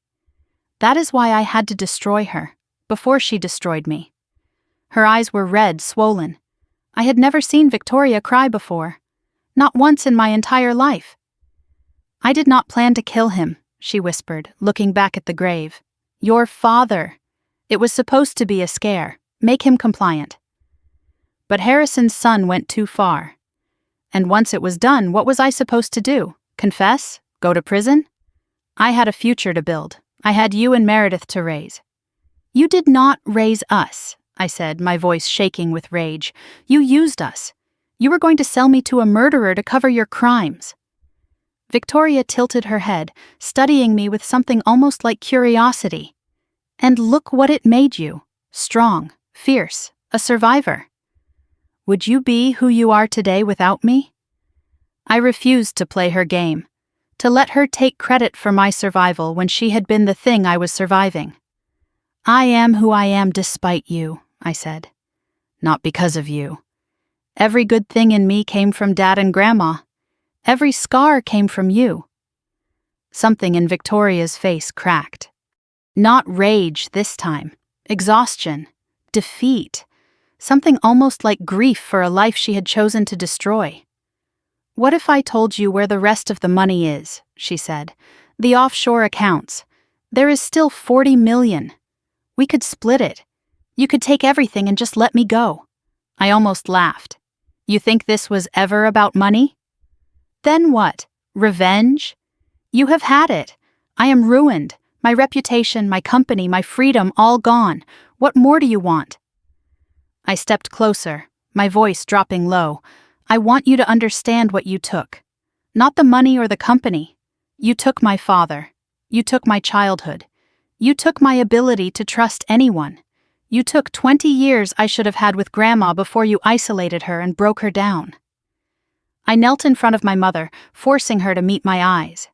That is why I had to destroy her, before she destroyed me. Her eyes were red, swollen. I had never seen Victoria cry before. Not once in my entire life. I did not plan to kill him, she whispered, looking back at the grave. Your father. It was supposed to be a scare, make him compliant. But Harrison's son went too far. And once it was done, what was I supposed to do? Confess? Go to prison? I had a future to build. I had you and Meredith to raise. You did not raise us, I said, my voice shaking with rage. You used us. You were going to sell me to a murderer to cover your crimes. Victoria tilted her head, studying me with something almost like curiosity. And look what it made you. Strong, fierce, a survivor. Would you be who you are today without me? I refused to play her game, to let her take credit for my survival when she had been the thing I was surviving. I am who I am despite you, I said. Not because of you. Every good thing in me came from Dad and Grandma. Every scar came from you. Something in Victoria's face cracked. Not rage this time. Exhaustion. Defeat. Something almost like grief for a life she had chosen to destroy. What if I told you where the rest of the money is, she said. The offshore accounts. There is still 40 million. We could split it. You could take everything and just let me go. I almost laughed. You think this was ever about money? Then what? Revenge? You have had it. I am ruined. My reputation, my company, my freedom, all gone. What more do you want? I stepped closer, my voice dropping low. I want you to understand what you took. Not the money or the company. You took my father. You took my childhood. You took my ability to trust anyone. You took 20 years I should have had with Grandma before you isolated her and broke her down. I knelt in front of my mother, forcing her to meet my eyes.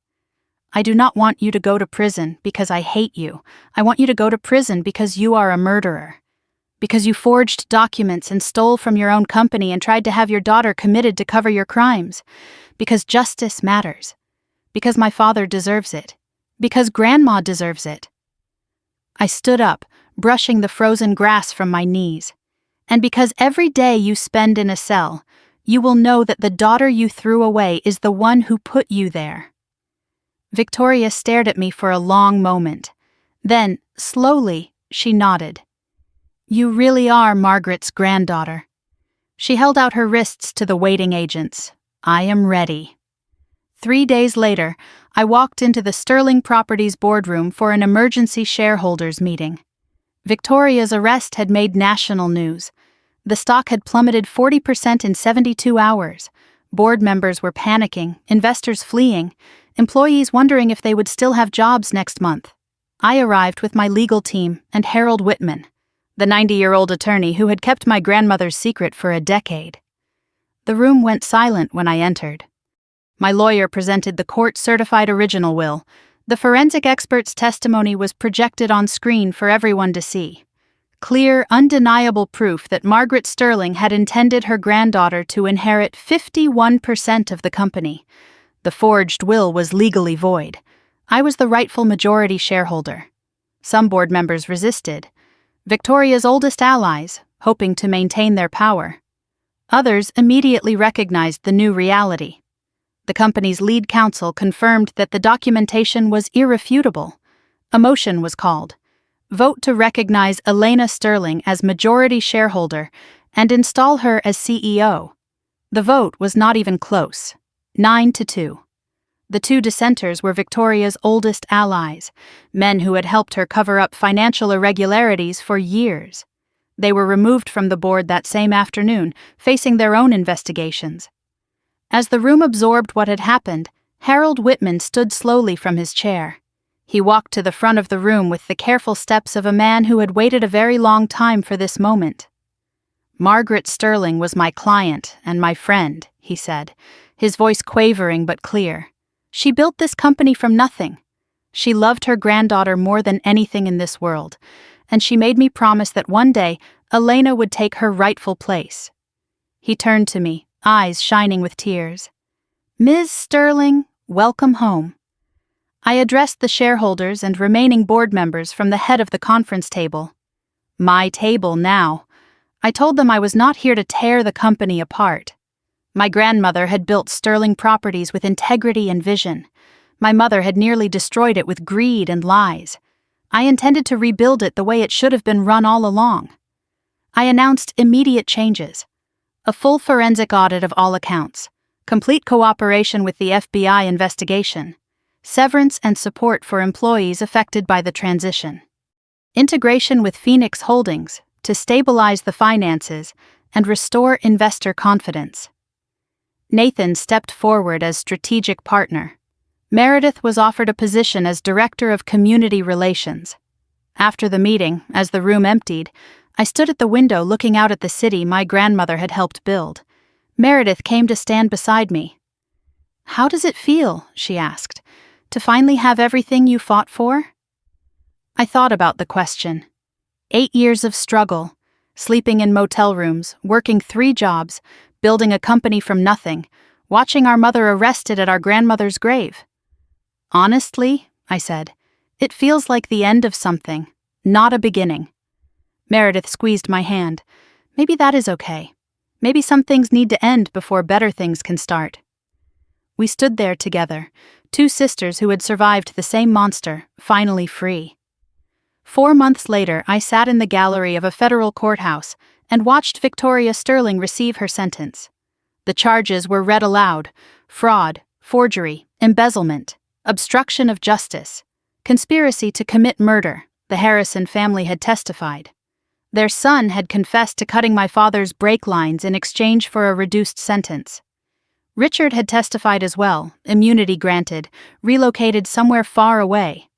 I do not want you to go to prison because I hate you. I want you to go to prison because you are a murderer. Because you forged documents and stole from your own company and tried to have your daughter committed to cover your crimes. Because justice matters. Because my father deserves it. Because Grandma deserves it. I stood up, brushing the frozen grass from my knees. And because every day you spend in a cell, you will know that the daughter you threw away is the one who put you there. Victoria stared at me for a long moment. Then, slowly, she nodded. You really are Margaret's granddaughter. She held out her wrists to the waiting agents. I am ready. 3 days later, I walked into the Sterling Properties boardroom for an emergency shareholders meeting. Victoria's arrest had made national news. The stock had plummeted 40% in 72 hours. Board members were panicking, investors fleeing, employees wondering if they would still have jobs next month. I arrived with my legal team and Harold Whitman, the 90-year-old attorney who had kept my grandmother's secret for a decade. The room went silent when I entered. My lawyer presented the court-certified original will. The forensic expert's testimony was projected on screen for everyone to see. Clear, undeniable proof that Margaret Sterling had intended her granddaughter to inherit 51% of the company. The forged will was legally void. I was the rightful majority shareholder. Some board members resisted. Victoria's oldest allies, hoping to maintain their power. Others immediately recognized the new reality. The company's lead counsel confirmed that the documentation was irrefutable. A motion was called. Vote to recognize Elena Sterling as majority shareholder and install her as CEO. The vote was not even close. 9-2. The two dissenters were Victoria's oldest allies, men who had helped her cover up financial irregularities for years. They were removed from the board that same afternoon, facing their own investigations. As the room absorbed what had happened, Harold Whitman stood slowly from his chair. He walked to the front of the room with the careful steps of a man who had waited a very long time for this moment. Margaret Sterling was my client and my friend, he said, his voice quavering but clear. She built this company from nothing. She loved her granddaughter more than anything in this world, and she made me promise that one day Elena would take her rightful place. He turned to me, eyes shining with tears. Ms. Sterling, welcome home. I addressed the shareholders and remaining board members from the head of the conference table. My table now. I told them I was not here to tear the company apart. My grandmother had built sterling properties with integrity and vision. My mother had nearly destroyed it with greed and lies. I intended to rebuild it the way it should have been run all along. I announced immediate changes. A full forensic audit of all accounts, complete cooperation with the FBI investigation, severance and support for employees affected by the transition, integration with Phoenix Holdings to stabilize the finances and restore investor confidence. Nathan stepped forward as strategic partner. Meredith was offered a position as Director of Community Relations. After the meeting, as the room emptied, I stood at the window looking out at the city my grandmother had helped build. Meredith came to stand beside me. "How does it feel?" she asked. "To finally have everything you fought for?" I thought about the question. 8 years of struggle, sleeping in motel rooms, working 3 jobs, building a company from nothing, watching our mother arrested at our grandmother's grave. "Honestly," I said, "it feels like the end of something, not a beginning." Meredith squeezed my hand. "Maybe that is okay. Maybe some things need to end before better things can start." We stood there together, 2 sisters who had survived the same monster, finally free. 4 months later, I sat in the gallery of a federal courthouse and watched Victoria Sterling receive her sentence. The charges were read aloud: fraud, forgery, embezzlement, obstruction of justice, conspiracy to commit murder, the Harrison family had testified. Their son had confessed to cutting my father's brake lines in exchange for a reduced sentence. Richard had testified as well, immunity granted, relocated somewhere far away.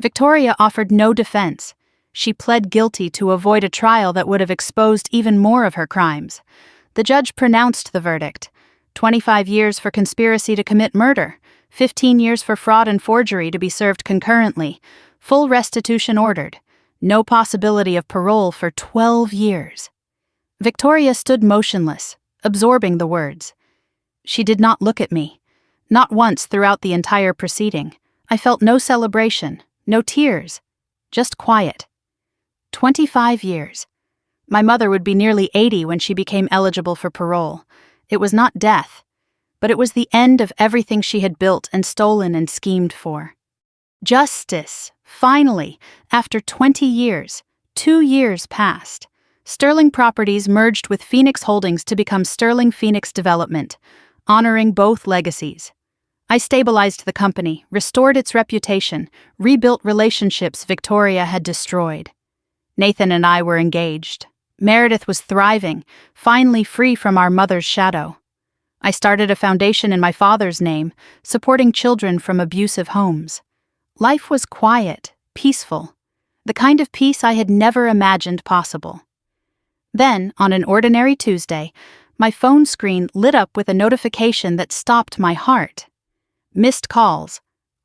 Victoria offered no defense. She pled guilty to avoid a trial that would have exposed even more of her crimes. The judge pronounced the verdict: 25 years for conspiracy to commit murder, 15 years for fraud and forgery to be served concurrently, full restitution ordered, no possibility of parole for 12 years. Victoria stood motionless, absorbing the words. She did not look at me. Not once throughout the entire proceeding. I felt no celebration, no tears, just quiet. 25 years. My mother would be nearly 80 when she became eligible for parole. It was not death, but it was the end of everything she had built and stolen and schemed for. Justice, finally, after 20 years, 2 years passed. Sterling Properties merged with Phoenix Holdings to become Sterling Phoenix Development, honoring both legacies. I stabilized the company, restored its reputation, rebuilt relationships Victoria had destroyed. Nathan and I were engaged. Meredith was thriving, finally free from our mother's shadow. I started a foundation in my father's name, supporting children from abusive homes. Life was quiet, peaceful, the kind of peace I had never imagined possible. Then, on an ordinary Tuesday, my phone screen lit up with a notification that stopped my heart. Missed calls,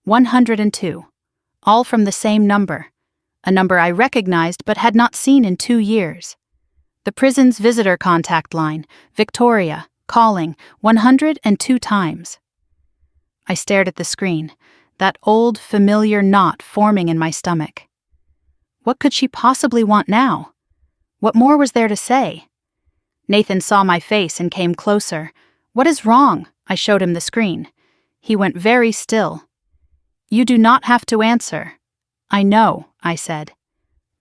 102, all from the same number, a number I recognized but had not seen in 2 years. The prison's visitor contact line, Victoria, calling 102 times. I stared at the screen, that old, familiar knot forming in my stomach. What could she possibly want now? What more was there to say? Nathan saw my face and came closer. "What is wrong?" I showed him the screen. He went very still. "You do not have to answer." "I know," I said.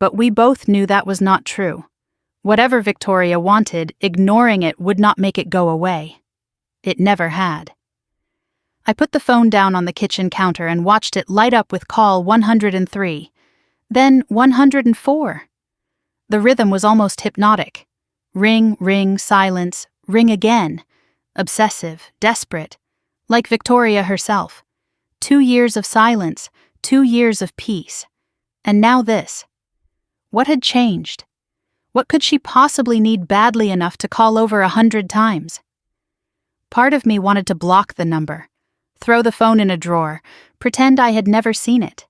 But we both knew that was not true. Whatever Victoria wanted, ignoring it would not make it go away. It never had. I put the phone down on the kitchen counter and watched it light up with call 103, then 104. The rhythm was almost hypnotic. Ring, ring, silence, ring again. Obsessive, desperate, like Victoria herself. 2 years of silence, 2 years of peace. And now this. What had changed? What could she possibly need badly enough to call over 100 times? Part of me wanted to block the number, throw the phone in a drawer, pretend I had never seen it.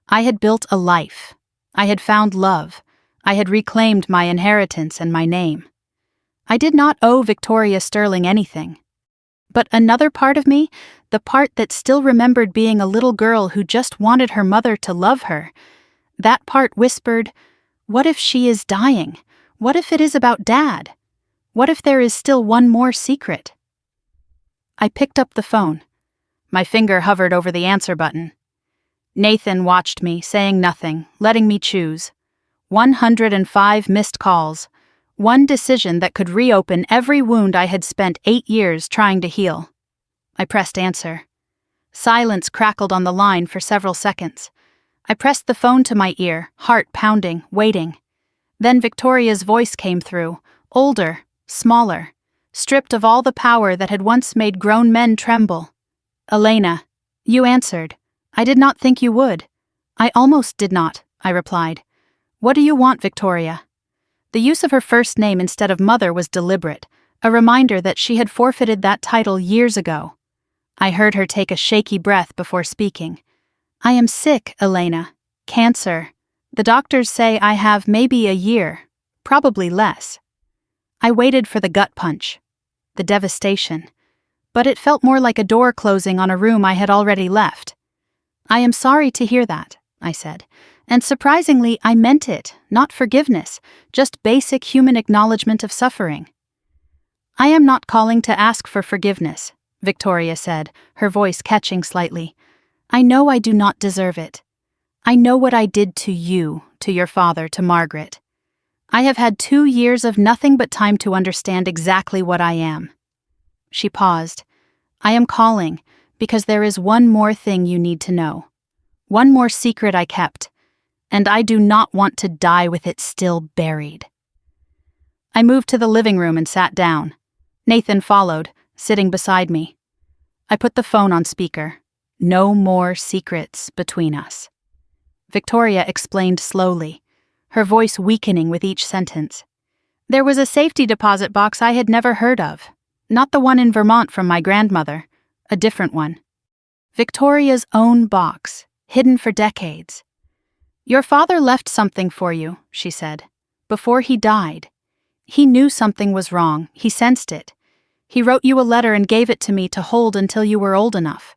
I had built a life. I had found love. I had reclaimed my inheritance and my name. I did not owe Victoria Sterling anything. But another part of me, the part that still remembered being a little girl who just wanted her mother to love her, that part whispered, "What if she is dying? What if it is about Dad? What if there is still one more secret?" I picked up the phone. My finger hovered over the answer button. Nathan watched me, saying nothing, letting me choose. 105 missed calls. One decision that could reopen every wound I had spent 8 years trying to heal. I pressed answer. Silence crackled on the line for several seconds. I pressed the phone to my ear, heart pounding, waiting. Then Victoria's voice came through, older, smaller, stripped of all the power that had once made grown men tremble. "Elena, you answered. I did not think you would." "I almost did not," I replied. "What do you want, Victoria?" The use of her first name instead of mother was deliberate, a reminder that she had forfeited that title years ago. I heard her take a shaky breath before speaking. "I am sick, Elena. Cancer. The doctors say I have maybe a year, probably less." I waited for the gut punch, the devastation, but it felt more like a door closing on a room I had already left. "I am sorry to hear that," I said, and surprisingly, I meant it, not forgiveness, just basic human acknowledgement of suffering. "I am not calling to ask for forgiveness," Victoria said, her voice catching slightly. "I know I do not deserve it. I know what I did to you, to your father, to Margaret. I have had 2 years of nothing but time to understand exactly what I am." She paused. "I am calling because there is one more thing you need to know. One more secret I kept, and I do not want to die with it still buried." I moved to the living room and sat down. Nathan followed, sitting beside me. I put the phone on speaker. No more secrets between us. Victoria explained slowly, her voice weakening with each sentence. "There was a safety deposit box I had never heard of. Not the one in Vermont from my grandmother, a different one. Victoria's own box, hidden for decades. Your father left something for you," she said, "before he died. He knew something was wrong, he sensed it. He wrote you a letter and gave it to me to hold until you were old enough."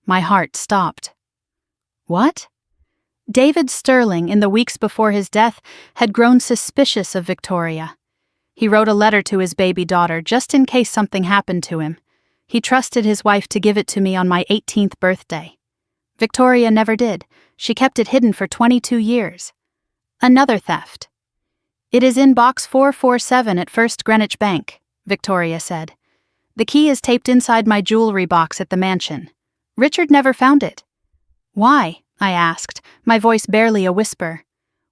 My heart stopped. What? David Sterling, in the weeks before his death, had grown suspicious of Victoria. He wrote a letter to his baby daughter just in case something happened to him. He trusted his wife to give it to me on my 18th birthday. Victoria never did. She kept it hidden for 22 years. Another theft. "It is in box 447 at First Greenwich Bank," Victoria said. "The key is taped inside my jewelry box at the mansion. Richard never found it." "Why?" I asked, my voice barely a whisper.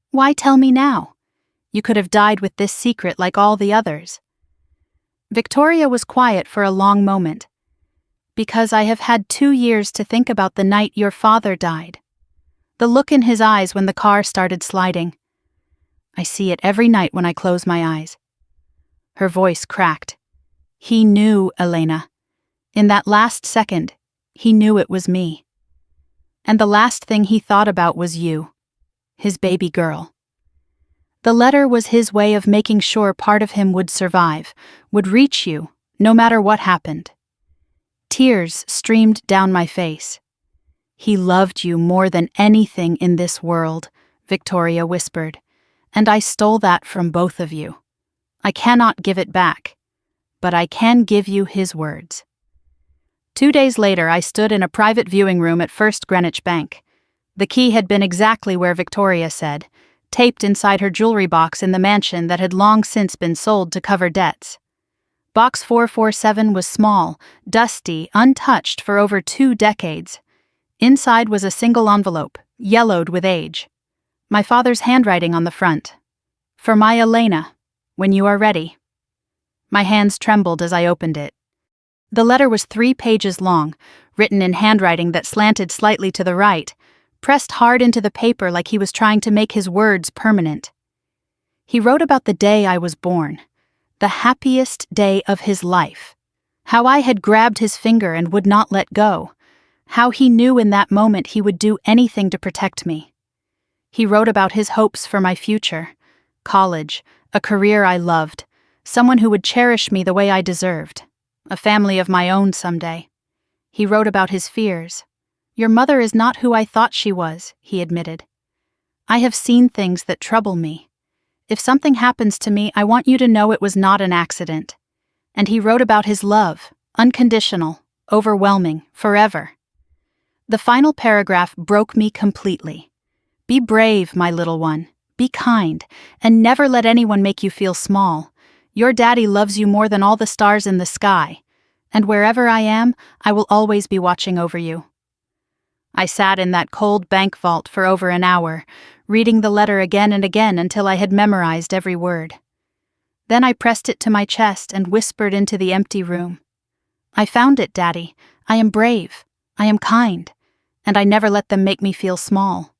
"Why tell me now? You could have died with this secret like all the others." Victoria was quiet for a long moment. "Because I have had 2 years to think about the night your father died." The look in his eyes when the car started sliding. "I see it every night when I close my eyes." Her voice cracked. "He knew, Elena. In that last second, he knew it was me. And the last thing he thought about was you, his baby girl." The letter was his way of making sure part of him would survive, would reach you, no matter what happened. Tears streamed down my face. "He loved you more than anything in this world," Victoria whispered, "and I stole that from both of you. I cannot give it back, but I can give you his words." 2 days later, I stood in a private viewing room at First Greenwich Bank. The key had been exactly where Victoria said, taped inside her jewelry box in the mansion that had long since been sold to cover debts. Box 447 was small, dusty, untouched for over 2 decades. Inside was a single envelope, yellowed with age. My father's handwriting on the front. "For my Elena, when you are ready." My hands trembled as I opened it. The letter was 3 pages long, written in handwriting that slanted slightly to the right, pressed hard into the paper like he was trying to make his words permanent. He wrote about the day I was born, the happiest day of his life, how I had grabbed his finger and would not let go, how he knew in that moment he would do anything to protect me. He wrote about his hopes for my future, college, a career I loved, someone who would cherish me the way I deserved, a family of my own someday. He wrote about his fears. "Your mother is not who I thought she was," he admitted. "I have seen things that trouble me. If something happens to me, I want you to know it was not an accident." And he wrote about his love, Unconditional, overwhelming, forever. The final paragraph broke me completely. Be brave, my little one. Be kind, and never let anyone make you feel small. Your daddy loves you more than all the stars in the sky, and wherever I am, I will always be watching over you. I sat in that cold bank vault for over an hour, reading the letter again and again until I had memorized every word. Then I pressed it to my chest and whispered into the empty room. I found it, Daddy. I am brave. I am kind. And I never let them make me feel small.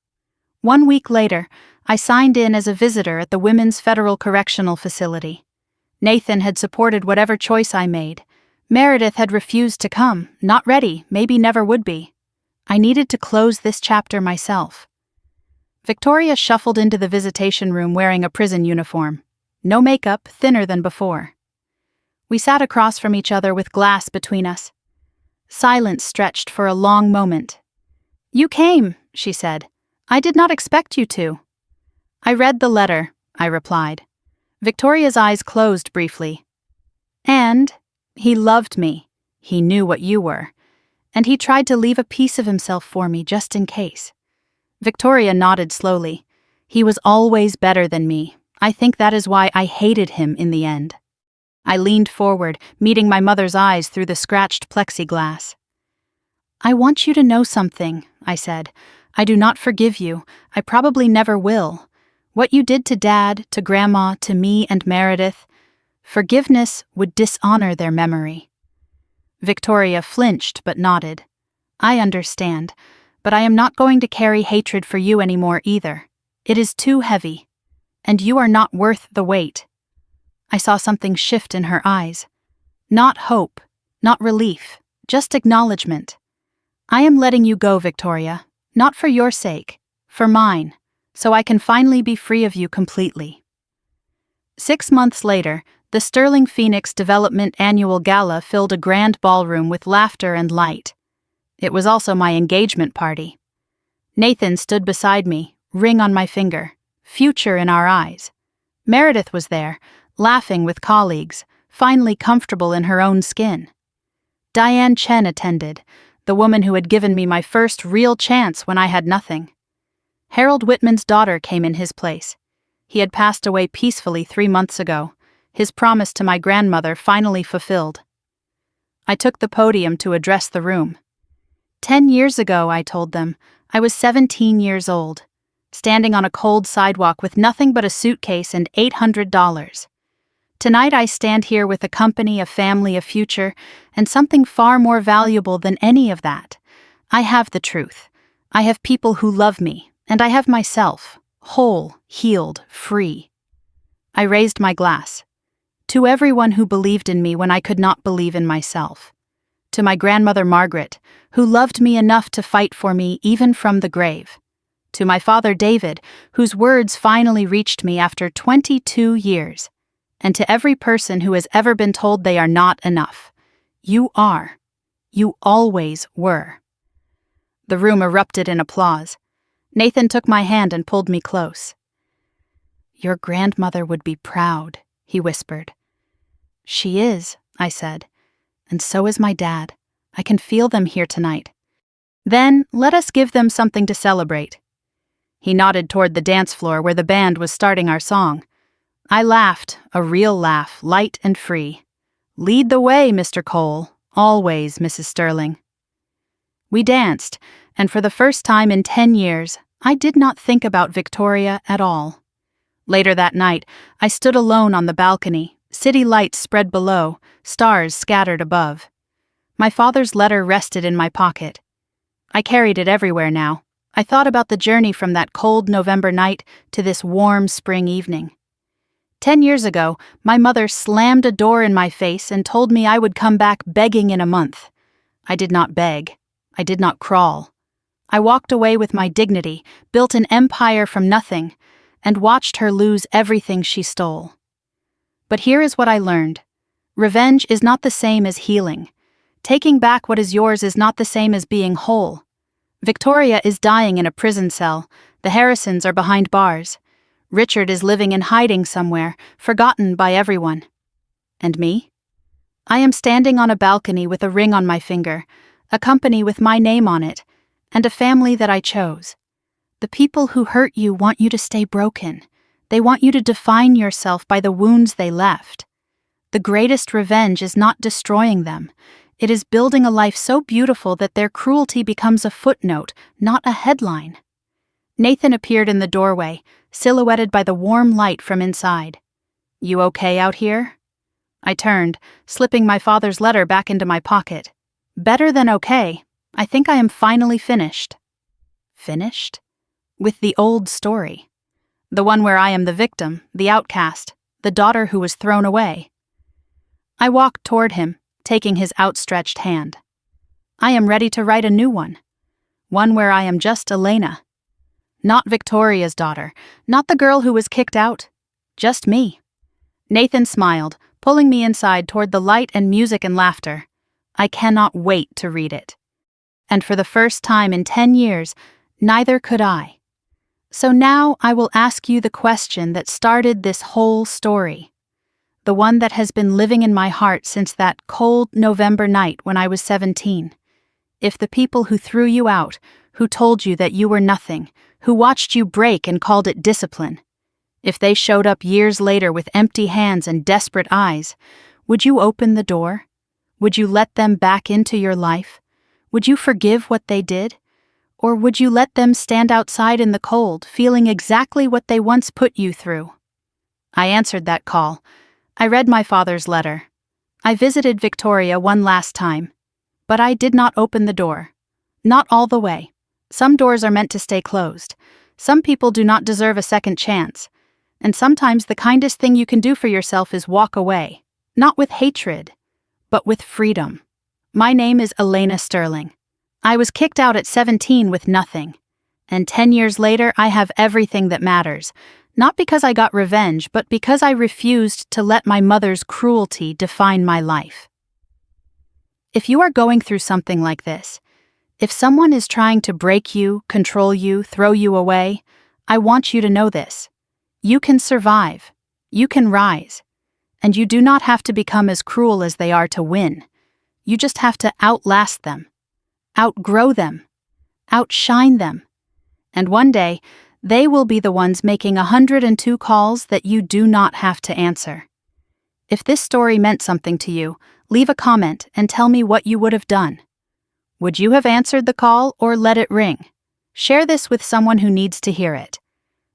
1 week later, I signed in as a visitor at the Women's Federal Correctional Facility. Nathan had supported whatever choice I made. Meredith had refused to come, not ready, maybe never would be. I needed to close this chapter myself. Victoria shuffled into the visitation room wearing a prison uniform. No makeup, thinner than before. We sat across from each other with glass between us. Silence stretched for a long moment. You came, she said. I did not expect you to. I read the letter, I replied. Victoria's eyes closed briefly. And he loved me. He knew what you were. And he tried to leave a piece of himself for me just in case. Victoria nodded slowly. He was always better than me. I think that is why I hated him in the end. I leaned forward, meeting my mother's eyes through the scratched plexiglass. I want you to know something, I said. I do not forgive you. I probably never will. What you did to Dad, to Grandma, to me and Meredith, forgiveness would dishonor their memory. Victoria flinched but nodded. I understand, but I am not going to carry hatred for you anymore either. It is too heavy, and you are not worth the weight. I saw something shift in her eyes. Not hope, not relief, just acknowledgement. I am letting you go, Victoria, not for your sake, for mine, so I can finally be free of you completely. 6 months later, the Sterling Phoenix Development Annual Gala filled a grand ballroom with laughter and light. It was also my engagement party. Nathan stood beside me, ring on my finger, future in our eyes. Meredith was there, laughing with colleagues, finally comfortable in her own skin. Diane Chen attended, the woman who had given me my first real chance when I had nothing. Harold Whitman's daughter came in his place. He had passed away peacefully 3 months ago, his promise to my grandmother finally fulfilled. I took the podium to address the room. 10 years ago, I told them, I was 17 years old, standing on a cold sidewalk with nothing but a suitcase and $800. Tonight I stand here with a company, a family, a future, and something far more valuable than any of that. I have the truth. I have people who love me, and I have myself, whole, healed, free. I raised my glass. To everyone who believed in me when I could not believe in myself. To my grandmother Margaret, who loved me enough to fight for me even from the grave. To my father David, whose words finally reached me after 22 years. And to every person who has ever been told they are not enough. You are. You always were. The room erupted in applause. Nathan took my hand and pulled me close. Your grandmother would be proud, he whispered. She is, I said, and so is my dad. I can feel them here tonight. Then let us give them something to celebrate. He nodded toward the dance floor where the band was starting our song. I laughed, a real laugh, light and free. Lead the way, Mr. Cole. Always, Mrs. Sterling. We danced, and for the first time in 10 years, I did not think about Victoria at all. Later that night, I stood alone on the balcony, city lights spread below, stars scattered above. My father's letter rested in my pocket. I carried it everywhere now. I thought about the journey from that cold November night to this warm spring evening. 10 years ago, my mother slammed a door in my face and told me I would come back begging in a month. I did not beg. I did not crawl. I walked away with my dignity, built an empire from nothing, and watched her lose everything she stole. But here is what I learned. Revenge is not the same as healing. Taking back what is yours is not the same as being whole. Victoria is dying in a prison cell. The Harrisons are behind bars. Richard is living in hiding somewhere, forgotten by everyone. And me? I am standing on a balcony with a ring on my finger, a company with my name on it, and a family that I chose. The people who hurt you want you to stay broken. They want you to define yourself by the wounds they left. The greatest revenge is not destroying them. It is building a life so beautiful that their cruelty becomes a footnote, not a headline. Nathan appeared in the doorway, silhouetted by the warm light from inside. "You okay out here?" I turned, slipping my father's letter back into my pocket. Better than okay. I think I am finally finished. Finished? With the old story. The one where I am the victim, the outcast, the daughter who was thrown away. I walked toward him, taking his outstretched hand. I am ready to write a new one. One where I am just Elena. Not Victoria's daughter, not the girl who was kicked out. Just me. Nathan smiled, pulling me inside toward the light and music and laughter. I cannot wait to read it. And for the first time in 10 years, neither could I. So now I will ask you the question that started this whole story. The one that has been living in my heart since that cold November night when I was 17. If the people who threw you out, who told you that you were nothing, who watched you break and called it discipline, if they showed up years later with empty hands and desperate eyes, would you open the door? Would you let them back into your life? Would you forgive what they did? Or would you let them stand outside in the cold, feeling exactly what they once put you through? I answered that call. I read my father's letter. I visited Victoria one last time. But I did not open the door. Not all the way. Some doors are meant to stay closed. Some people do not deserve a second chance. And sometimes the kindest thing you can do for yourself is walk away. Not with hatred, but with freedom. My name is Elena Sterling. I was kicked out at 17 with nothing. And 10 years later, I have everything that matters. Not because I got revenge, but because I refused to let my mother's cruelty define my life. If you are going through something like this, if someone is trying to break you, control you, throw you away, I want you to know this. You can survive. You can rise. And you do not have to become as cruel as they are to win. You just have to outlast them, outgrow them, outshine them. And one day, they will be the ones making 102 calls that you do not have to answer. If this story meant something to you, leave a comment and tell me what you would have done. Would you have answered the call or let it ring? Share this with someone who needs to hear it.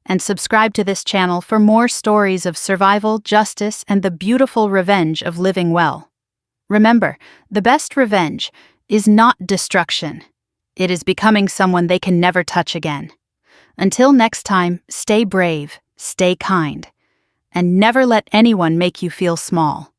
And subscribe to this channel for more stories of survival, justice, and the beautiful revenge of living well. Remember, the best revenge is not destruction. It is becoming someone they can never touch again. Until next time, stay brave, stay kind, and never let anyone make you feel small.